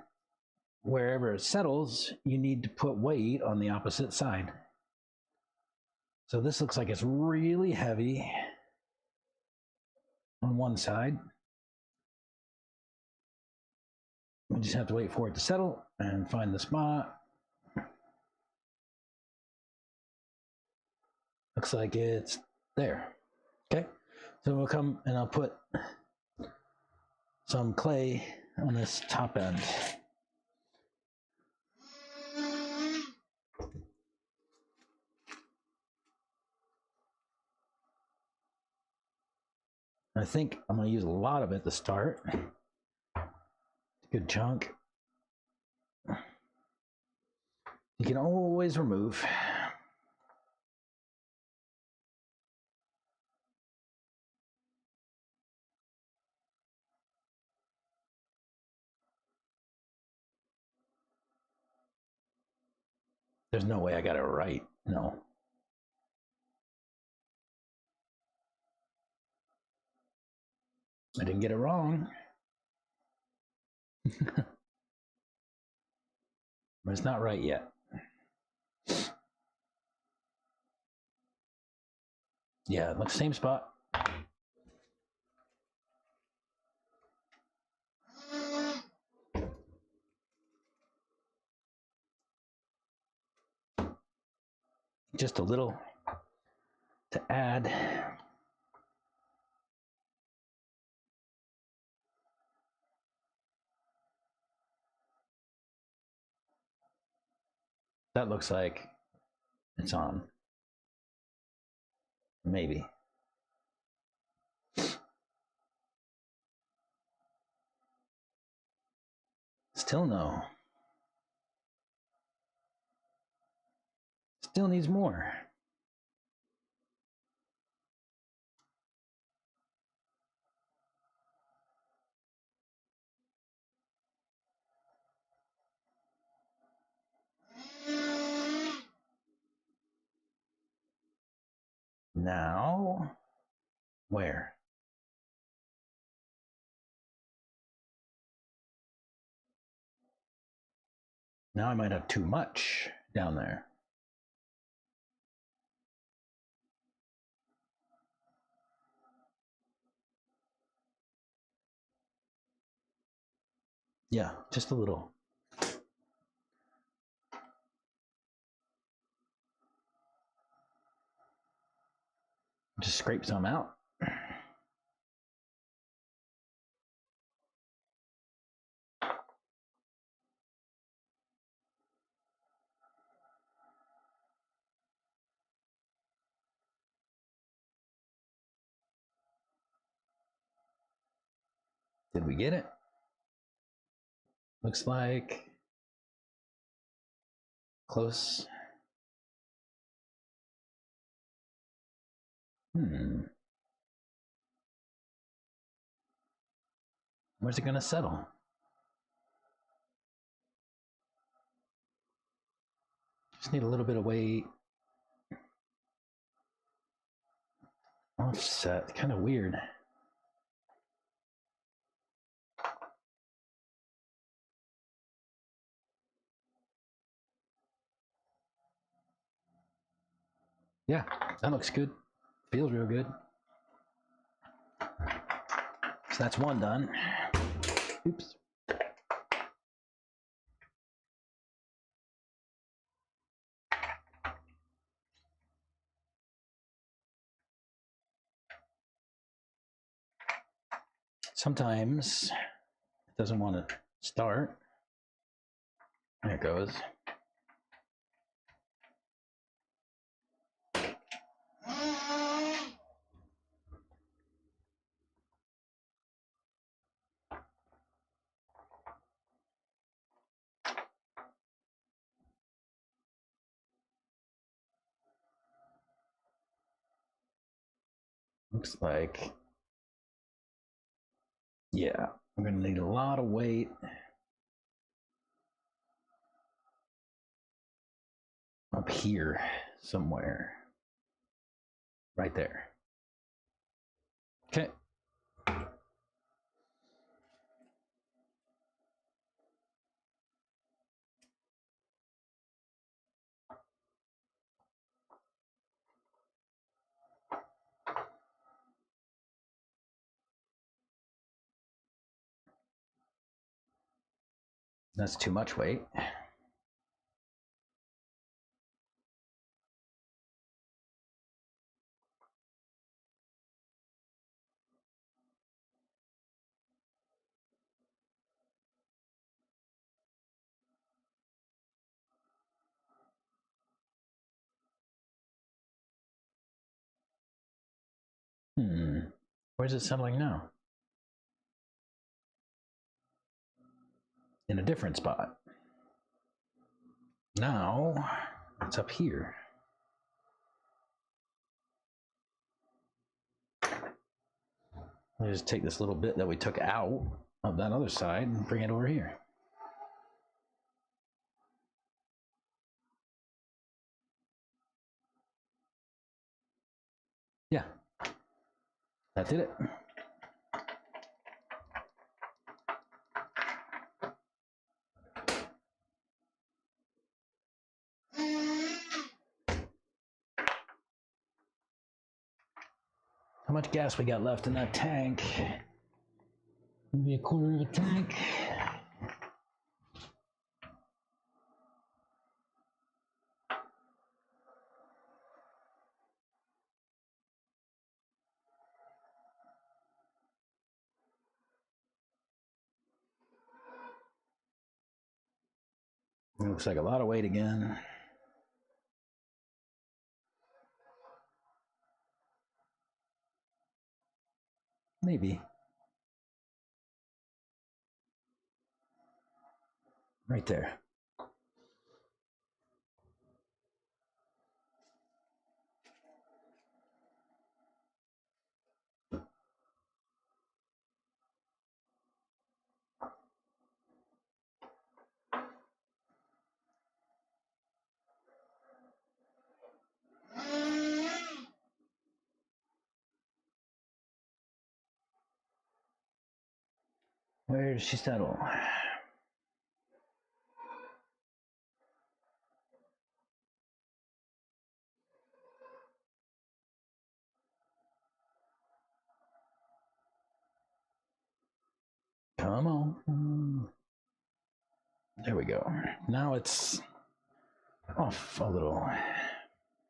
wherever it settles, you need to put weight on the opposite side. So this looks like it's really heavy on one side. We just have to wait for it to settle and find the spot. Looks like it's there. Okay, so we'll come and I'll put some clay on this top end. I think I'm going to use a lot of it to start. Good chunk. You can always remove. There's no way I got it right. No. I didn't get it wrong. But it's not right yet. Yeah, it looks same spot. Just a little to add. That looks like it's on. Maybe. Still no. Still needs more. Now, where? Now I might have too much down there. Yeah, just a little. Just scrape some out. Did we get it? Looks like close. Where's it gonna settle? Just need a little bit of weight. Offset, kind of weird. Yeah, that looks good. Feels real good. So that's one done. Oops. Sometimes it doesn't want to start. There it goes. Looks like, yeah, I'm gonna need a lot of weight. Up here somewhere. Right there. Okay. That's too much weight. Where's it settling now? In a different spot. Now it's up here. Let me just take this little bit that we took out of that other side and bring it over here. Yeah, that did it. How much gas we got left in that tank? Maybe a quarter of a tank. It looks like a lot of weight again. Maybe. Right there. Where does she settle? Come on. There we go. Now it's off a little.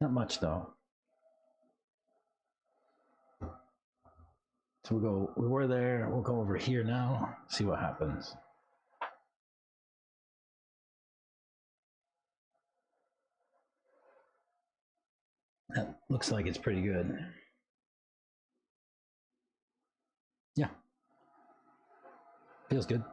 Not much though. So we were there, we'll go over here now, see what happens. That looks like it's pretty good. Yeah. Feels good.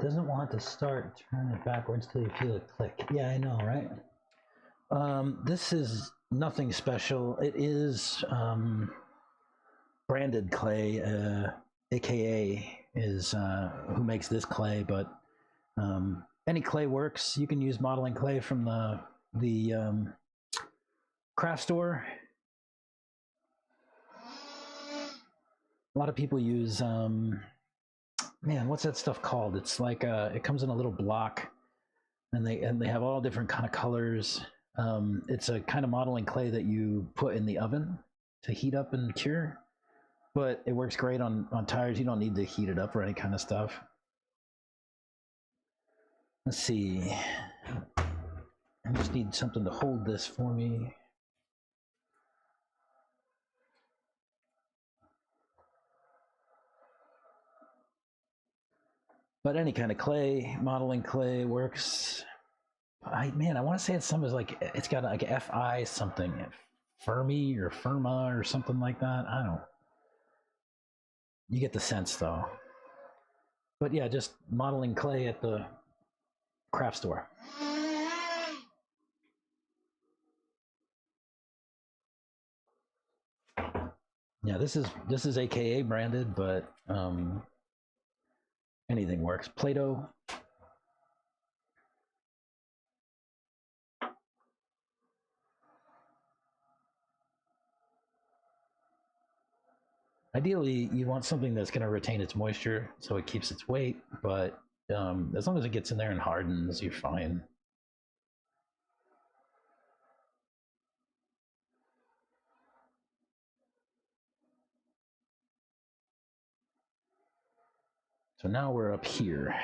doesn't want to start. Turn it backwards till you feel it click. Yeah, I know, right? This is nothing special. It is branded clay, aka is who makes this clay, but any clay works. You can use modeling clay from the craft store. A lot of people use man, what's that stuff called? It's like it comes in a little block, and they have all different kind of colors. It's a kind of modeling clay that you put in the oven to heat up and cure, but it works great on tires. You don't need to heat it up or any kind of stuff. Let's see. I just need something to hold this for me. But any kind of clay, modeling clay works. I want to say it's something like it's got like FI something, Fermi or Firma or something like that. I don't. You get the sense though. But yeah, just modeling clay at the craft store. Yeah, this is AKA branded, but anything works. Play-Doh. Ideally, you want something that's going to retain its moisture so it keeps its weight, but as long as it gets in there and hardens, you're fine. So now we're up here.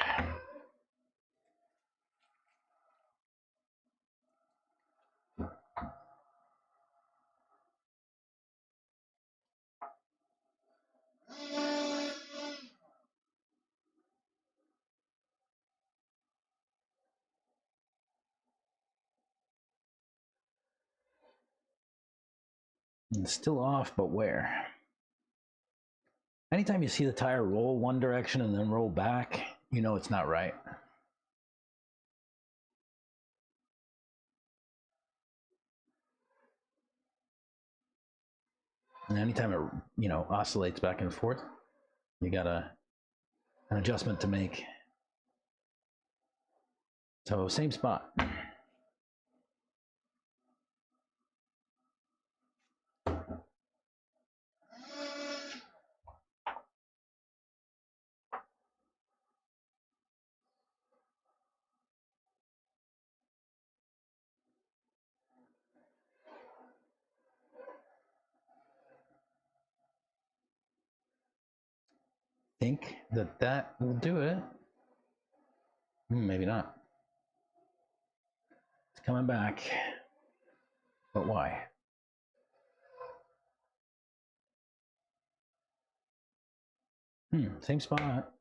It's still off, but where? Anytime you see the tire roll one direction and then roll back, you know it's not right. And anytime it, oscillates back and forth, you got an adjustment to make. So same spot. Think that will do it. Maybe not. It's coming back. But why? Same spot.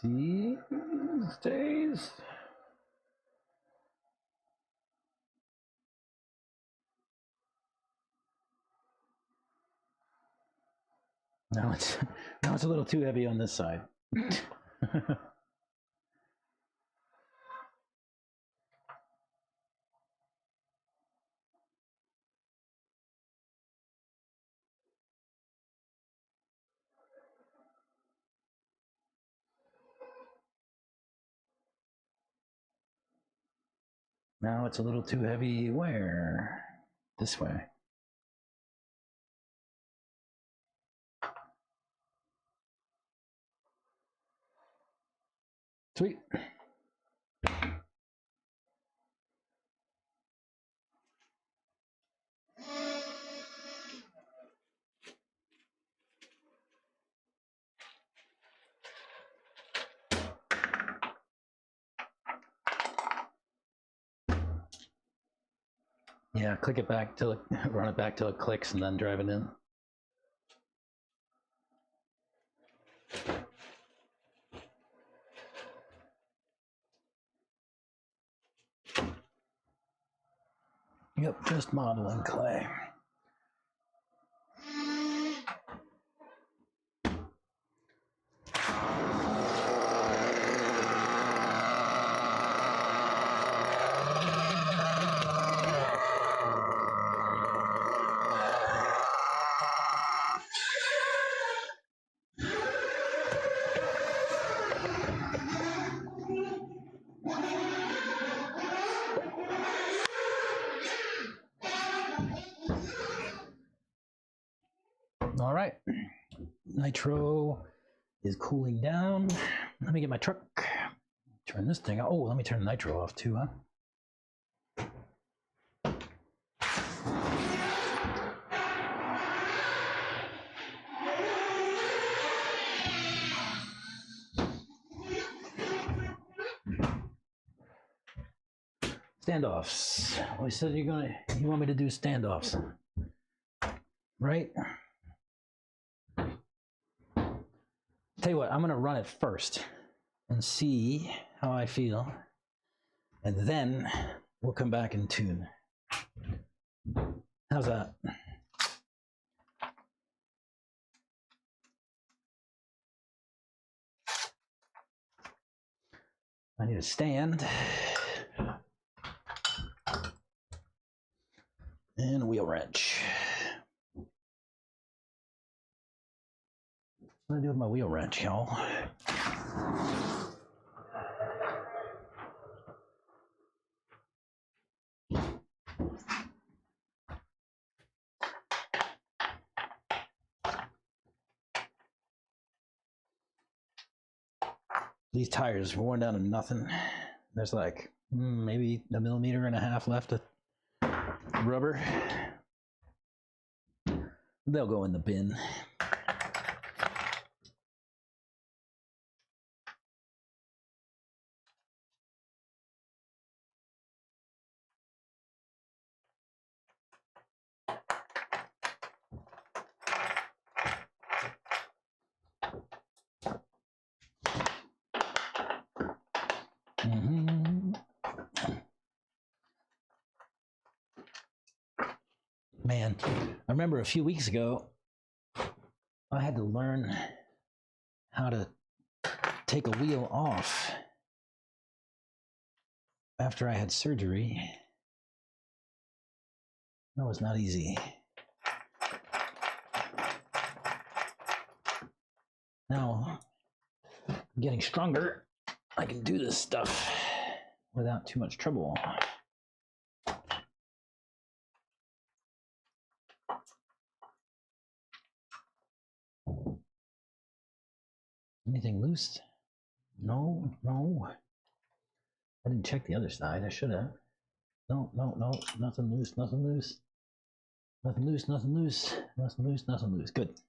See, stays. Now it's a little too heavy on this side. Now it's a little too heavy. Where? This way. Sweet. Yeah, click it back till run it back till it clicks and then drive it in. Yep, just modeling clay. All right, nitro is cooling down. Let me get my truck. Turn this thing. Oh, let me turn nitro off too, huh? Standoffs. Oh, you said you want me to do standoffs, right? Tell you what, I'm gonna run it first and see how I feel, and then we'll come back and tune. How's that? I need a stand and a wheel wrench. What do I do with my wheel wrench, y'all? These tires worn down to nothing. There's like maybe 1.5 millimeters left of rubber. They'll go in the bin. Man, I remember a few weeks ago, I had to learn how to take a wheel off after I had surgery. That was not easy. Now, I'm getting stronger. I can do this stuff without too much trouble. Anything loose? No. I didn't check the other side. I should have. No. Nothing loose. Nothing loose. Good.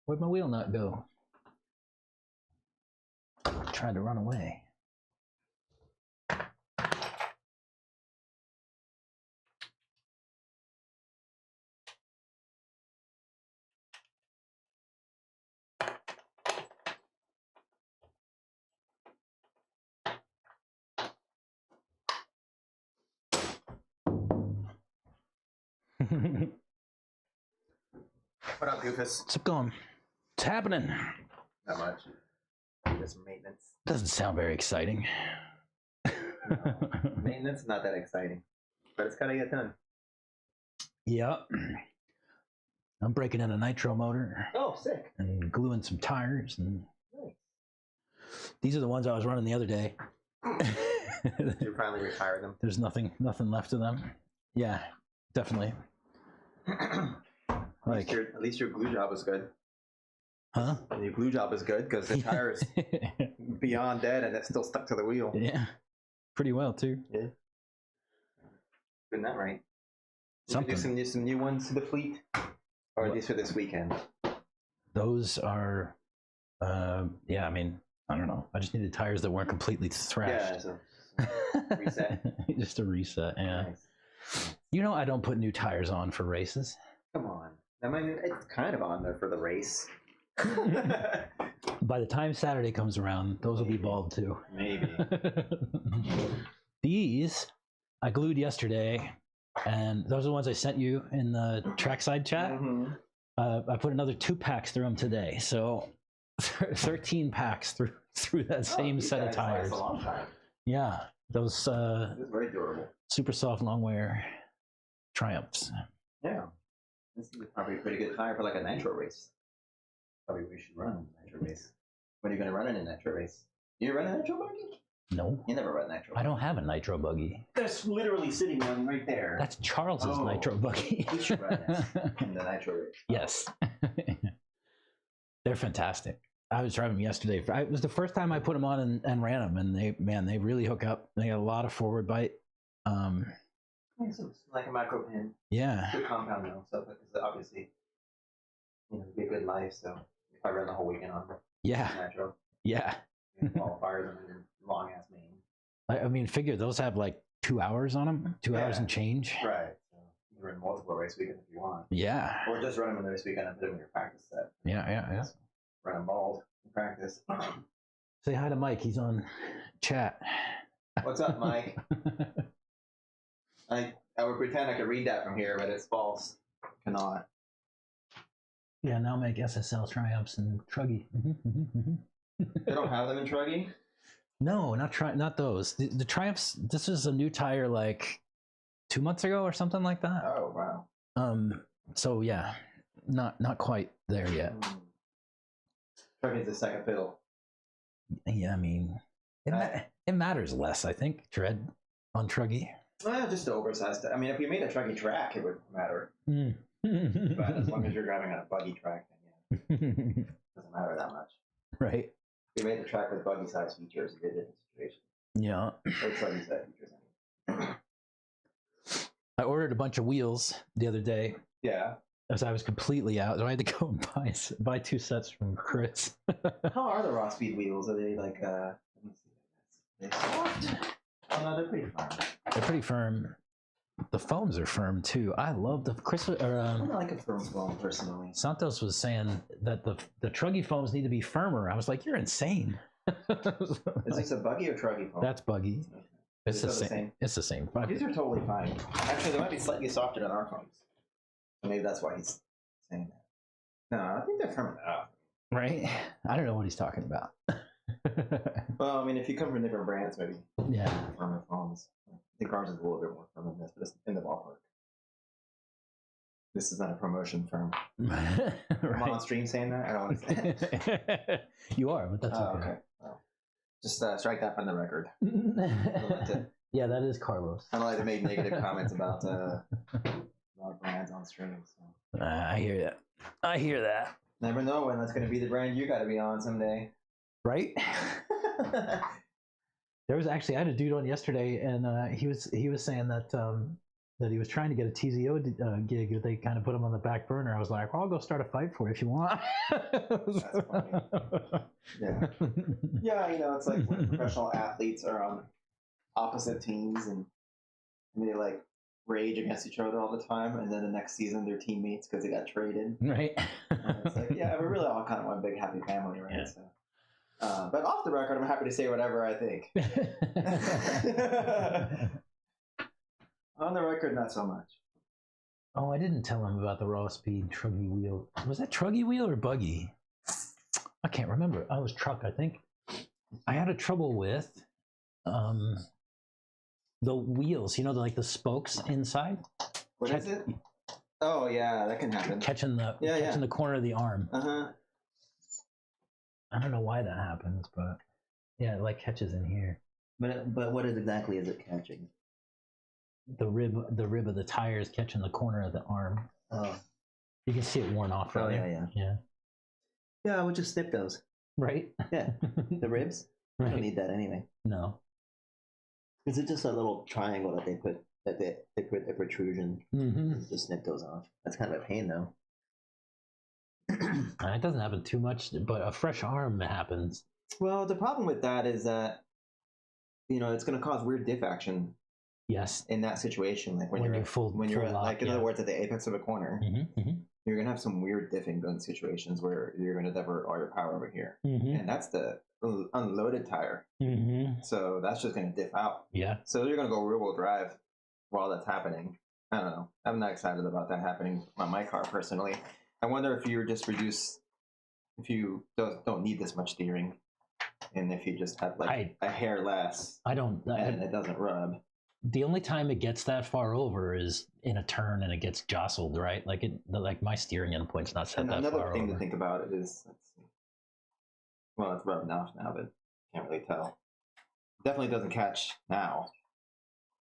Where'd my wheel nut go? Tried to run away. What up, Goofus? What's up going? What's happening? Not much. Just some maintenance. Doesn't sound very exciting. No, maintenance, not that exciting. But it's gotta get done. Yeah. I'm breaking in a nitro motor Oh, sick. and gluing some tires. And Nice. these are the ones I was running the other day. You finally retired them. There's nothing left of them. Yeah, definitely. Like, At least your glue job is good. huh? Your glue job is good because the tire's beyond dead and it's still stuck to the wheel. Yeah, pretty well too. Yeah. Isn't that right? Something. Do some new ones to the fleet? Or are these for this weekend? Those are, yeah, I mean, I don't know. I just needed tires that weren't completely thrashed. Yeah, so reset. Just a reset, yeah. Nice. You know I don't put new tires on for races. Come on. I mean, it's kind of on there for the race. By the time Saturday comes around, those will be bald too. Maybe. These I glued yesterday, and those are the ones I sent you in the trackside chat. Mm-hmm. I put another 2 packs through them today, so 13 packs through that same set of tires. That's a long time. Yeah, those It's very durable. super soft long wear Triumphs. Yeah. This is probably a pretty good tire for like a nitro race. Probably we should run a nitro race. When are you going to run in a nitro race? You run a nitro buggy? No, You never run nitro. I don't have a nitro buggy. There's literally sitting one right there. That's Charles's nitro buggy. We should run this in the nitro race. Yes. They're fantastic. I was driving them yesterday. It was the first time I put them on and ran them, and they really hook up. They got a lot of forward bite. Yeah, so it's like a macro pin. Yeah. Good compound though, so because obviously, it'd be a good life. So if I run the whole weekend on Yeah. nitro, Yeah. qualifiers and then long ass main. I mean, figure those have like 2 hours on them, 2 hours and change. Right. So you can run multiple race weekends if you want, Yeah. or just run them in the race weekend and put them in your practice set. Yeah. Run them bald in practice. Say hi to Mike. He's on chat. What's up, Mike? I would pretend I could read that from here, but it's false. Cannot. Yeah, now make SSL Triumphs and Truggy. They don't have them in Truggy? No, not those. The Triumphs. This is a new tire like 2 months ago or something like that. Oh wow. So yeah, not quite there yet. Truggy's the second fiddle. Yeah, I mean, it matters less, I think. Tread on Truggy. Well, just the oversized. I mean, if you made a Truggy track, it would matter. But as long as you're driving on a buggy track, then yeah, it doesn't matter that much. Right. If you made the track with buggy size features, it'd be a different situation. Yeah. Or Truggy size features. I mean. I ordered a bunch of wheels the other day Yeah. as I was completely out, so I had to go and buy 2 sets from Chris. How are the RawSpeed wheels? Are they like let me see. They soft? Oh no, they're pretty firm. They're pretty firm. The foams are firm too. I love the Chris. I don't like a firm foam personally. Santos was saying that the Truggy foams need to be firmer. I was like, you're insane. Is this a buggy or Truggy foam? That's buggy. Okay. It's the Is it same. It's the same. These are totally fine. Actually, they might be slightly softer than our foams. So maybe that's why he's saying that. No, I think they're firm enough. Right? I don't know what he's talking about. Well, I mean, if you come from different brands, maybe Yeah. firmer foams. I think ours is a little bit more firm than this, but it's in the ballpark. This is not a promotion firm. Am I on stream saying that? I don't want to say it. You are, but that's Oh, okay. okay. Well, just strike that from the record. Yeah, that is Carlos. I don't like to make negative comments about brands on stream. So. I hear that. I hear that. Never know when that's going to be the brand you got to be on someday. Right? There was actually, I had a dude on yesterday, and he was saying that that he was trying to get a TZO gig. They kind of put him on the back burner. I was like, well, I'll go start a fight for you if you want. That's funny. Yeah. Yeah, you know, it's like when professional athletes are on opposite teams and they like rage against each other all the time, and then the next season they're teammates because they got traded. Right. And it's like, yeah, we're really all kind of one big happy family, right? Yeah. So, but off the record, I'm happy to say whatever I think. On the record, not so much. Oh, I didn't tell him about the RawSpeed Truggy wheel. Was that Truggy wheel or buggy? I can't remember. I was truck, I think. I had a trouble with the wheels, you know, like the spokes inside. What is it? Oh yeah, that can happen. Catching the corner of the arm. Uh-huh. I don't know why that happens, but yeah, it like catches in here. But what exactly is it catching? The rib of the tire is catching the corner of the arm. Oh. You can see it worn off right there. Yeah. Yeah, I would just snip those. Right? Yeah. The ribs? I Right. don't need that anyway. No. Is it just a little triangle that they put the protrusion. Just snip those off. That's kind of a pain though. It doesn't happen too much, but a fresh arm happens. Well, the problem with that is that it's going to cause weird diff action. Yes. In that situation, like when you're full lock, like in other words at the apex of a corner, you're going to have some weird diffing in situations where you're going to divert all your power over here, and that's the unloaded tire. So that's just going to diff out. Yeah. So you're going to go rear wheel drive while that's happening. I don't know. I'm not excited about that happening on my car personally. I wonder if you just if you don't need this much steering, and if you just have like a hair less, and it doesn't rub. The only time it gets that far over is in a turn and it gets jostled, right? Like my steering endpoint's not set that far over. Another thing to think about is, well, it's rubbing off now, but can't really tell. Definitely doesn't catch now.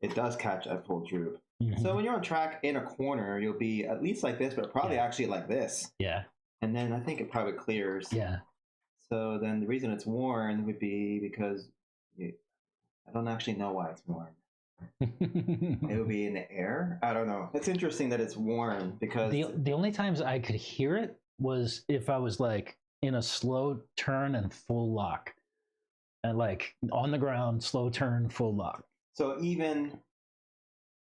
It does catch at full droop. So when you're on track in a corner, you'll be at least like this, but probably actually like this. Yeah. And then I think it probably clears. Yeah. So then the reason it's worn would be because I don't actually know why it's worn. It would be in the air. I don't know. It's interesting that it's worn because the only times I could hear it was if I was like in a slow turn and full lock, and like on the ground, slow turn, full lock. So even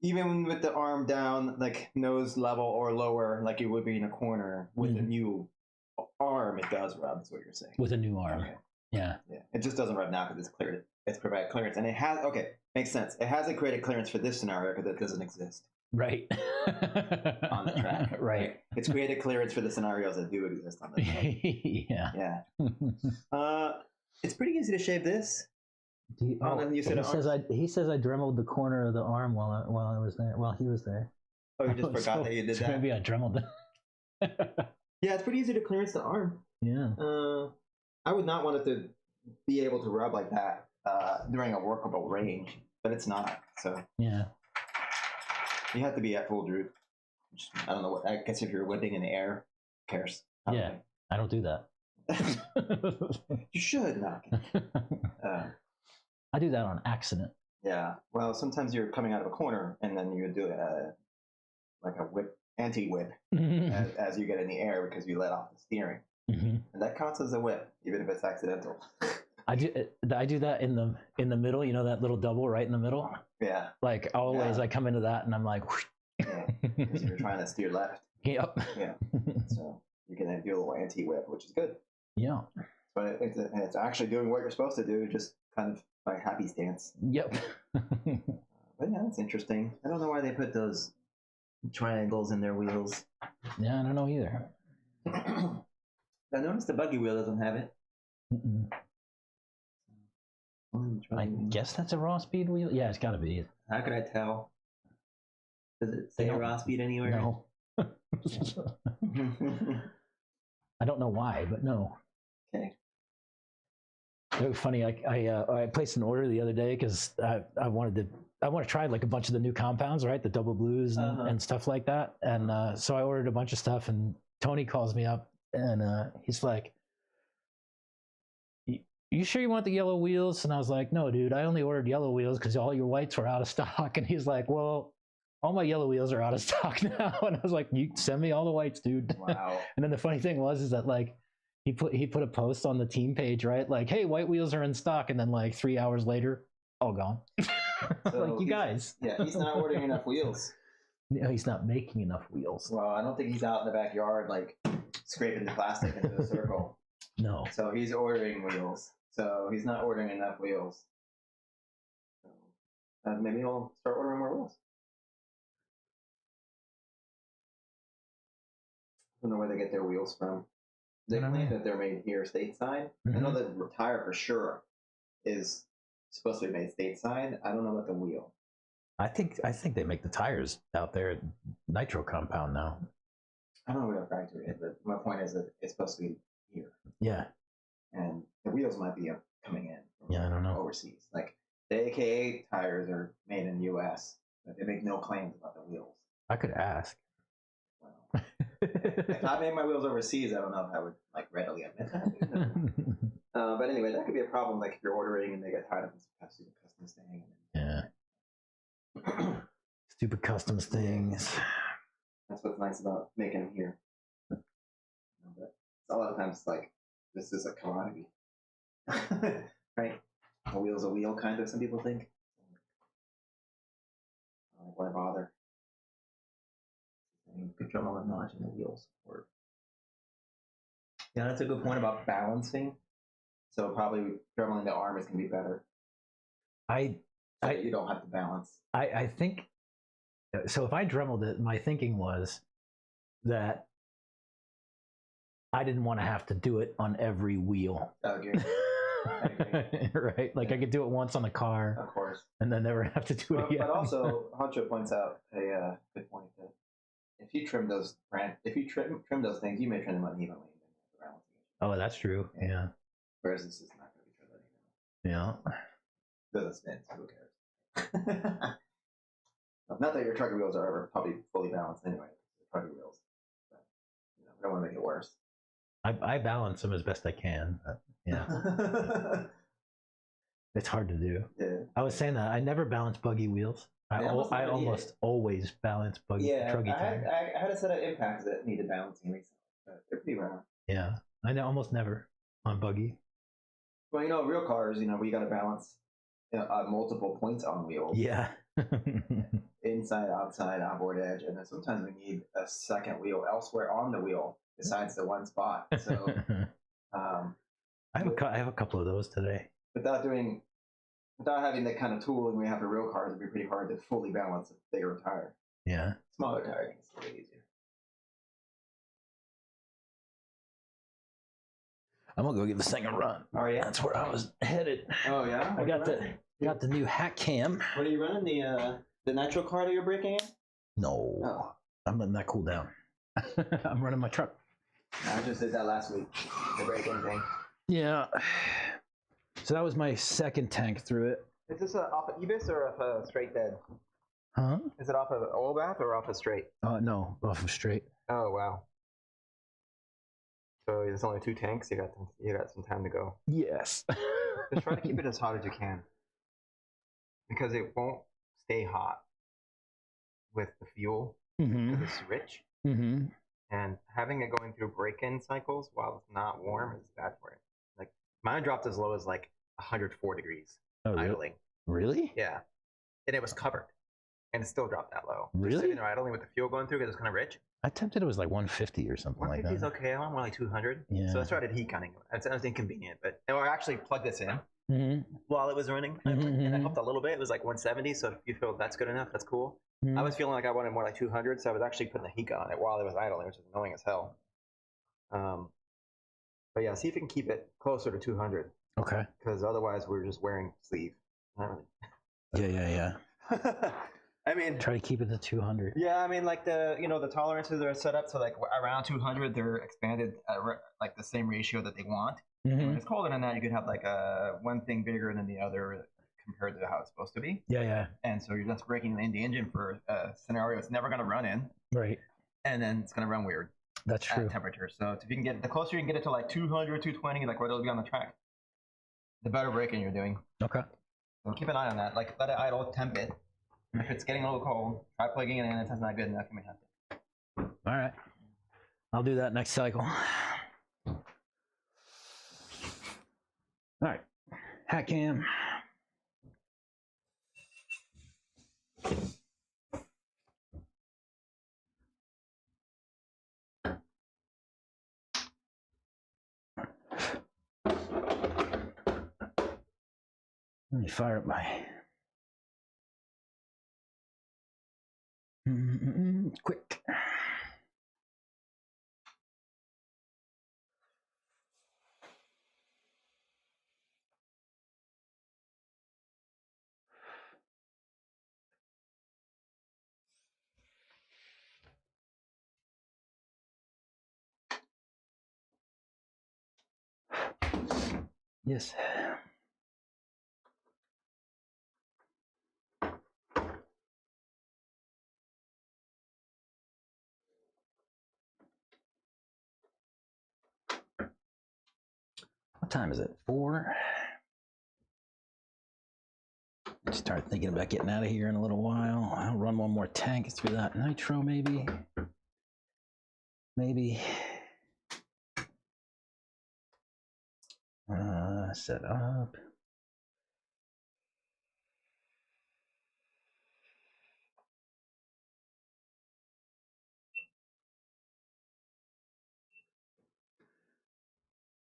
with the arm down, like nose level or lower, like it would be in a corner, with a new arm, it does rub. Is what you're saying? With a new arm, okay. Yeah. It just doesn't rub now because it's cleared. It's provided clearance, and it has makes sense. It hasn't created clearance for this scenario because it doesn't exist. Right. On the track. Right. It's created clearance for the scenarios that do exist on the track. Yeah. Yeah. It's pretty easy to shave this. He says I dremeled the corner of the arm while I was there. While he was there. Oh, you just forgot that you did that. Maybe I dremeled it. Yeah, it's pretty easy to clearance the arm. Yeah. I would not want it to be able to rub like that during a workable range, but it's not. So yeah, you have to be at full droop. I don't know what. I guess if you're whipping in the air, who cares? Yeah, I don't do that. You should not. I do that on accident. Yeah. Well, sometimes you're coming out of a corner and then you do like a whip, anti-whip, as you get in the air because you let off the steering, and that counts as a whip, even if it's accidental. I do that in the middle. You know that little double right in the middle. Yeah. Like always, I come into that and I'm like. Yeah. Because you're trying to steer left. Yep. Yeah. So you can do a little anti-whip, which is good. Yeah. But it's actually doing what you're supposed to do, just kind of by happy stance. Yep. But yeah, that's interesting. I don't know why they put those triangles in their wheels. Yeah, I don't know either. I noticed the buggy wheel doesn't have it. I guess that's a RawSpeed wheel. Yeah, it's got to be. How could I tell? Does it say RawSpeed anywhere? No. I don't know why, but no. Okay. It was funny. I placed an order the other day because I want to try like a bunch of the new compounds, right? The double blues and stuff like that. And so I ordered a bunch of stuff, and Tony calls me up and he's like, "You sure you want the yellow wheels?" And I was like, "No, dude, I only ordered yellow wheels because all your whites were out of stock." And he's like, "Well, all my yellow wheels are out of stock now." And I was like, "You send me all the whites, dude." Wow. And then the funny thing is that like he put a post on the team page, right? Like, "Hey, white wheels are in stock," and then like 3 hours later, all gone. So like, you guys. Yeah, he's not ordering enough wheels. No, he's not making enough wheels. Well, I don't think he's out in the backyard like scraping the plastic into a circle. No. So he's ordering wheels. So he's not ordering enough wheels. So maybe he'll start ordering more wheels. I don't know where they get their wheels from. They claim that they're made here stateside. I know that the tire for sure is supposed to be made stateside. I don't know about the wheel. I think they make the tires out there at Nitro compound now. I don't know where the factory is, but my point is that it's supposed to be here. Yeah. And the wheels might be coming in from I don't know. Overseas. Like the AKA tires are made in the US, but they make no claims about the wheels. I could ask. Well, if I made my wheels overseas, I don't know if I would like readily admit that. But anyway, that could be a problem. Like if you're ordering and they get tied up in some custom staying. Yeah. Stupid customs things. That's what's nice about making them here. But a lot of times, like, this is a commodity. Right? A wheel's a wheel, kind of, some people think. Why bother? Good drum on notching the wheels. Yeah, that's a good point about balancing. So probably drumming the arm is going to be better. You don't have to balance. I think so. If I dremelled it, my thinking was that I didn't want to have to do it on every wheel. Okay. Right? Like I could do it once on the car, Of course, and then never have to do it again. But also, Honcho points out a good point that if you trim those trim those things, you may trim them unevenly. Oh, that's true. Yeah. Whereas this is not going to be trimmed unevenly. Yeah. Doesn't spin, so who cares? Not that your trucker wheels are ever probably fully balanced anyway. Trucker wheels, but, I don't want to make it worse. I balance them as best I can. But, yeah. It's hard to do. Yeah. I was saying that I never balance buggy wheels. I almost always balance buggy. Yeah, truggy I had a set of impacts that needed balancing recently, but they're pretty rare. Yeah, I know almost never on buggy. Well, real cars, we got to balance multiple points on wheels. Yeah. Inside, outside, outboard edge, and then sometimes we need a second wheel elsewhere on the wheel besides the one spot. So, I have a couple of those today. Without having that kind of tooling we have for real cars, it'd be pretty hard to fully balance a bigger tire. Yeah. Smaller tire is a little easier. I'm gonna go give this thing a run. Oh yeah, that's where I was headed. Oh yeah, I got the new hat cam. What are you running? The nitro car that you're breaking in? No, oh. I'm letting that cool down. I'm running my truck. I just did that last week. The break-in thing. Yeah. So that was my second tank through it. Is this off of Ebis or off of straight dead? Huh? Is it off of oil bath or off of straight? No, off of straight. Oh wow. So there's only 2 tanks. You got some time to go. Yes. Just try to keep it as hot as you can, because it won't stay hot with the fuel because it's rich. Mm-hmm. And having it going through break-in cycles while it's not warm is bad for it. Like mine dropped as low as like 104 degrees idling. Really? Yeah. And it was covered, and it still dropped that low. Really? Just sitting there idling with the fuel going through because it's kind of rich. I attempted it was like 150 or something like that. 150 is okay. I want more like 200. Yeah. So I started heat gunning. That's inconvenient, but I actually plugged this in while it was running, and I helped a little bit. It was like 170. So if you feel that's good enough, that's cool. I was feeling like I wanted more like 200, so I was actually putting the heat gun on it while it was idling, which is annoying as hell. But yeah, see if you can keep it closer to 200. Okay. Because otherwise, we're just wearing sleeve. Yeah. I mean, try to keep it to 200. Yeah, I mean, like the tolerances are set up so like around 200, they're expanded like the same ratio that they want. When it's colder than that, you could have like one thing bigger than the other compared to how it's supposed to be. Yeah. And so you're just breaking in the engine for a scenario it's never going to run in. Right. And then it's going to run weird. That's true. At temperature. So if you can get the closer you can get it to like 200, 220, like where it'll be on the track, the better braking you're doing. Okay. So keep an eye on that. Like let it idle, temp it. If it's getting a little cold, try plugging it in. If it's not good enough, you may have to. All right. I'll do that next cycle. All right. Hat cam. Let me fire up my quick. Yes. What time is it? 4? Start thinking about getting out of here in a little while. I'll run one more tank through that nitro, maybe. Maybe. Set up.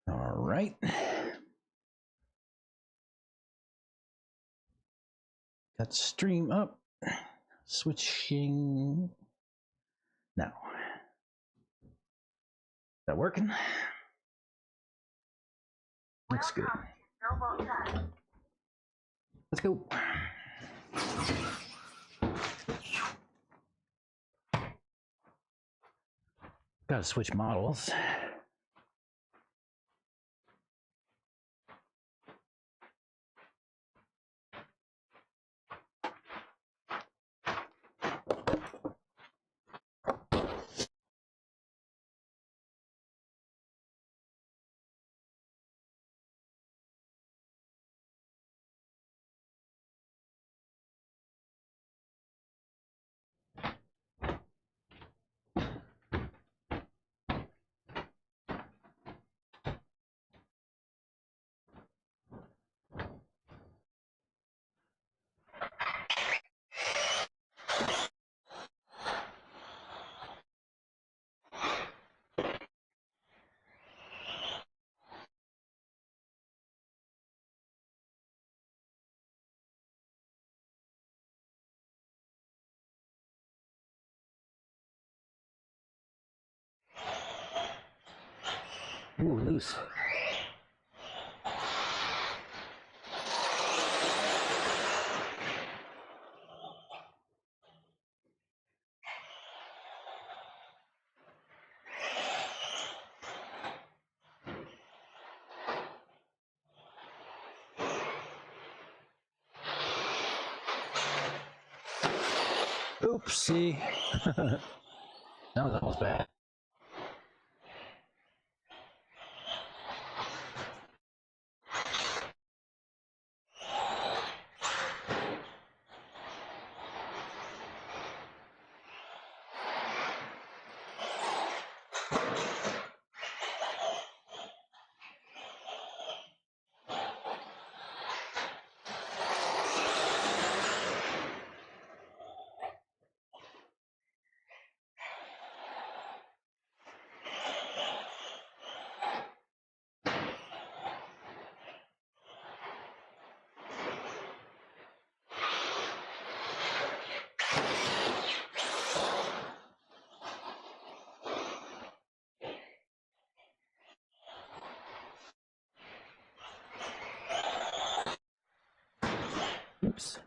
All right. Got stream up. Switching. Now. Is that working? Looks good. Let's go. Gotta switch models. Ooh, loose. Oopsie. That was almost bad. Oops.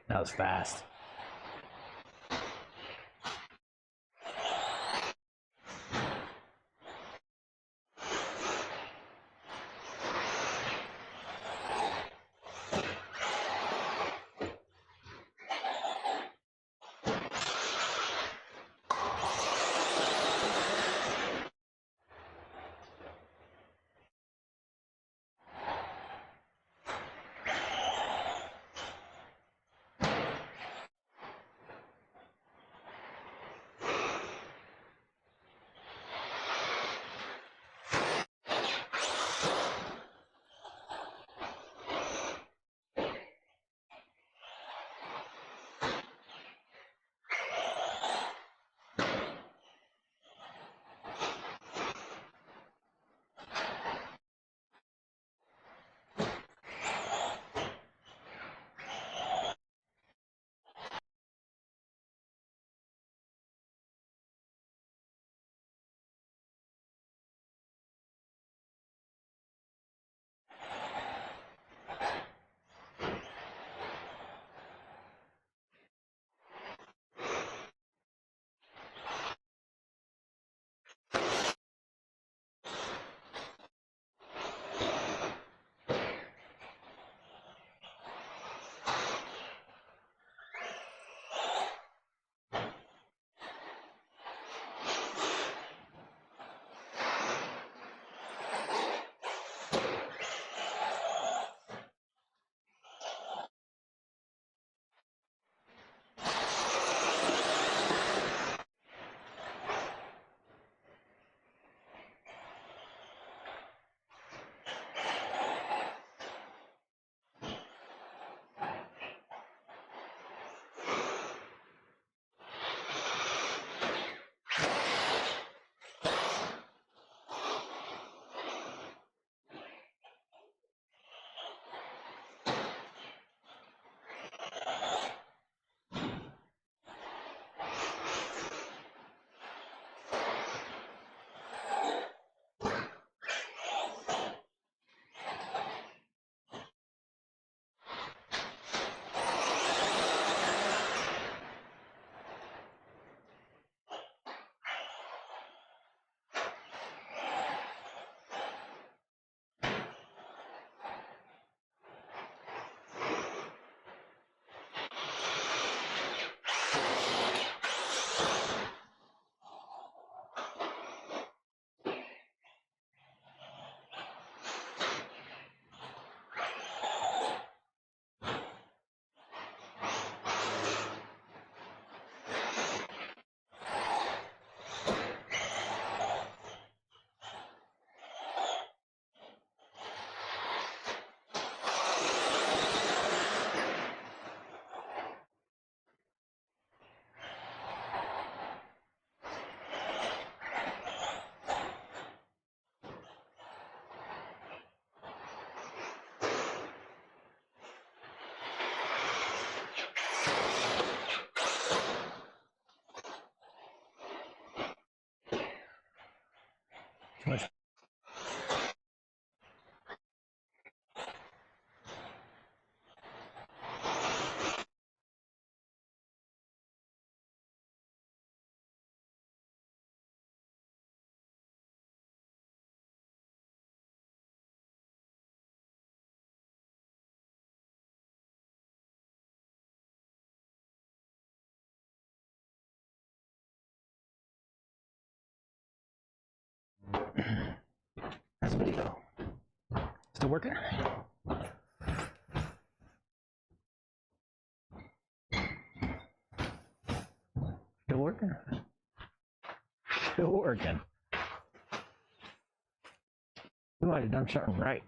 That was fast. How's the video? Still working? Still working? Still working. We might have done something right.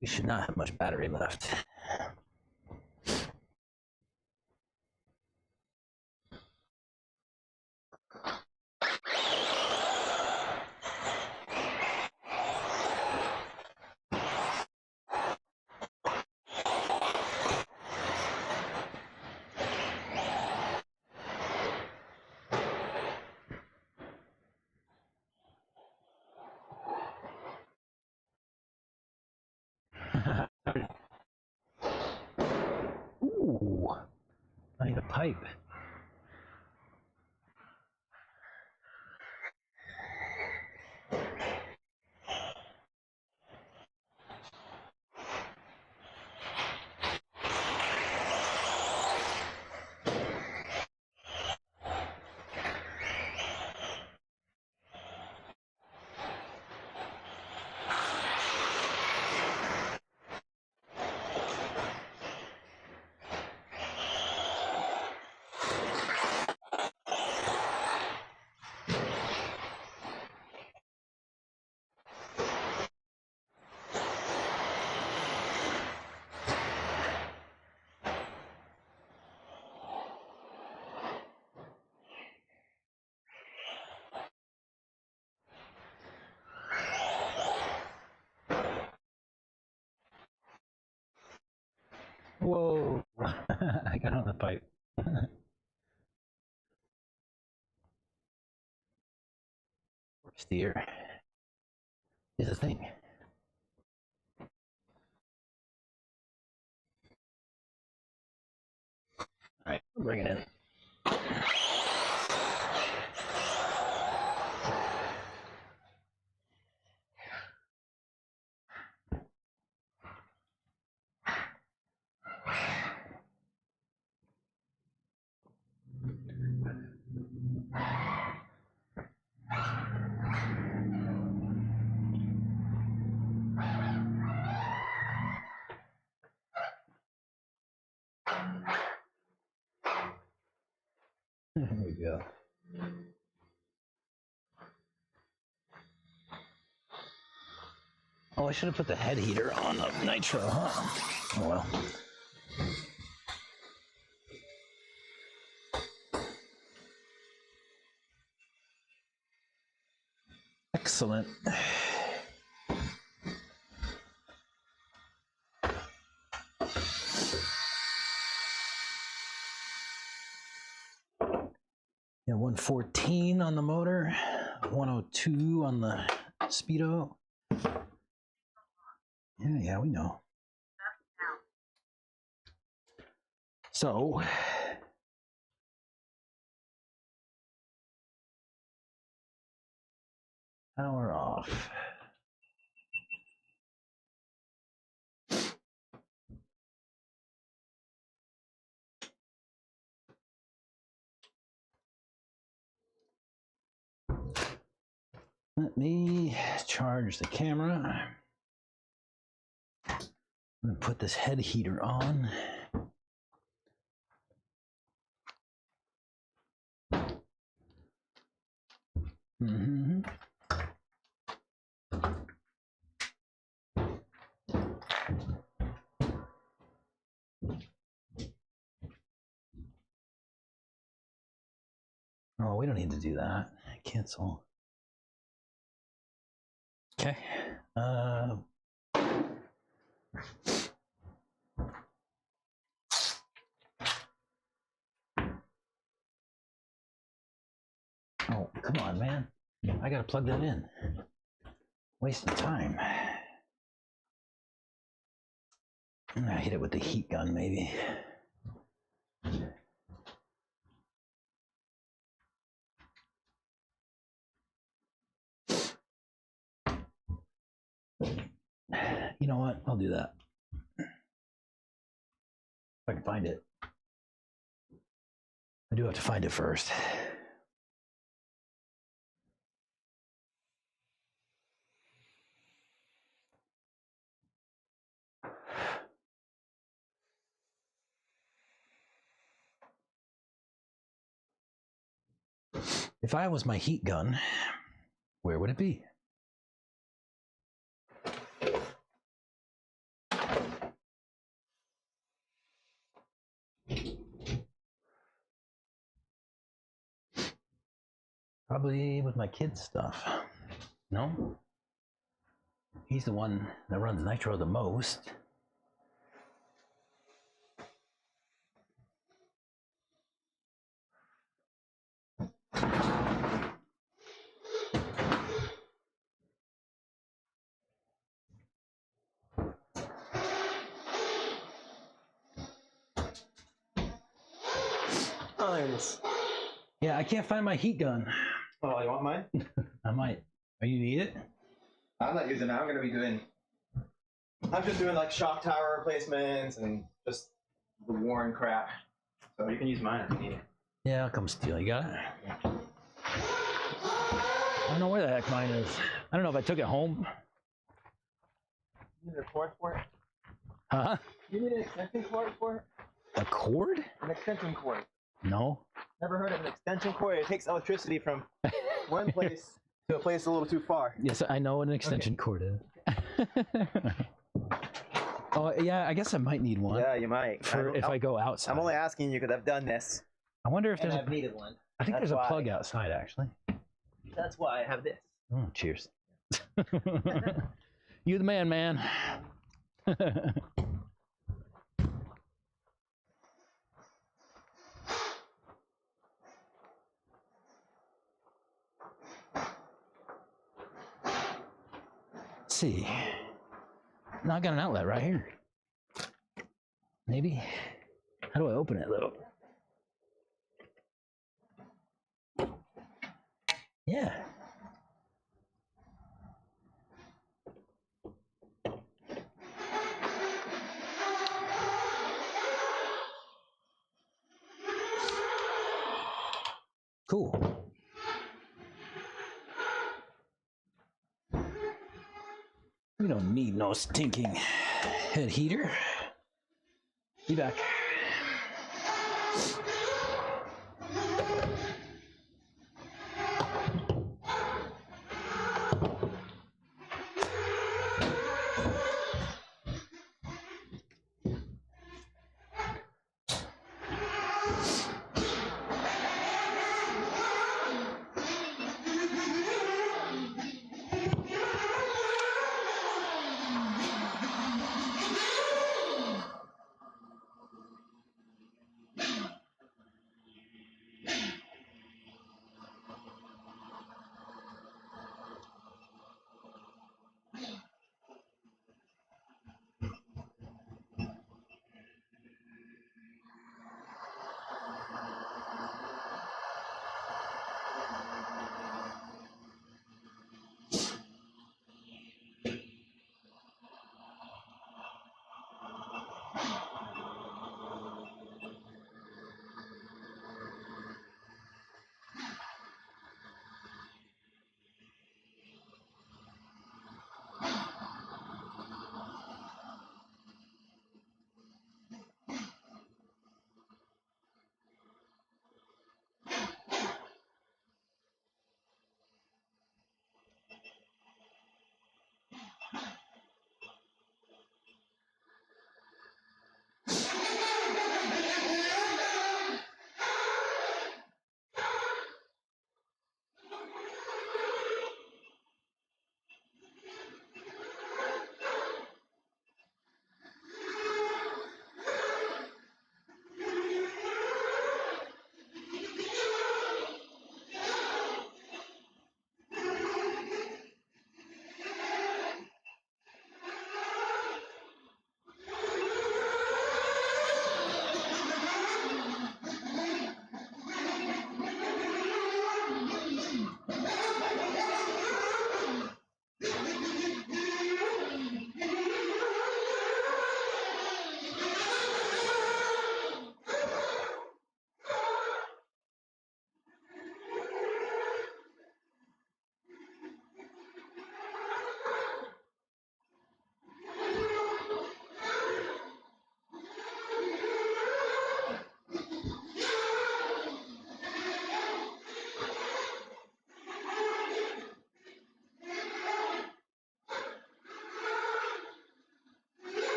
We should not have much battery left. Ooh, I need a pipe. Whoa, I got on the pipe. Steer is a thing. All right, bring it in. There we go. Oh, I should have put the head heater on the nitro, huh? Oh well. Excellent. Yeah, 114 on the motor, 102 on the speedo. Yeah, we know. So, power off. Let me charge the camera. I'm gonna put this head heater on. Mm-hmm. Oh, we don't need to do that. Cancel. Okay. Oh, come on, man. I gotta plug that in. Wasting time. I'm gonna hit it with the heat gun, maybe. You know what? I'll do that. If I can find it. I do have to find it first. If I was my heat gun, where would it be? Probably with my kid's stuff. No? He's the one that runs nitro the most. Oh, there it is. Yeah, I can't find my heat gun. Oh, you want mine? I might. Oh, you need it? I'm not using it. I'm just doing like shock tower replacements and just the worn crap. So you can use mine if you need it. Yeah, I'll come steal. You got it? I don't know where the heck mine is. I don't know if I took it home. You need a cord for it? Huh? You need an extension cord for it? A cord? An extension cord. No. Never heard of an extension cord? It takes electricity from one place to a place a little too far. Yes, I know what an extension cord is. Oh, yeah, I guess I might need one. Yeah, you might. If I go outside. I'm only asking you because I've done this. I wonder if there's I've needed one. I think That's there's a why. plug outside, actually. That's why I have this. Oh, cheers. You the man, man. Let's see. Now I got an outlet right here. Maybe. How do I open it, though? Yeah. Cool. We don't need no stinking head heater. Be back.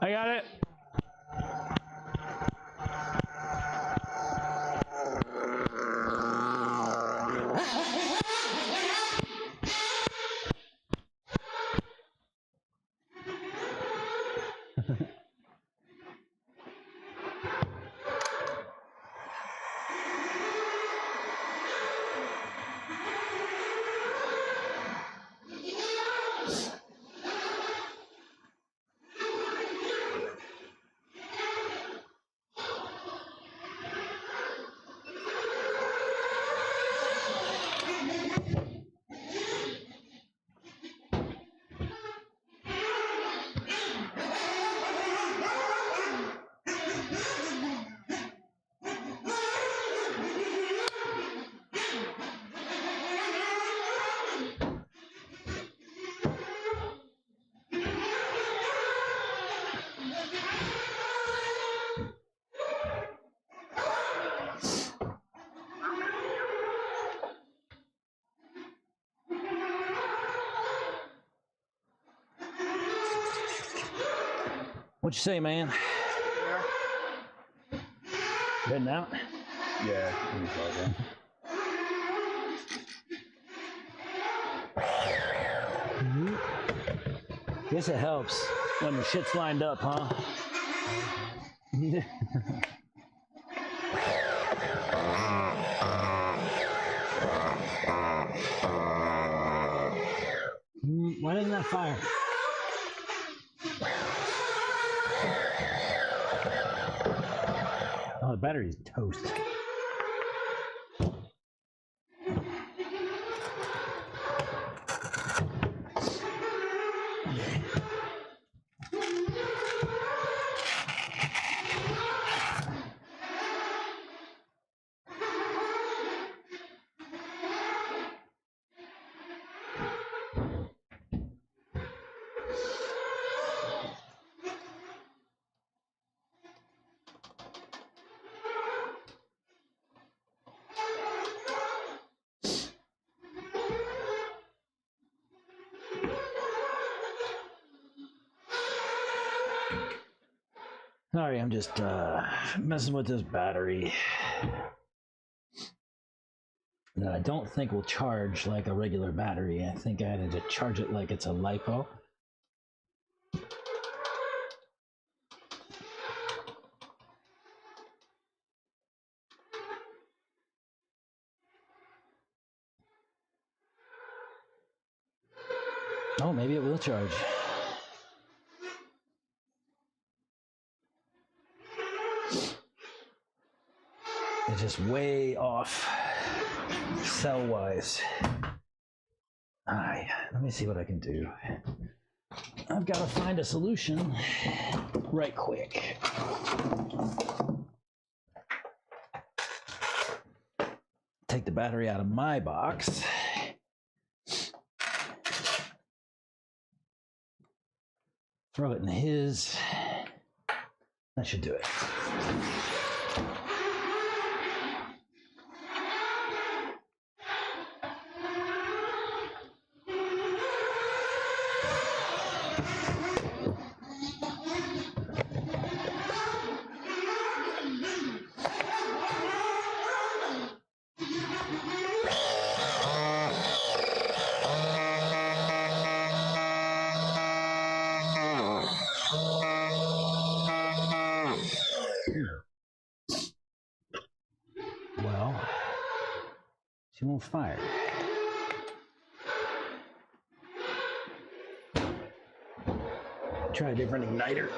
I got it. What you say, man? Heading out? Yeah, let me try again. Guess it helps when the shit's lined up, huh? Why doesn't that fire? Oh, the battery's toast. Sorry, I'm just messing with this battery that I don't think will charge like a regular battery. I think I had to charge it like it's a LiPo. Oh, maybe it will charge. It's just way off cell-wise. Alright, let me see what I can do. I've got to find a solution right quick. Take the battery out of my box. Throw it in his. That should do it. Well, she won't fire. Try a different igniter.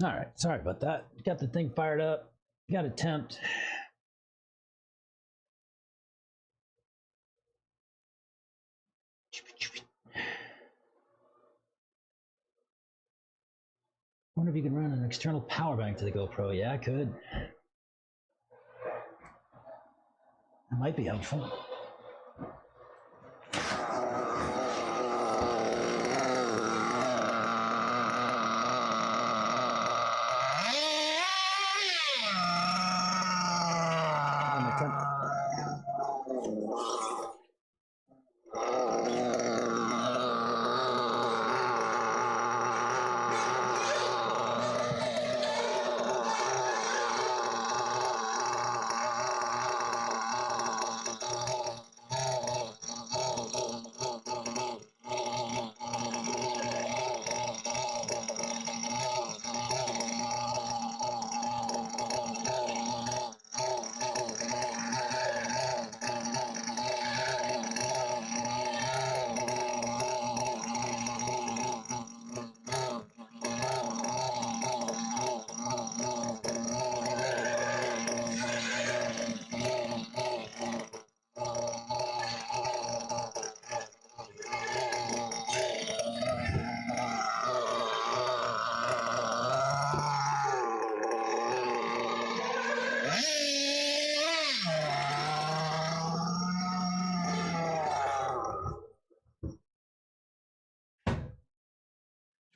All right, sorry about that. Got the thing fired up. Got a temp. Wonder if you could run an external power bank to the GoPro. Yeah, I could. That might be helpful.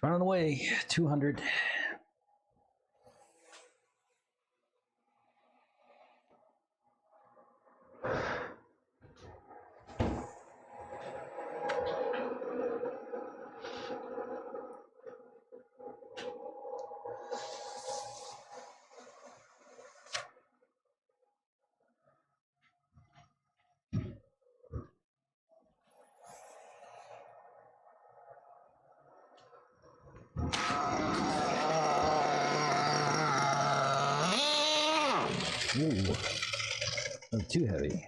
Running away, 200. Ooh, not too heavy.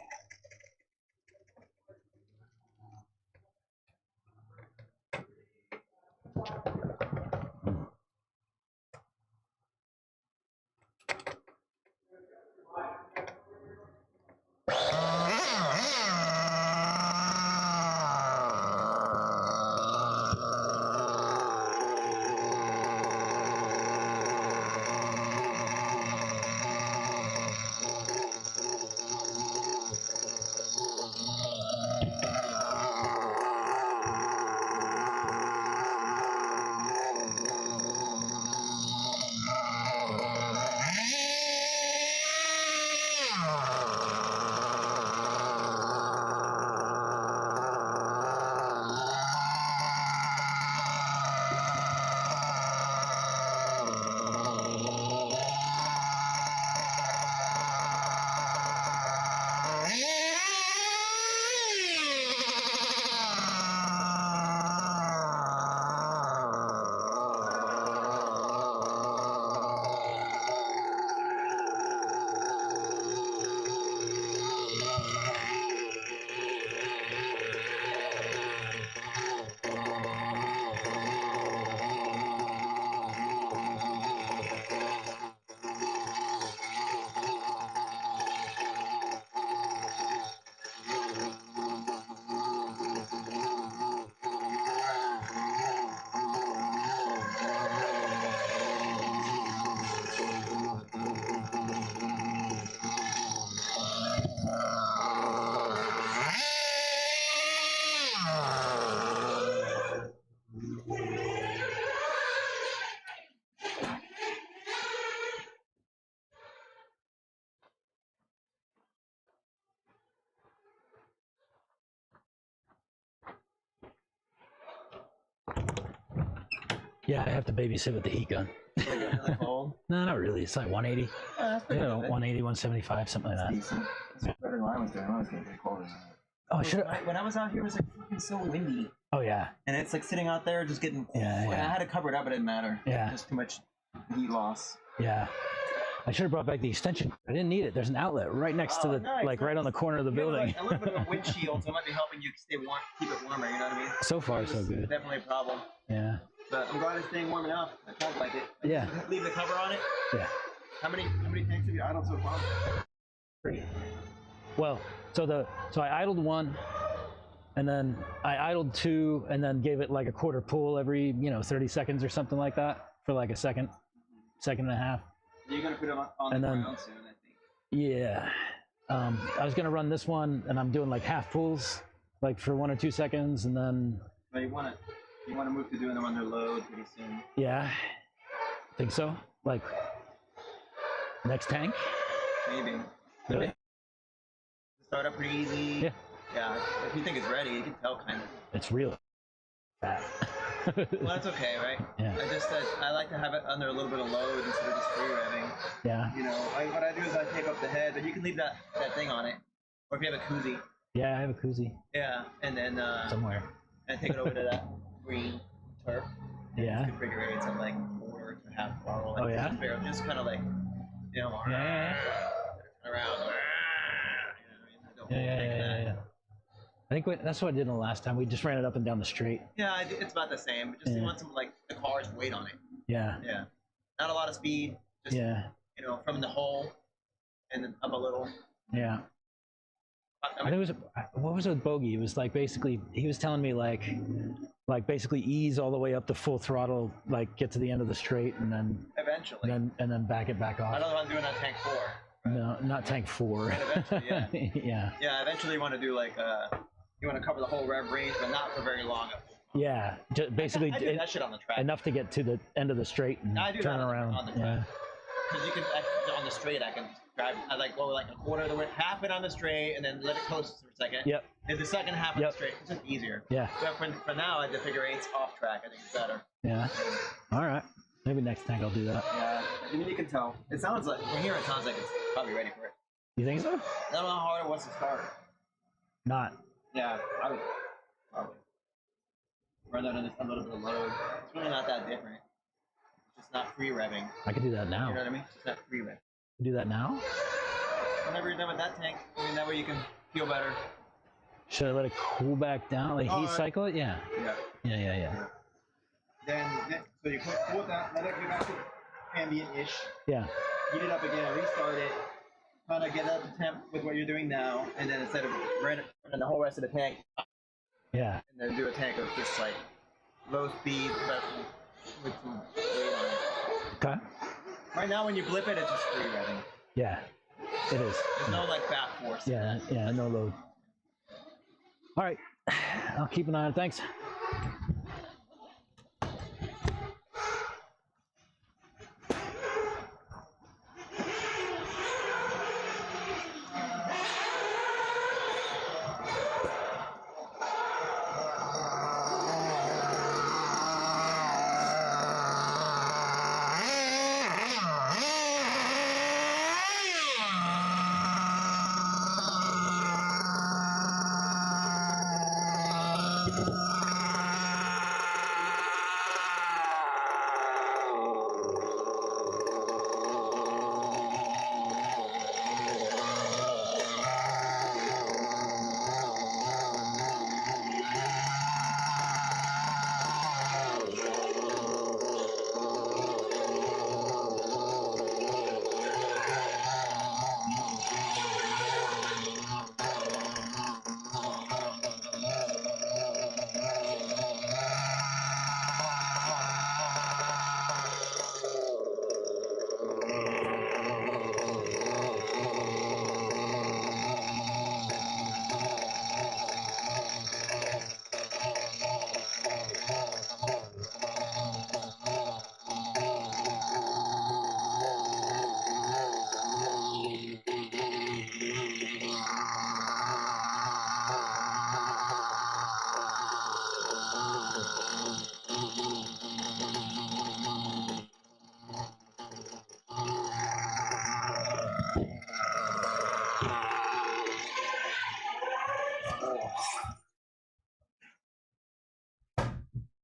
Yeah, I have to babysit with the heat gun. No, not really. It's like 180. That's pretty good. 180, 175, something like that. Decent. That's better than I was doing. I was getting pretty cold. Oh, should When I was out here, it was like freaking so windy. Oh, yeah. And it's like sitting out there just getting. Yeah, And yeah. I had to cover it up, but it didn't matter. Yeah. Just too much heat loss. Yeah. I should have brought back the extension. I didn't need it. There's an outlet right next to the, nice, like right on the corner of the building. A little bit of a windshield, so it might be helping you stay warm, keep it warmer. You know what I mean? So far, so good. Definitely a problem. Yeah. But I'm glad it's staying warm enough. I felt like it. Yeah. Leave the cover on it. Yeah. How many tanks have you idled so far? 3. Well, so I idled 1, and then I idled 2, and then gave it like a quarter pull every 30 seconds or something like that for like a second and a half. You're gonna put it on And the then- ground soon, I think. Yeah. I was gonna run this one, and I'm doing like half pulls, like for 1 or 2 seconds, and then But you wanna move to doing them under load pretty soon. yeah, think so. Like next tank. Maybe. Really? Start up pretty easy. Yeah. Yeah. If you think it's ready, you can tell kind of. It's real fat. Well, that's okay, right? Yeah. I like to have it under a little bit of load instead of just free revving. Yeah. You know, what I do is I tape up the head, but you can leave that thing on it, or if you have a koozie. Yeah, I have a koozie Yeah, and then somewhere. and take it over to that green turf. And Yeah. It's configured at like quarter to half bottle. Like Oh, yeah? just kind of like, Yeah. turn around. Yeah. I think that's what I did the last time. We just ran it up and down the straight. Yeah, it's about the same. But just you Yeah. want some like the car's weight on it. Yeah. Yeah, not a lot of speed. Just Yeah. from the hole and then up a little. Yeah. I think it was what was it with Bogey? It was like basically he was telling me like basically ease all the way up to full throttle, like get to the end of the straight and then Eventually. and then back it back I off. don't know if I'm doing that tank 4. No, not tank 4. Eventually, yeah. Yeah. Yeah, eventually you want to do like you want to cover the whole rev range, but not for very long. Yeah. Just basically I do that shit on the track. enough to get to the end of the straight and I do turn that around. on the Yeah. track. Because you can on the straight, I can drive. I like go like a quarter of the way, half it on the straight, and then let it coast for a second. Yep. And the second half on Yep. the straight. It's just easier. Yeah. But for now, the figure 8's off track. I think it's better. Yeah. All right. Maybe next tank I'll do that. Yeah. I mean, you can tell. It sounds like from here. It sounds like it's probably ready for it. You think so? I don't know how hard it was to start. Not. Yeah, I would probably run that in a little bit of load. It's really not that different. It's just not free revving. I could do that now. You know what I mean? It's just not free rev. Do that now? Whenever you're done with that tank, I mean, that way you can feel better. Should I let it cool back down? Like heat cycle it? Yeah. Yeah. Yeah. Then so you cool it down, let it get back to ambient-ish. Yeah. Heat it up again, restart it, kind of get up to temp with what you're doing now, and then instead of running the whole rest of the tank, Yeah. and then do a tank of just like low speed, but with some weight on it. Okay. Right now, when you blip it, it's just free revving. Yeah. It is. There's no like back force. Yeah. Yeah. No load. All right. I'll keep an eye on it. Thanks.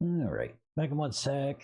All right. Back in 1 sec.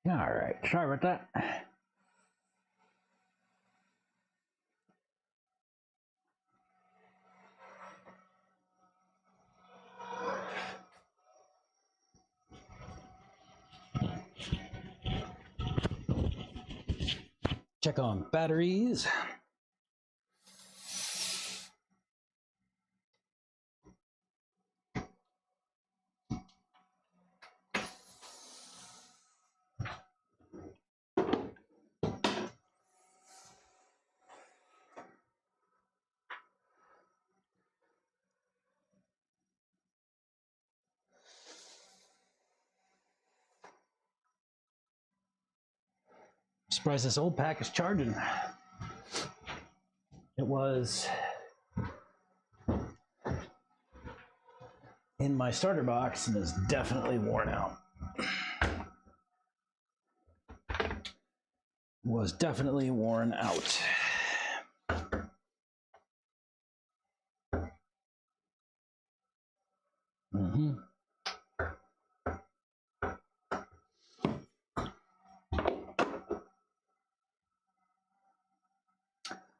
All right, sorry about that. Check on batteries. I'm surprised this old pack is charging. It was in my starter box and is definitely worn out. Was definitely worn out. Mm-hmm.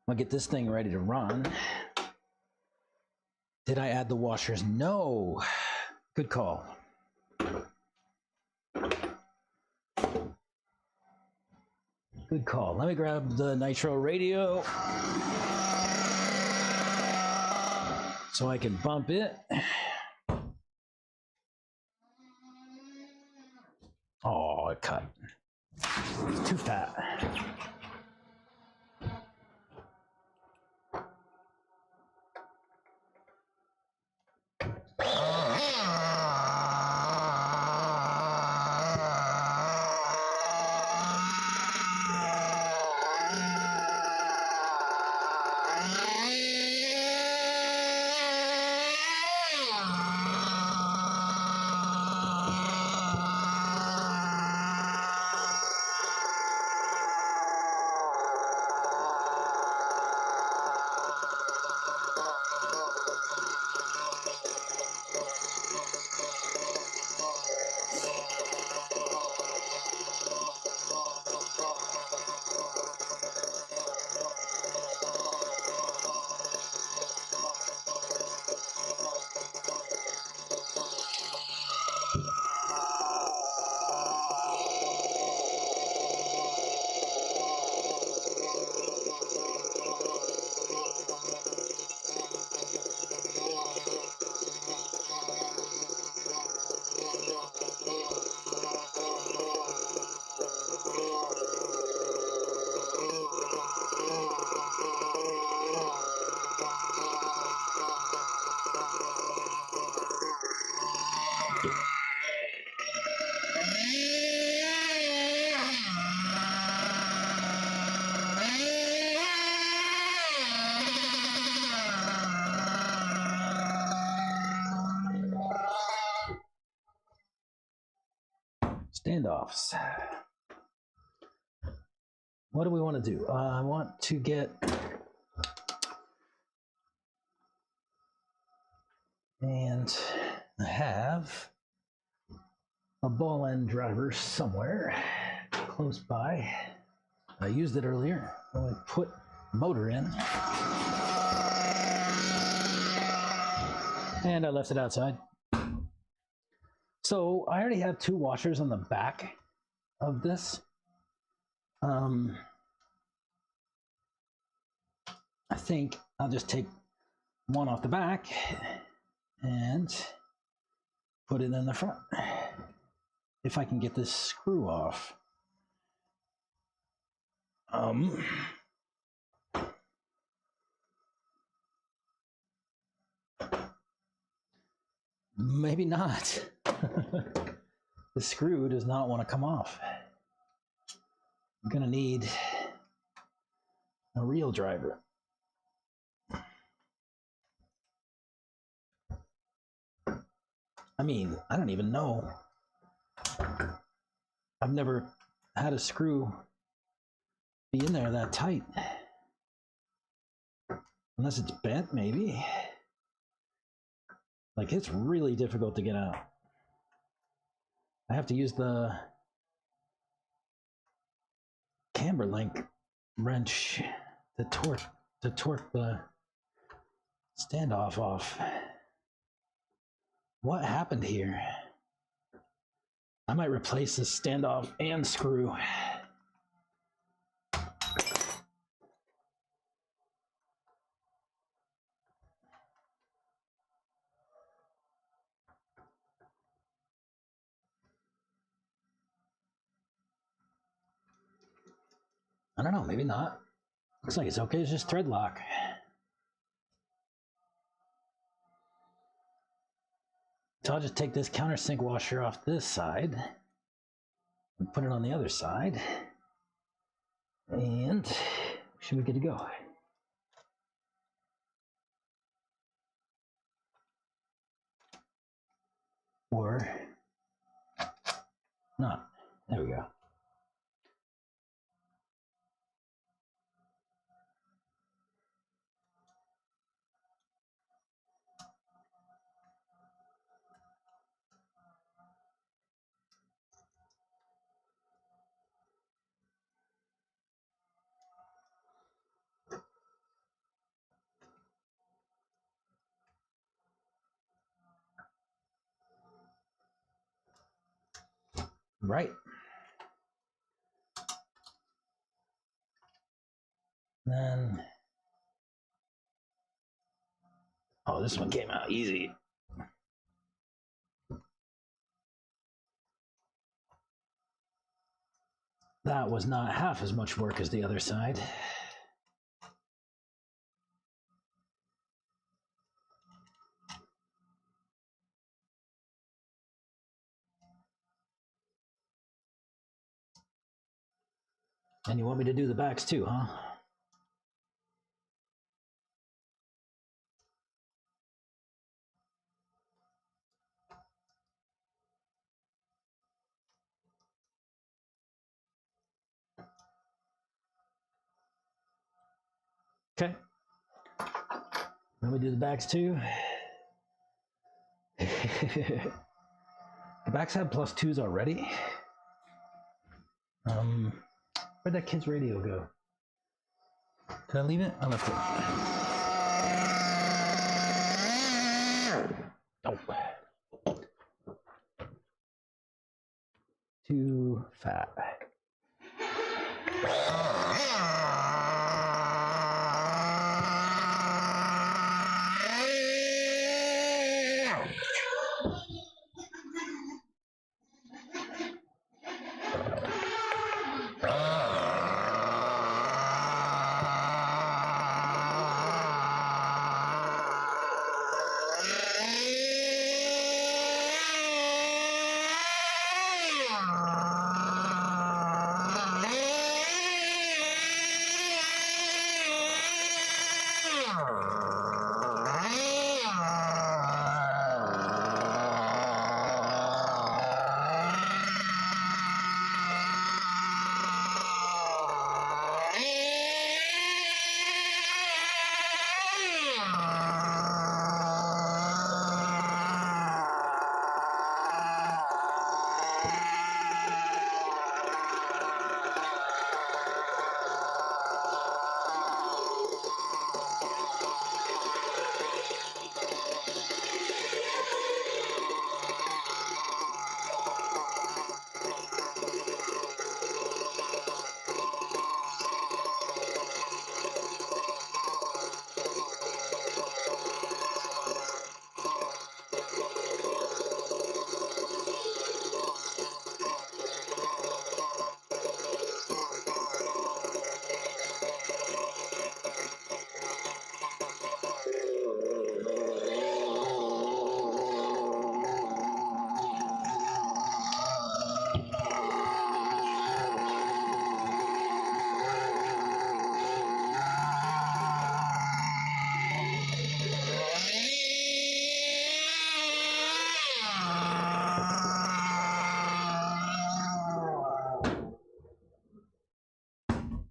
I'll get this thing ready to run. Did I add the washers? No. Good call. Good call. Let me grab the nitro radio so I can bump it. Oh, it cut. It's too fat. Standoffs. What do we want to do? I want to get and I have a ball end driver somewhere close by. I used it earlier when I put motor in, and I left it outside. So I already have two washers on the back of this. I think I'll just take one off the back and put it in the front. If I can get this screw off. Maybe not. The screw does not want to come off. I'm gonna need a real driver. I mean, I don't even know. I've never had a screw be in there that tight. Unless it's bent, maybe. Like, it's really difficult to get out. I have to use the camber link wrench to torque the standoff off. What happened here? I might replace this standoff and screw. I don't know, maybe not. Looks like it's okay, it's just thread lock. So I'll just take this countersink washer off this side and put it on the other side. And we should be good to go. Or not. There we go. Right. Then, oh, this one came out easy. That was not half as much work as the other side. And you want me to do the backs too, huh? Okay. Let me do the backs too. The backs have +2s already. Where'd that kid's radio go? Did I leave it? I left it. Oh. Too fat.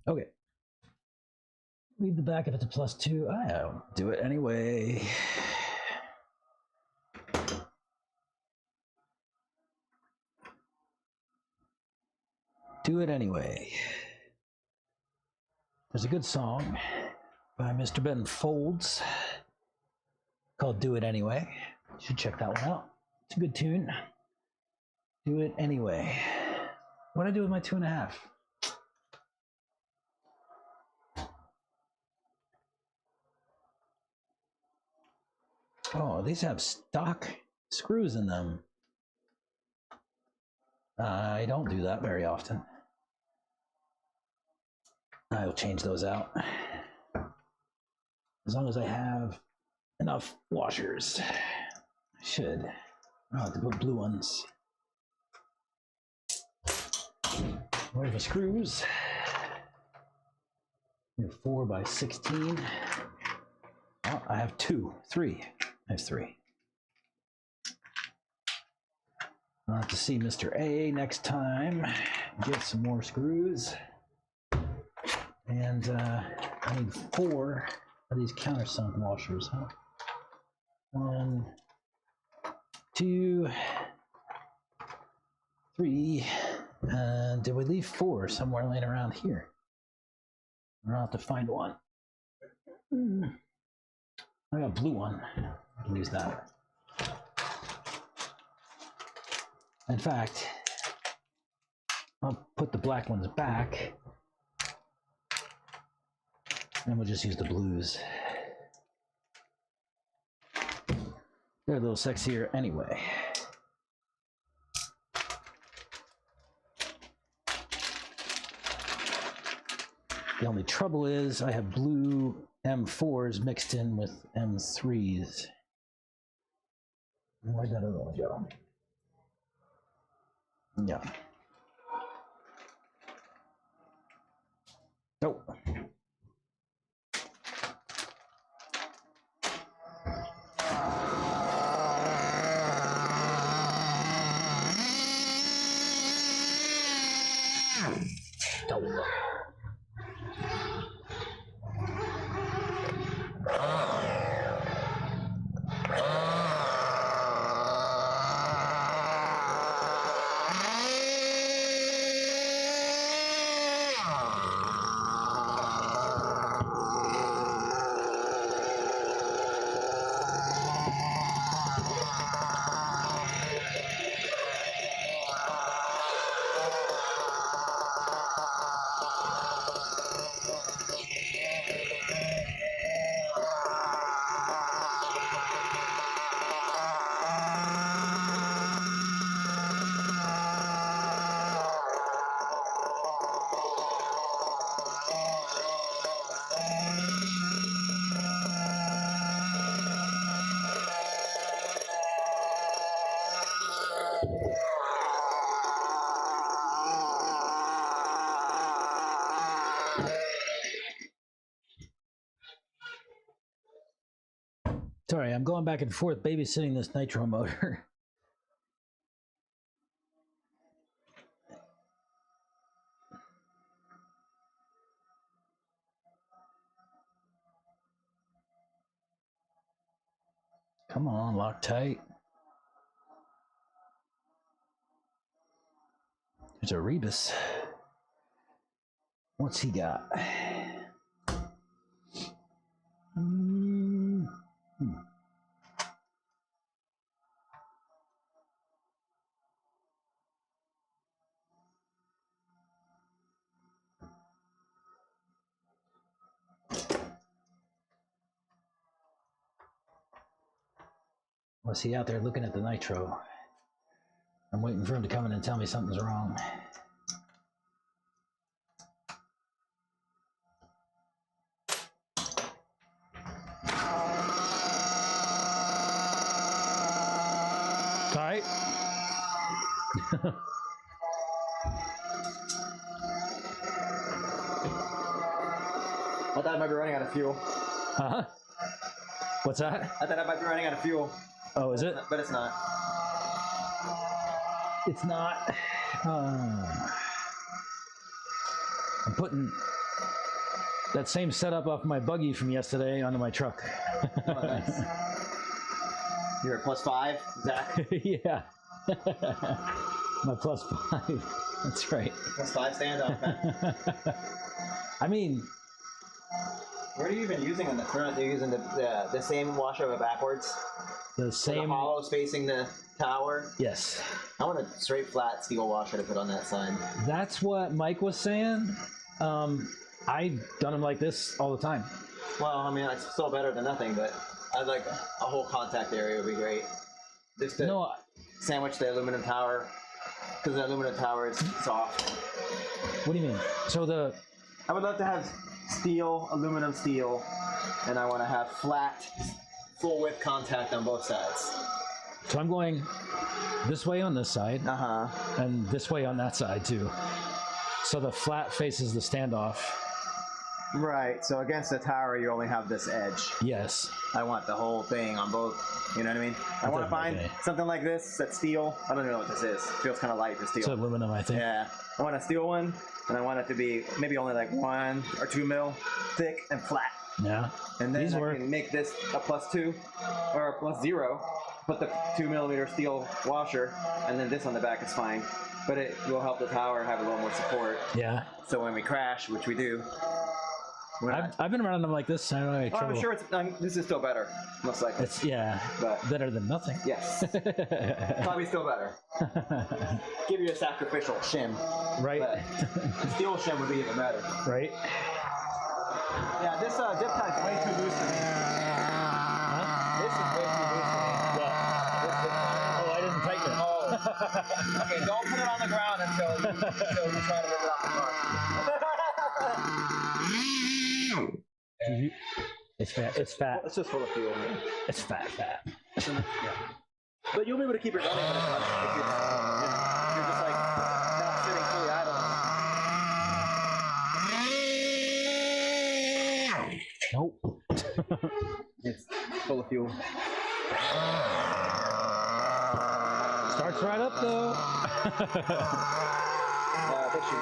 Okay. Leave the back if it's a +2. I'll do it anyway. Do it anyway. There's a good song by Mr. Ben Folds called Do It Anyway. You should check that one out. It's a good tune. Do It Anyway. What'd I do with my 2.5? Oh, these have stock screws in them. I don't do that very often. I'll change those out. As long as I have enough washers. I should. I'll have to put blue ones. Where's the screws? 4 by 16. Oh, I have 3. I have 3. I'll have to see Mr. A next time. Get some more screws. And I need 4 of these countersunk washers, huh? 1, 2, 3. And did we leave 4 somewhere laying around here? I'll have to find one. I got a blue one. I can use that. In fact, I'll put the black ones back. And we'll just use the blues. They're a little sexier anyway. The only trouble is I have blue M4s mixed in with M3s. Where'd that other one go? Yeah. Oh. Sorry, I'm going back and forth babysitting this nitro motor. Come on, lock tight. There's a Rebus. What's he got? Was he out there looking at the nitro? I'm waiting for him to come in and tell me something's wrong. Tight. I thought I might be running out of fuel. Huh? What's that? I thought I might be running out of fuel. Oh, is it? But it's not. It's not. I'm putting that same setup off my buggy from yesterday onto my truck. Oh, nice. You're at +5, Zach? Yeah. My +5. That's right. +5 standoff, man. I mean, What are you even using on the front? You're using the same washer but backwards? The same. The hollows facing the tower? Yes. I want a straight flat steel washer to put on that side. That's what Mike was saying. I've done them like this all the time. Well, I mean, it's still better than nothing, but I'd like a whole contact area would be great. Just to sandwich the aluminum tower, because the aluminum tower is soft. What do you mean? So I would love to have steel, aluminum steel, and I want to have flat, full width contact on both sides. So I'm going this way on this side, and this way on that side too. So the flat faces the standoff. Right, so against the tower, you only have this edge. Yes. I want the whole thing on both, you know what I mean? I want to find something like this that's steel. I don't even know what this is. It feels kind of light for steel. It's aluminum, I think. Yeah. I want a steel one, and I want it to be maybe only like 1 or 2 mil thick and flat. Yeah. And then I can make this a +2 or a +0, put the 2mm steel washer, and then this on the back is fine. But it will help the tower have a little more support. Yeah. So when we crash, which we do, I've been running them like this. I don't have any trouble. I'm sure this is still better, most likely. It's but better than nothing. Yes, probably still better. Give you a sacrificial shim, right? But steel shim would be even better, right? Yeah, this zip tie is way too loose for me. Huh? This is way too loose for me. What? Oh, I didn't tighten it. Oh. Okay, don't put it on the ground until you try to rip it off the car. It's fat. It's fat. It's just full of fuel. It's fat. Yeah. But you'll be able to keep it running when it's running. If you're just like not sitting fully idle. Nope. It's full of fuel. Starts right up though.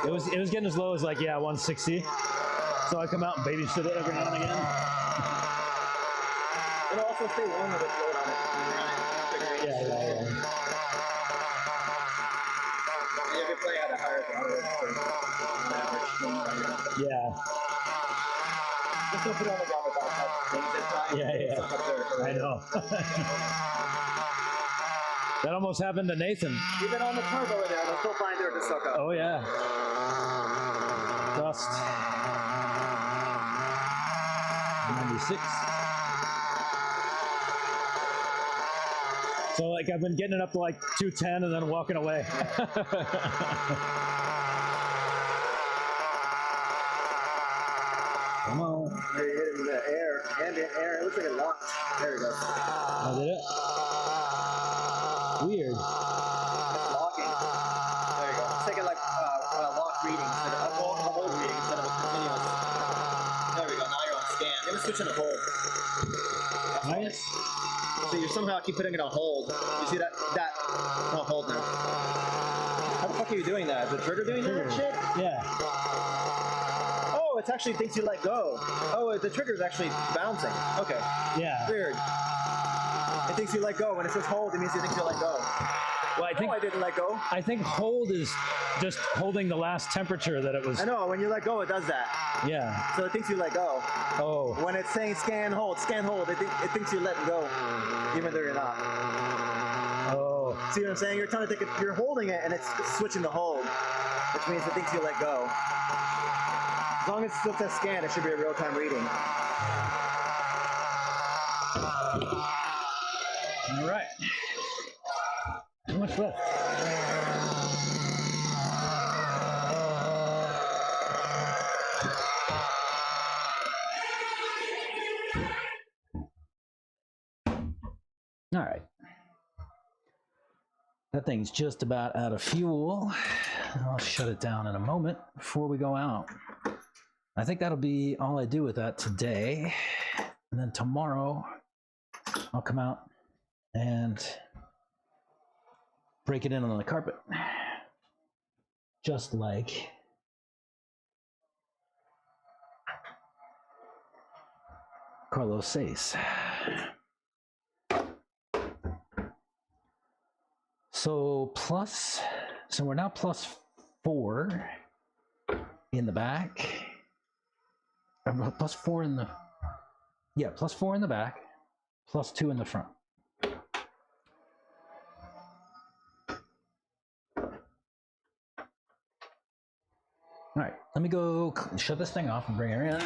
It was getting as low as like 160. So I come out and babysit it every now and again. It'll also stay warm with a float on it. Yeah. You can play at a higher temperature. Yeah. Just don't put it on the ground without things this time. Yeah. I know. That almost happened to Nathan. Even on the curb over there, they'll still find dirt to suck up. Oh yeah. Dust. 96. So like I've been getting it up to like 210 and then walking away. Come on. You're hitting the air, ambient air. It looks like it locked. There we go. Oh, did it? Weird. It's locking. There you go. It's taking like a locked reading instead of a hold reading instead of a continuous. There we go. Now you're on scan. You're gonna switch in a hold. Nice. So you somehow keep putting it on hold. You see that on hold now. How the fuck are you doing that? Is the trigger doing that shit? Yeah. Oh, it actually thinks you let go. Oh, the trigger is actually bouncing. Okay. Yeah. Weird. It thinks you let go. When it says hold, it means it thinks you let go. Well, I didn't let go. I think hold is just holding the last temperature that it was. I know. When you let go, it does that. Yeah. So it thinks you let go. Oh. When it's saying scan, hold, it thinks you let go, even though you're not. Oh. See what I'm saying? You're trying to think you're holding it, and it's switching to hold, which means it thinks you let go. As long as it still says scan, it should be a real-time reading. All right. How much left? All right. That thing's just about out of fuel. I'll shut it down in a moment before we go out. I think that'll be all I do with that today. And then tomorrow, I'll come out and break it in on the carpet. Just like Carlos says. So we're now +4 in the back. +4 in the Yeah, +4 in the back, +2 in the front. All right, let me go shut this thing off and bring her in.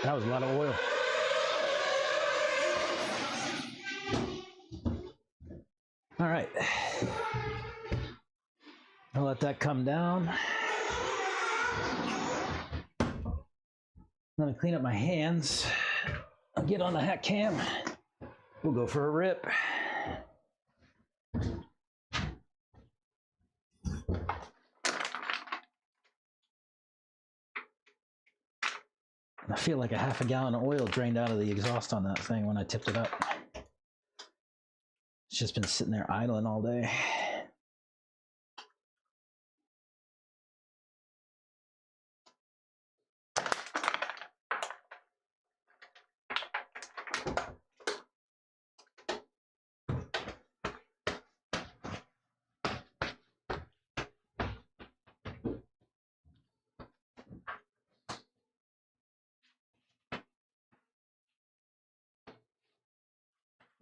That was a lot of oil. All right. I'll let that come down. Let me clean up my hands. I'll get on the hat cam. We'll go for a rip. I feel like a half a gallon of oil drained out of the exhaust on that thing when I tipped it up. It's just been sitting there idling all day.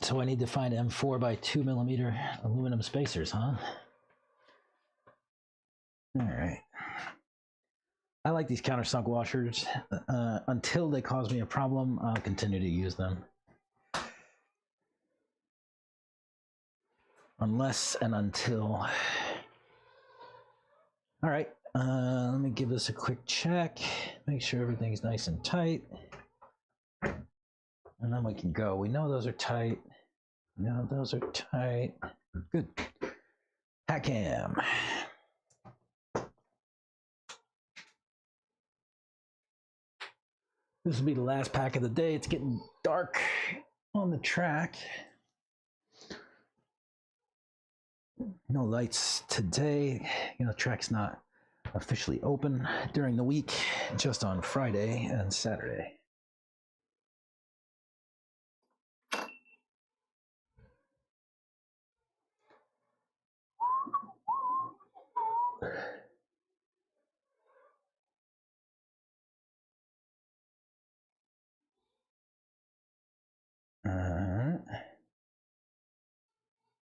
So I need to find M4 by 2mm aluminum spacers, huh? All right. I like these countersunk washers. Until they cause me a problem, I'll continue to use them. Unless and until. All right, let me give this a quick check. Make sure everything's nice and tight. And then we can go. We know those are tight. No, those are tight. Good. Hat cam. This will be the last pack of the day. It's getting dark on the track. No lights today. You know, the track's not officially open during the week, just on Friday and Saturday.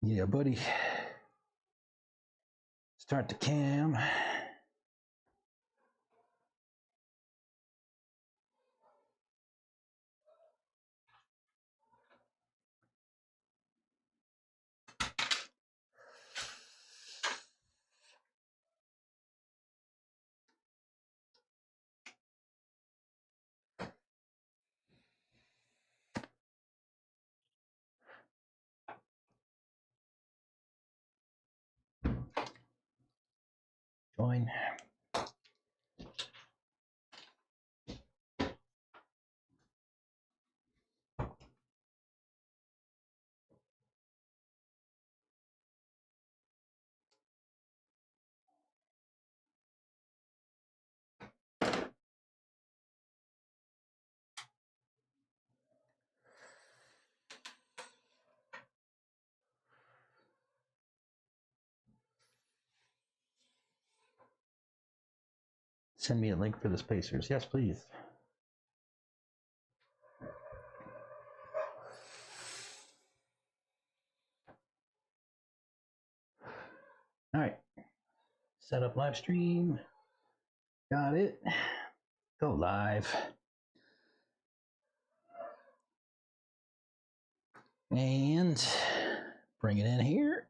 Yeah, buddy. Start the cam. Join. Send me a link for the spacers. Yes, please. All right. Set up live stream. Got it. Go live. And bring it in here.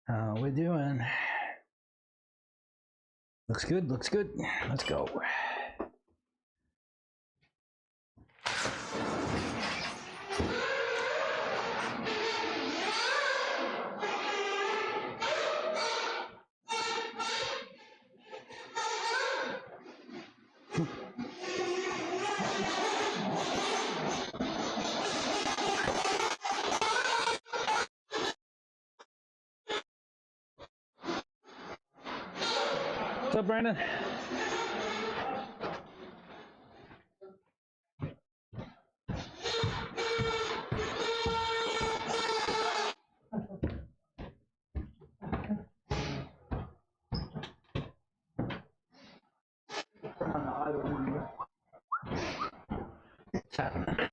How we doing? Looks good, looks good. Let's go. up, Brandon? What's happening?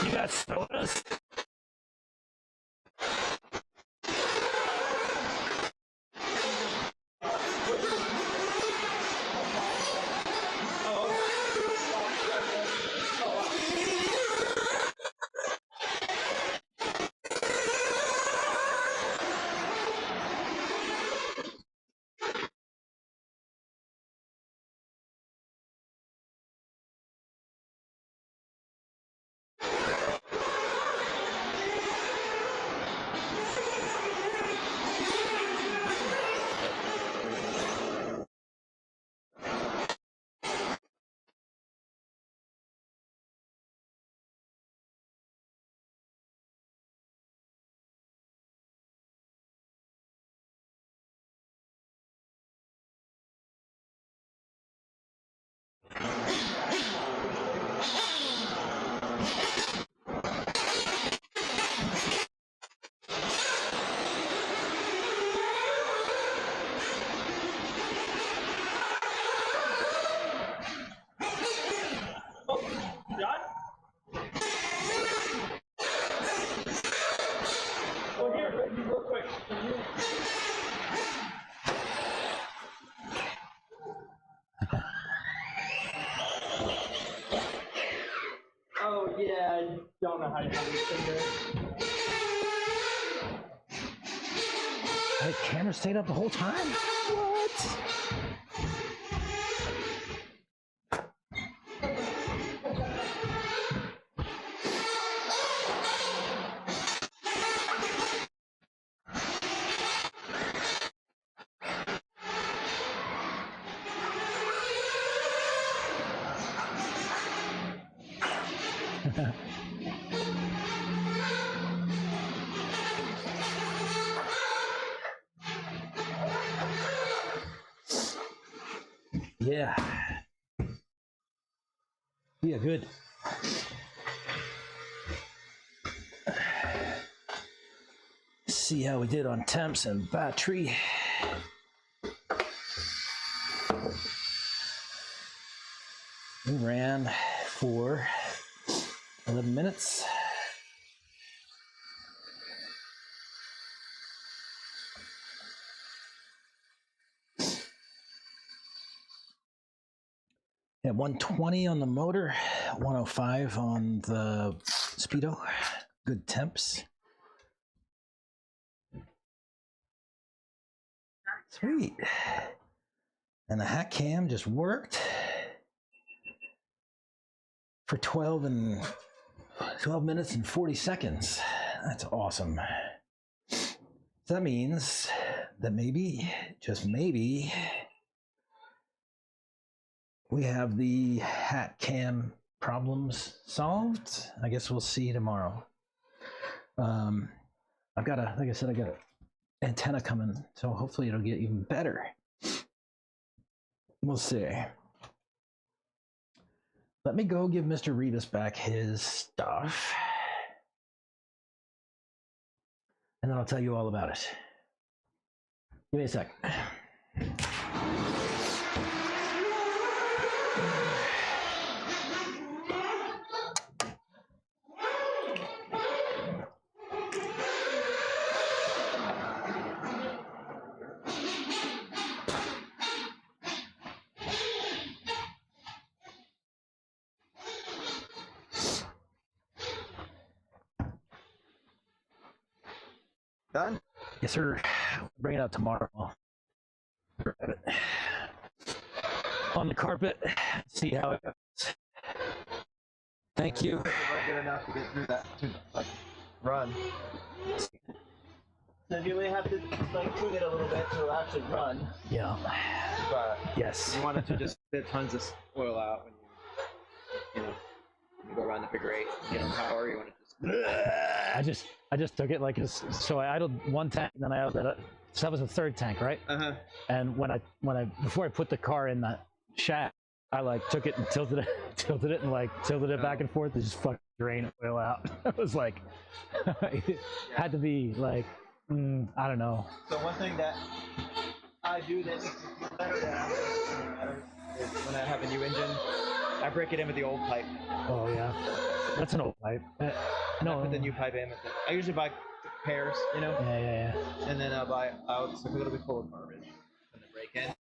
You got sodas? Oh yeah, I don't know how to have these fingers. The camera stayed up the whole time? What? Yeah. Yeah, good. See how we did on temps and battery. We ran for 11 minutes. At 120 on the motor, 105 on the speedo. Good temps. Sweet. And the hack cam just worked for 12 minutes and 40 seconds. That's awesome. So that means that maybe, just maybe, we have the hat cam problems solved. I guess we'll see tomorrow. I've got like I said, I got an antenna coming, so hopefully it'll get even better. We'll see. Let me go give Mr. Rebus back his stuff, and then I'll tell you all about it. Give me a sec. Done? Yes, sir. Bring it out tomorrow. I'll grab it on the carpet. See how it goes. Thank you. Good enough to get through that run. So you may have to like tweak it a little bit to actually run. Yeah. But Yes. you wanted to just spit tons of oil out when you go around the figure eight, get on power. You want to just. I just took it like so I idled one tank, and then I idled it. So that was the third tank, right? And when I before I put the car in the shaft, I like took it and tilted it and like tilted it back and forth to just fucking drain oil out. It was like it had to be like I don't know. So one thing that I do that makes me feel better is when I have a new engine, I break it in with the old pipe. Oh yeah, that's an old pipe. I No, put the new pipe in. I usually buy pairs, you know, Yeah. and then I buy out so a little bit full of garbage and then break in.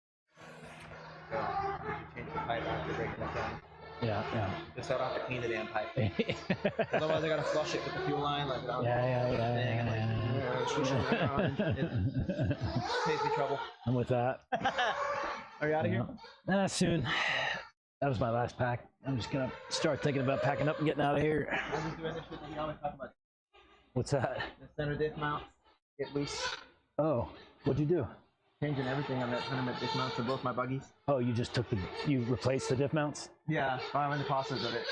So you change the pipe after breaking it down. Yeah. Just so I don't have to clean the damn pipe. Otherwise, I gotta flush it with the fuel line, like without it saves me trouble. I'm with that. Are you out of here? Soon. That was my last pack. I'm just gonna start thinking about packing up and getting out of here. I'm just doing this shit that you always talk about. What's that? The center diff mount get loose. Oh, what'd you do? Changing everything on that center diff mount for both my buggies. Oh, you replaced the diff mounts? Yeah, I'm in the process of it.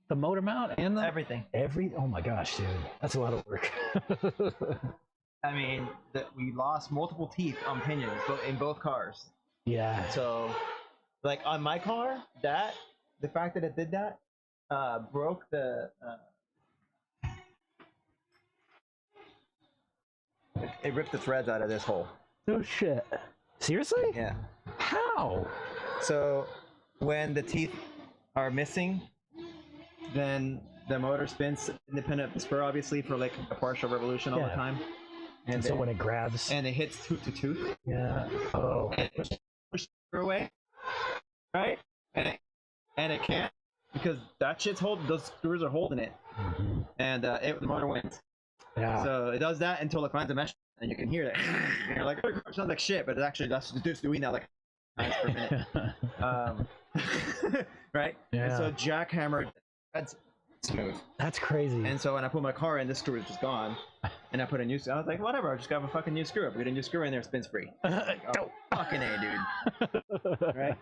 The motor mount and the Everything. Oh my gosh, dude, that's a lot of work. I mean, we lost multiple teeth on pinions in both cars. Yeah. So, like on my car, the fact that it did that broke the. It ripped the threads out of this hole. No shit. Seriously? Yeah. How? So, when the teeth are missing, then the motor spins independent of the spur, obviously, for like a partial revolution all the time. And so when it grabs. And it hits tooth to tooth. Yeah. Oh. And it pushes away. Right? And it can't, because that shit's holding, those screws are holding it. Mm-hmm. And the motor wins. Yeah. So it does that until it finds a mesh, and you can hear it. And you're like, oh, it sounds like shit, but that's just doing that like times per minute. Right? Yeah. And so jackhammer, that's smooth. That's crazy. And so when I put my car in, this screw is just gone. And I put a new screw. I was like, whatever, I'll just grab a fucking new screw. I put a new screw in there, spins free. Like, oh, fucking A, dude. Right?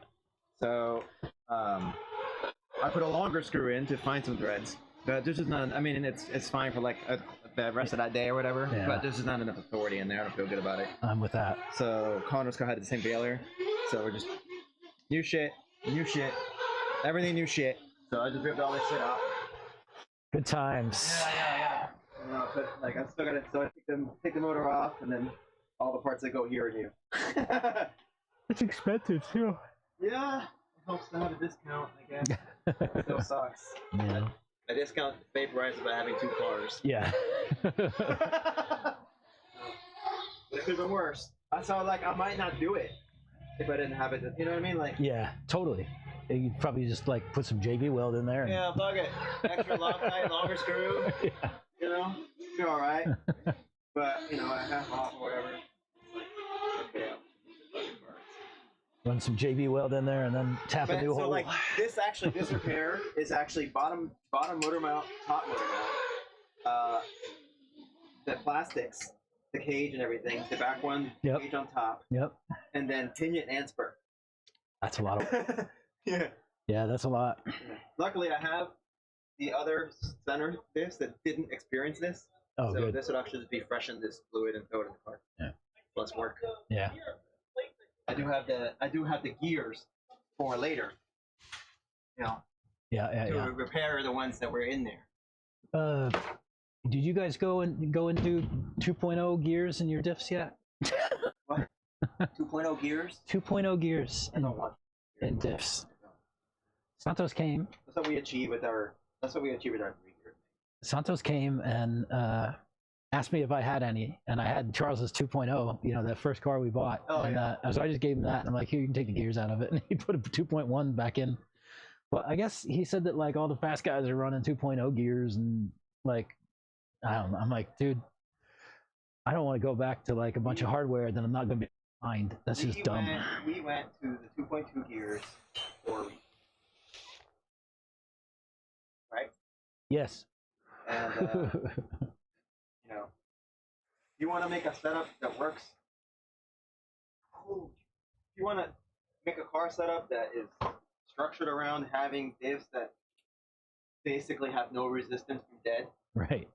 So I put a longer screw in to find some threads. But there's just not, I mean, it's fine for like the rest of that day or whatever. Yeah. But there's just not enough authority in there. I don't feel good about it. I'm with that. So Connor's car had the same failure. So we're just new shit, everything new shit. So I just ripped all this shit out. Good times. Yeah. You know, but like I still gotta, so I take the motor off, and then all the parts that go here are new. It's expensive too. Yeah, it helps to have a discount, I guess. It still sucks. Yeah. A discount vaporizes by having two cars. Yeah. But it could have been worse. I saw like I might not do it if I didn't have it. You know what I mean? Like. Yeah, totally. You probably just like put some JB weld in there. Yeah, plug it. Extra Loctite, longer screw. Yeah. You know, you're all right. But you know, I half off or whatever. Okay. Run some JB weld in there and then tap a new hole. So like this repair is actually bottom motor mount, top motor mount. The plastics, the cage and everything, the back one, yep. Cage on top. Yep. And then pinion and spur. That's a lot of Yeah. Yeah, that's a lot. Luckily, I have the other center diffs that didn't experience this. Oh, so good. this would actually just be freshen this fluid and throw it in the car. Yeah. Less work. Yeah. I do have the gears for later. You know. Yeah. To repair the ones that were in there. Did you guys go and do 2.0 gears in your diffs yet? What? 2.0 gears? 2.0 gears I don't want in diffs. Santos came. That's what we achieved with our 3 gears. Santos came and asked me if I had any, and I had Charles's 2.0, you know, that first car we bought. Oh, and yeah. So I just gave him that, and I'm like, here, you can take the gears out of it. And he put a 2.1 back in. But I guess he said that like all the fast guys are running 2.0 gears, and like, I don't know. I'm like, dude, I don't want to go back to like a bunch of hardware that I'm not going to be behind. That's just dumb. We went to the 2.2 gears for a week. Right? Yes. And, you know, if you want to make a setup that works, if you want to make a car setup that is structured around having diffs that basically have no resistance from dead, right.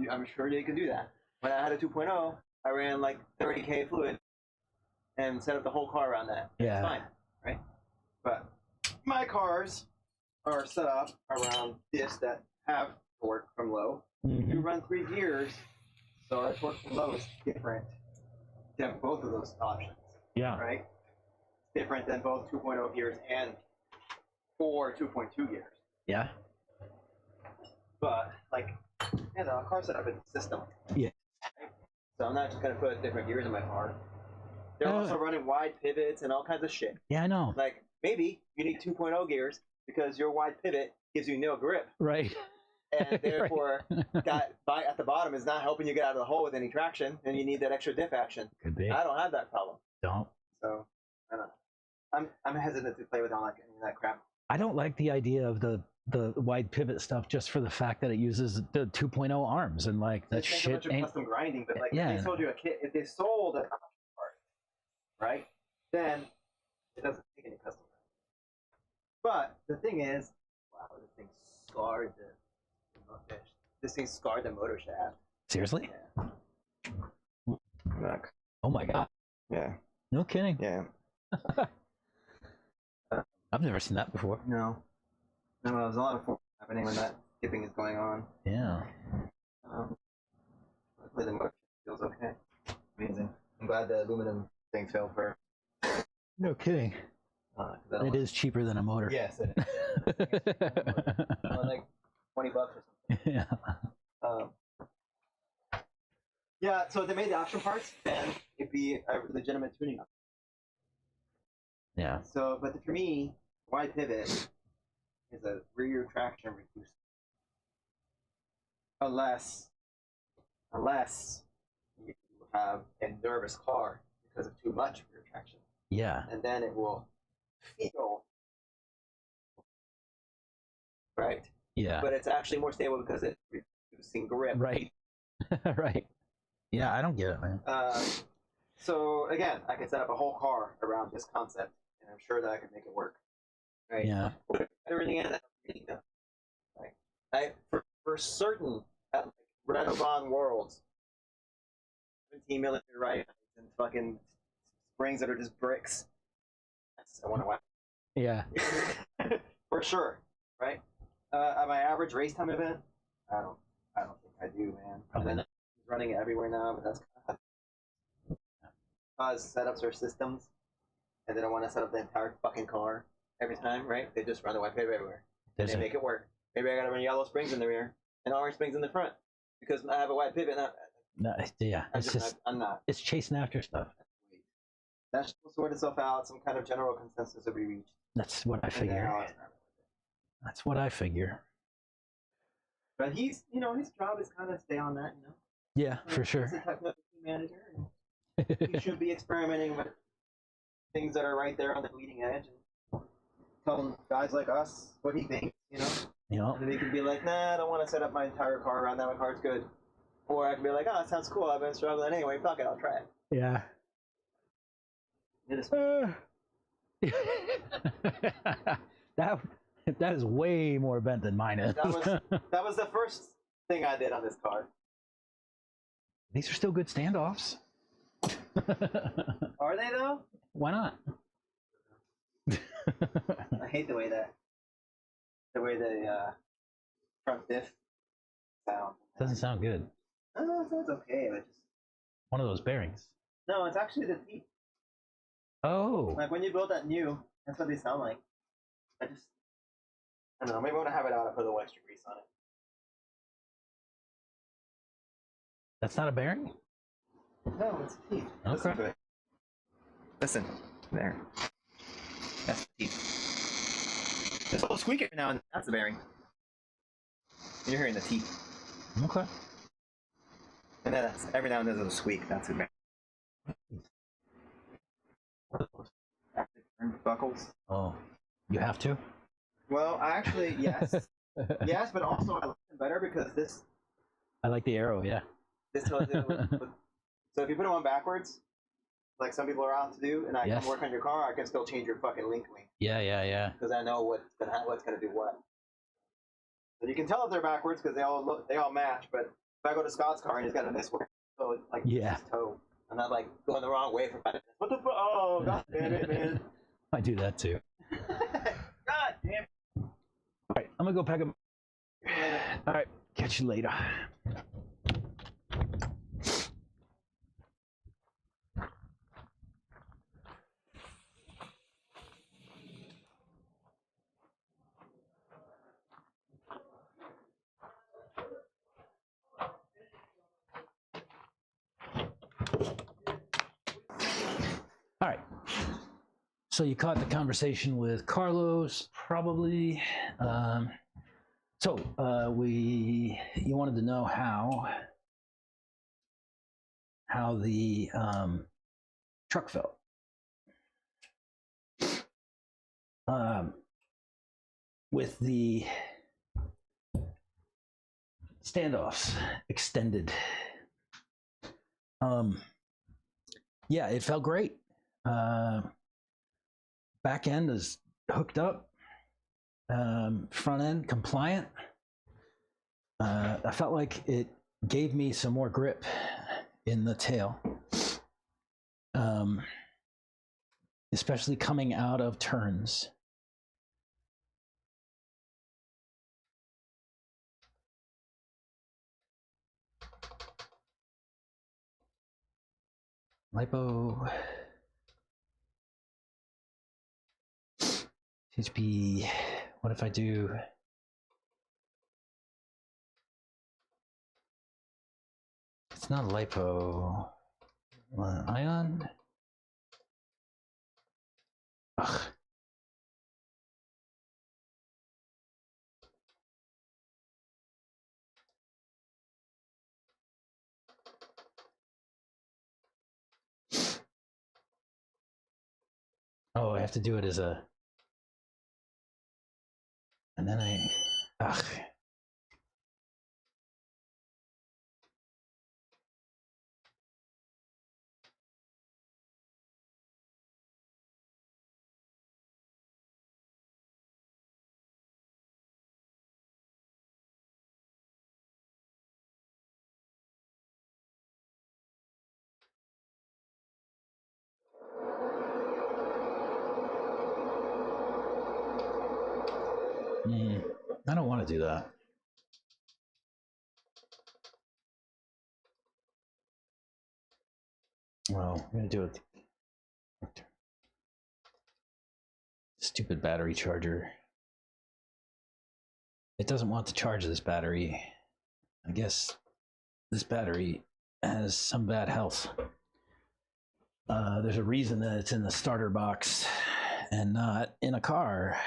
I'm sure they can do that. When I had a 2.0, I ran like 30K fluid and set up the whole car around that. Yeah. It's fine, right? But my cars are set up around diffs that have torque from low. Mm-hmm. You run 3 gears, so our torque from low is different than both of those options. Yeah. Right? different than both 2.0 gears and 2.2 gears. Yeah. But like, a car setup is a system. Yeah. So I'm not just gonna put different gears in my car. They're also running wide pivots and all kinds of shit. Yeah, I know. Like maybe you need 2.0 gears because your wide pivot gives you no grip. Right. And therefore that bite at the bottom is not helping you get out of the hole with any traction, and you need that extra diff action. Could be. I don't have that problem. Don't. So I don't know. I'm hesitant to play with all like any of that crap. I don't like the idea of the wide pivot stuff just for the fact that it uses the 2.0 arms and like that It's shit a bunch of ain't. custom grinding, but like Yeah. if they sold you a kit, if they sold a custom part, right, then it doesn't take any custom grinding. But the thing is, wow, this thing scarred this thing scarred the motor shaft. Seriously? Yeah. Look. Oh my god. Yeah. No kidding. Yeah. I've never seen that before. No. No, there's a lot of force happening when that skipping is going on. Yeah. Hopefully the motor feels okay. Amazing. I'm glad the aluminum thing fell for. No kidding. It is cheaper than a motor. Yes, it is. Like $20 or something. Yeah. Yeah, so if they made the option parts, then it'd be a legitimate tuning option. Yeah. So, but for me, wide pivot is a rear traction reducer. Unless you have a nervous car because of too much rear traction. Yeah. And then it will feel right. Yeah. But it's actually more stable because it's reducing grip. Right. Right. Yeah, I don't get it, man. So again, I could set up a whole car around this concept, and I'm sure that I could make it work. Right? Yeah. Everything in it. Right? For certain, at like Renaissance Worlds, 17mm rifles and fucking springs that are just bricks. I want to watch. Yeah. For sure, right? At my average race time event, I don't think I do, man. Probably not. He's running it everywhere now, but that's because setups are systems, and they don't want to set up the entire fucking car every time, right? They just run the white paper everywhere. And they make it work. Maybe I gotta run yellow springs in the rear and orange springs in the front because I have a wide pivot. No, yeah, I'm not. It's chasing after stuff. That will sort itself out. Some kind of general consensus will be reached. That's what I figure. That's what I figure. But his job is kind of stay on that, Yeah, for sure. He's a technical manager. And he should be experimenting with things that are right there on the bleeding edge and telling guys like us what he thinks, And then he can be like, nah, I don't want to set up my entire car around that. My car's good. Or I can be like, oh, that sounds cool. I've been struggling anyway. Fuck it, I'll try it. Yeah. That is way more bent than mine is. That was the first thing I did on this car. These are still good standoffs. Are they though? Why not? I hate the way the front diff sound. Doesn't sound good. No, it sounds okay. But just One of those bearings. no, it's actually the teeth. Oh. Like when you build that new, that's what they sound like. I don't know. Maybe I want to have it out and put a little extra grease on it. That's not a bearing? No, it's the teeth. Okay. Listen to it. Listen. There. That's the teeth. There's a little squeak every now and then. That's the bearing. You're hearing the teeth. Okay. And then every now and then there's a squeak. That's the bearing. Active buckles. Oh. You have to? Well, actually, yes. Yes, but also I like them better because this I like the arrow, yeah. so if you put them on backwards, like some people are out to do, and I Yes. can work on your car, I can still change your fucking link Yeah. because I know what's gonna do what. So you can tell if they're backwards because they all match. But if I go to Scott's car and he's got it this way, so it's like Yeah. his toe, I'm not like going the wrong way for 5 minutes. What the fuck? Oh, god damn it, man! I do that too. God damn it! All right, I'm gonna go pack them. All right, catch you later. So you caught the conversation with Carlos, probably. You wanted to know how the truck felt. With the standoffs extended. Yeah, it felt great. Back end is hooked up. Front end compliant. I felt like it gave me some more grip in the tail, especially coming out of turns. Lipo. HP. What if I do? It's not a lipo. Ion. Ugh. Oh, I have to do it as a. And then ugh. I don't want to do that. Well, I'm going to do it. Stupid battery charger. It doesn't want to charge this battery. I guess this battery has some bad health. There's a reason that it's in the starter box and not in a car.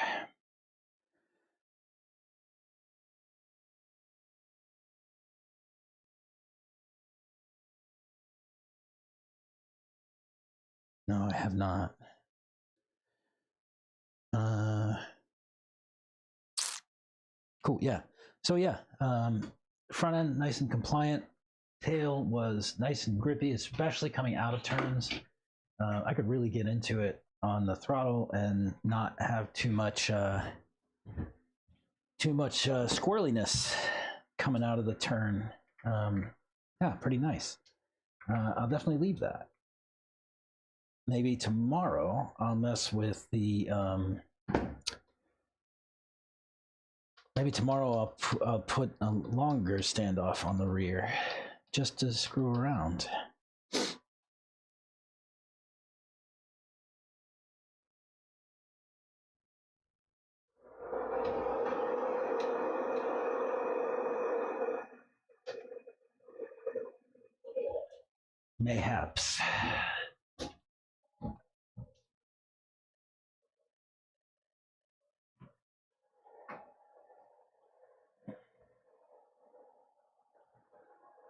No, I have not. Cool, yeah. So yeah, front end nice and compliant. Tail was nice and grippy, especially coming out of turns. I could really get into it on the throttle and not have too much squirreliness coming out of the turn. Yeah, pretty nice. I'll definitely leave that. Maybe tomorrow I'll mess with the. Maybe tomorrow I'll put a longer standoff on the rear, just to screw around. Mayhaps.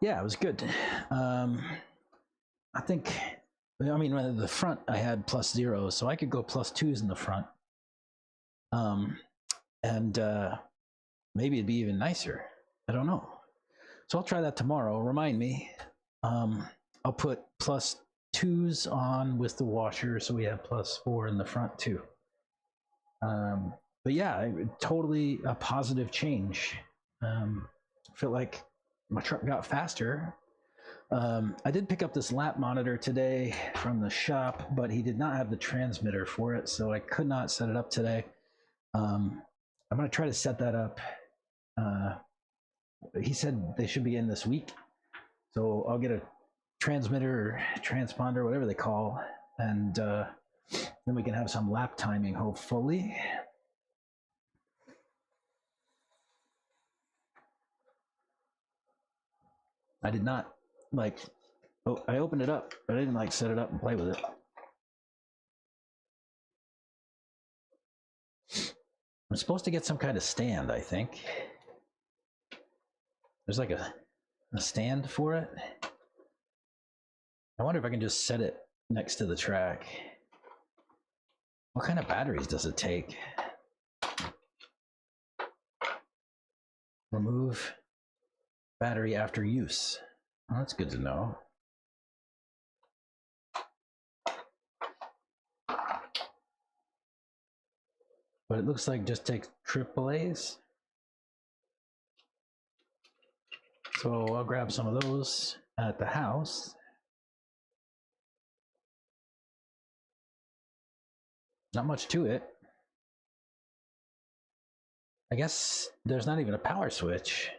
Yeah, it was good. I think, I mean, the front I had +0, so I could go +2s in the front. And maybe it'd be even nicer. I don't know. So I'll try that tomorrow. Remind me. I'll put +2s on with the washer, so we have +4 in the front too. But yeah, totally a positive change. I feel like my truck got faster. I did pick up this LapMonitor today from the shop, but he did not have the transmitter for it, so I could not set it up today. I'm going to try to set that up. He said they should be in this week, so I'll get a transmitter or transponder, whatever they call, and then we can have some lap timing, hopefully. I did not I opened it up, but I didn't set it up and play with it. I'm supposed to get some kind of stand, I think. There's like a stand for it. I wonder if I can just set it next to the track. What kind of batteries does it take? Remove battery after use. Well, that's good to know. But it looks like just takes AAAs. So I'll grab some of those at the house. Not much to it. I guess there's not even a power switch.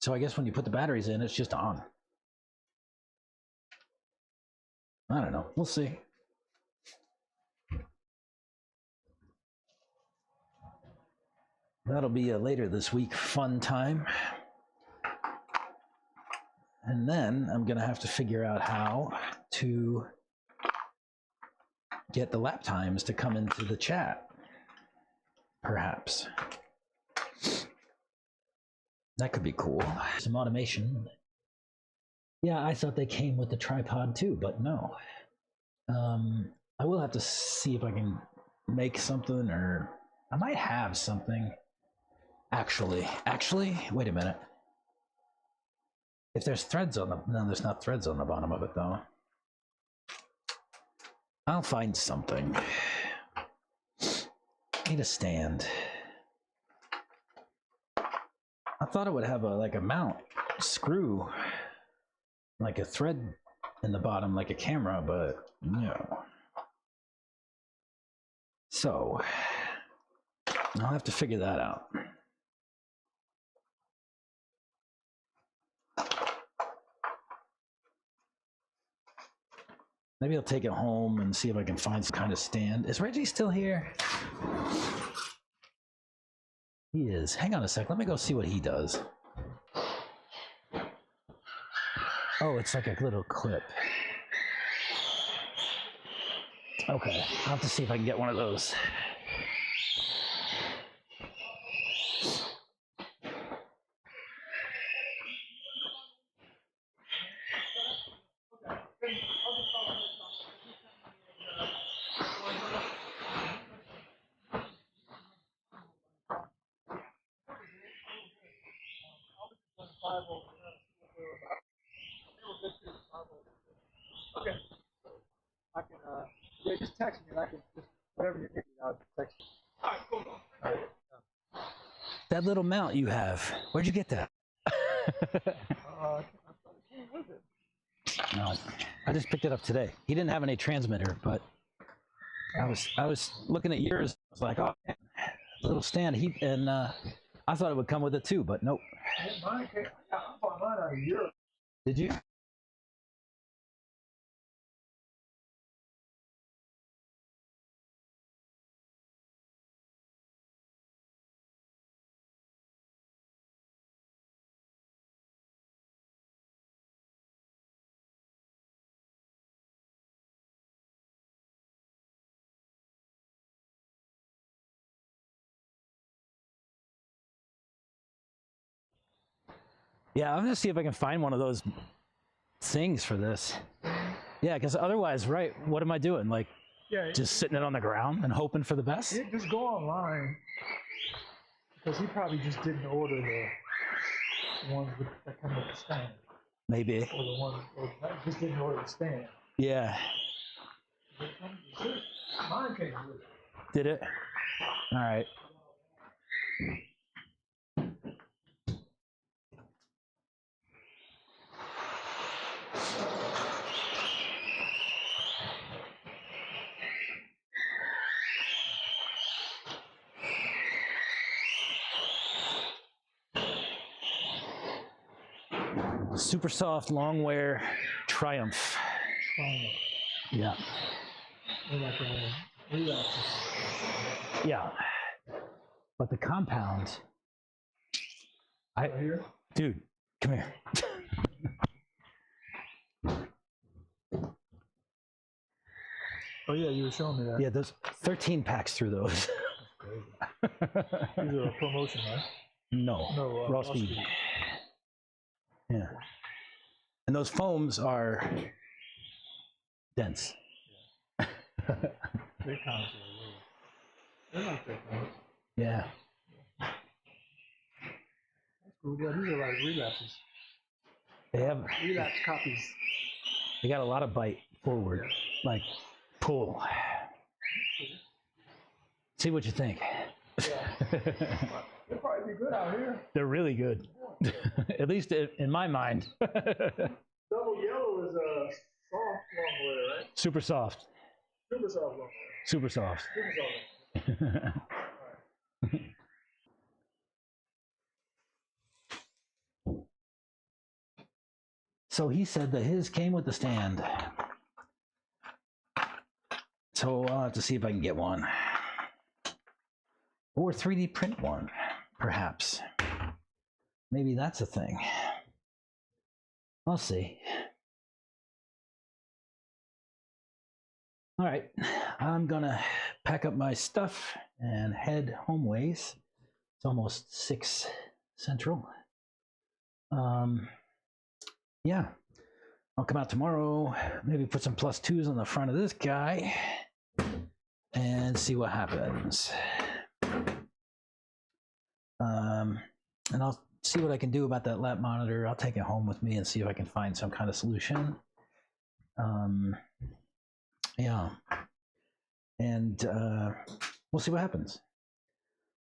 So I guess when you put the batteries in, it's just on. I don't know. We'll see. That'll be a later this week fun time. And then I'm going to have to figure out how to get the lap times to come into the chat. Perhaps. That could be cool. Some automation. Yeah, I thought they came with the tripod too, but no. I will have to see if I can make something, or I might have something. Actually, wait a minute. If there's threads on the, no, there's not threads on the bottom of it though. I'll find something. Need a stand. I thought it would have like a mount screw, like a thread in the bottom, like a camera, but no. So I'll have to figure that out. Maybe I'll take it home and see if I can find some kind of stand. Is Reggie still here? He is. Hang on a sec. Let me go see what he does. Oh, it's like a little clip. Okay, I'll have to see if I can get one of those. Okay. I can, yeah, just text me and I can just, whatever you need, I'll text you. All right, cool. All right. That little mount you have, where'd you get that? No, I just picked it up today. He didn't have any transmitter, but I was looking at yours. I was like, oh, man, little stand. I thought it would come with it too, but nope. Mine came, I bought mine out of Europe. Did you? Yeah, I'm gonna see if I can find one of those things for this. Yeah, because otherwise, right, what am I doing? Like, Yeah, just sitting it on the ground and hoping for the best? just go online, because he probably just didn't order the ones that come with the stand. Maybe. Or the ones, or just didn't order the stand. Yeah. Mine came with it. Did it? All right. Super soft long wear Triumph. Yeah. Yeah. But the compound. Dude, come here. Oh yeah, you were showing me that. Yeah, there's 13 packs through those. These are a promotion, right? No, No, RawSpeed. Yeah, and those foams are dense. They count. They're not that much. Yeah. That's cool. Yeah, these are like relapses. They have Relapse copies. they got a lot of bite forward, like pull. See what you think. Yeah. They'll probably be good out here. They're really good, at least in my mind. Double yellow is a soft long wear, right? Super soft. Super soft long wear. Super soft. Super soft. So he said that his came with the stand. So I'll have to see if I can get one. Or 3D print one, perhaps. Maybe that's a thing. I'll see. All right, I'm gonna pack up my stuff and head home ways. It's almost 6 Central. Yeah, I'll come out tomorrow, maybe put some +2s on the front of this guy and see what happens. And I'll see what I can do about that LapMonitor. I'll take it home with me and see if I can find some kind of solution. Yeah, and we'll see what happens.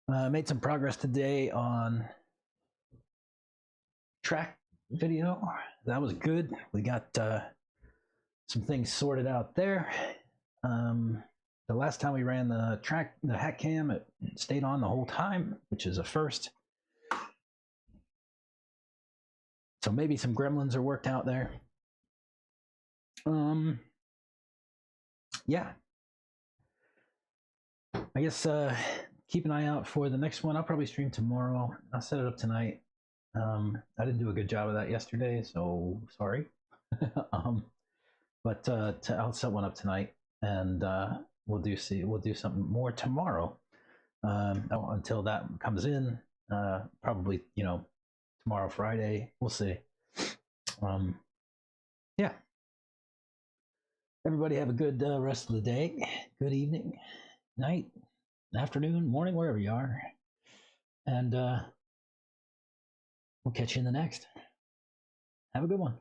Made some progress today on track video. That was good. We got some things sorted out there. The last time we ran the hack cam, it stayed on the whole time, which is a first. So maybe some gremlins are worked out there. Yeah. I guess keep an eye out for the next one. I'll probably stream tomorrow. I'll set it up tonight. I didn't do a good job of that yesterday, so sorry. But I'll set one up tonight, and we'll do something more tomorrow. Until that comes in, probably tomorrow, Friday. We'll see. Yeah. Everybody have a good rest of the day, good evening, night, afternoon, morning, wherever you are. And we'll catch you in the next. Have a good one.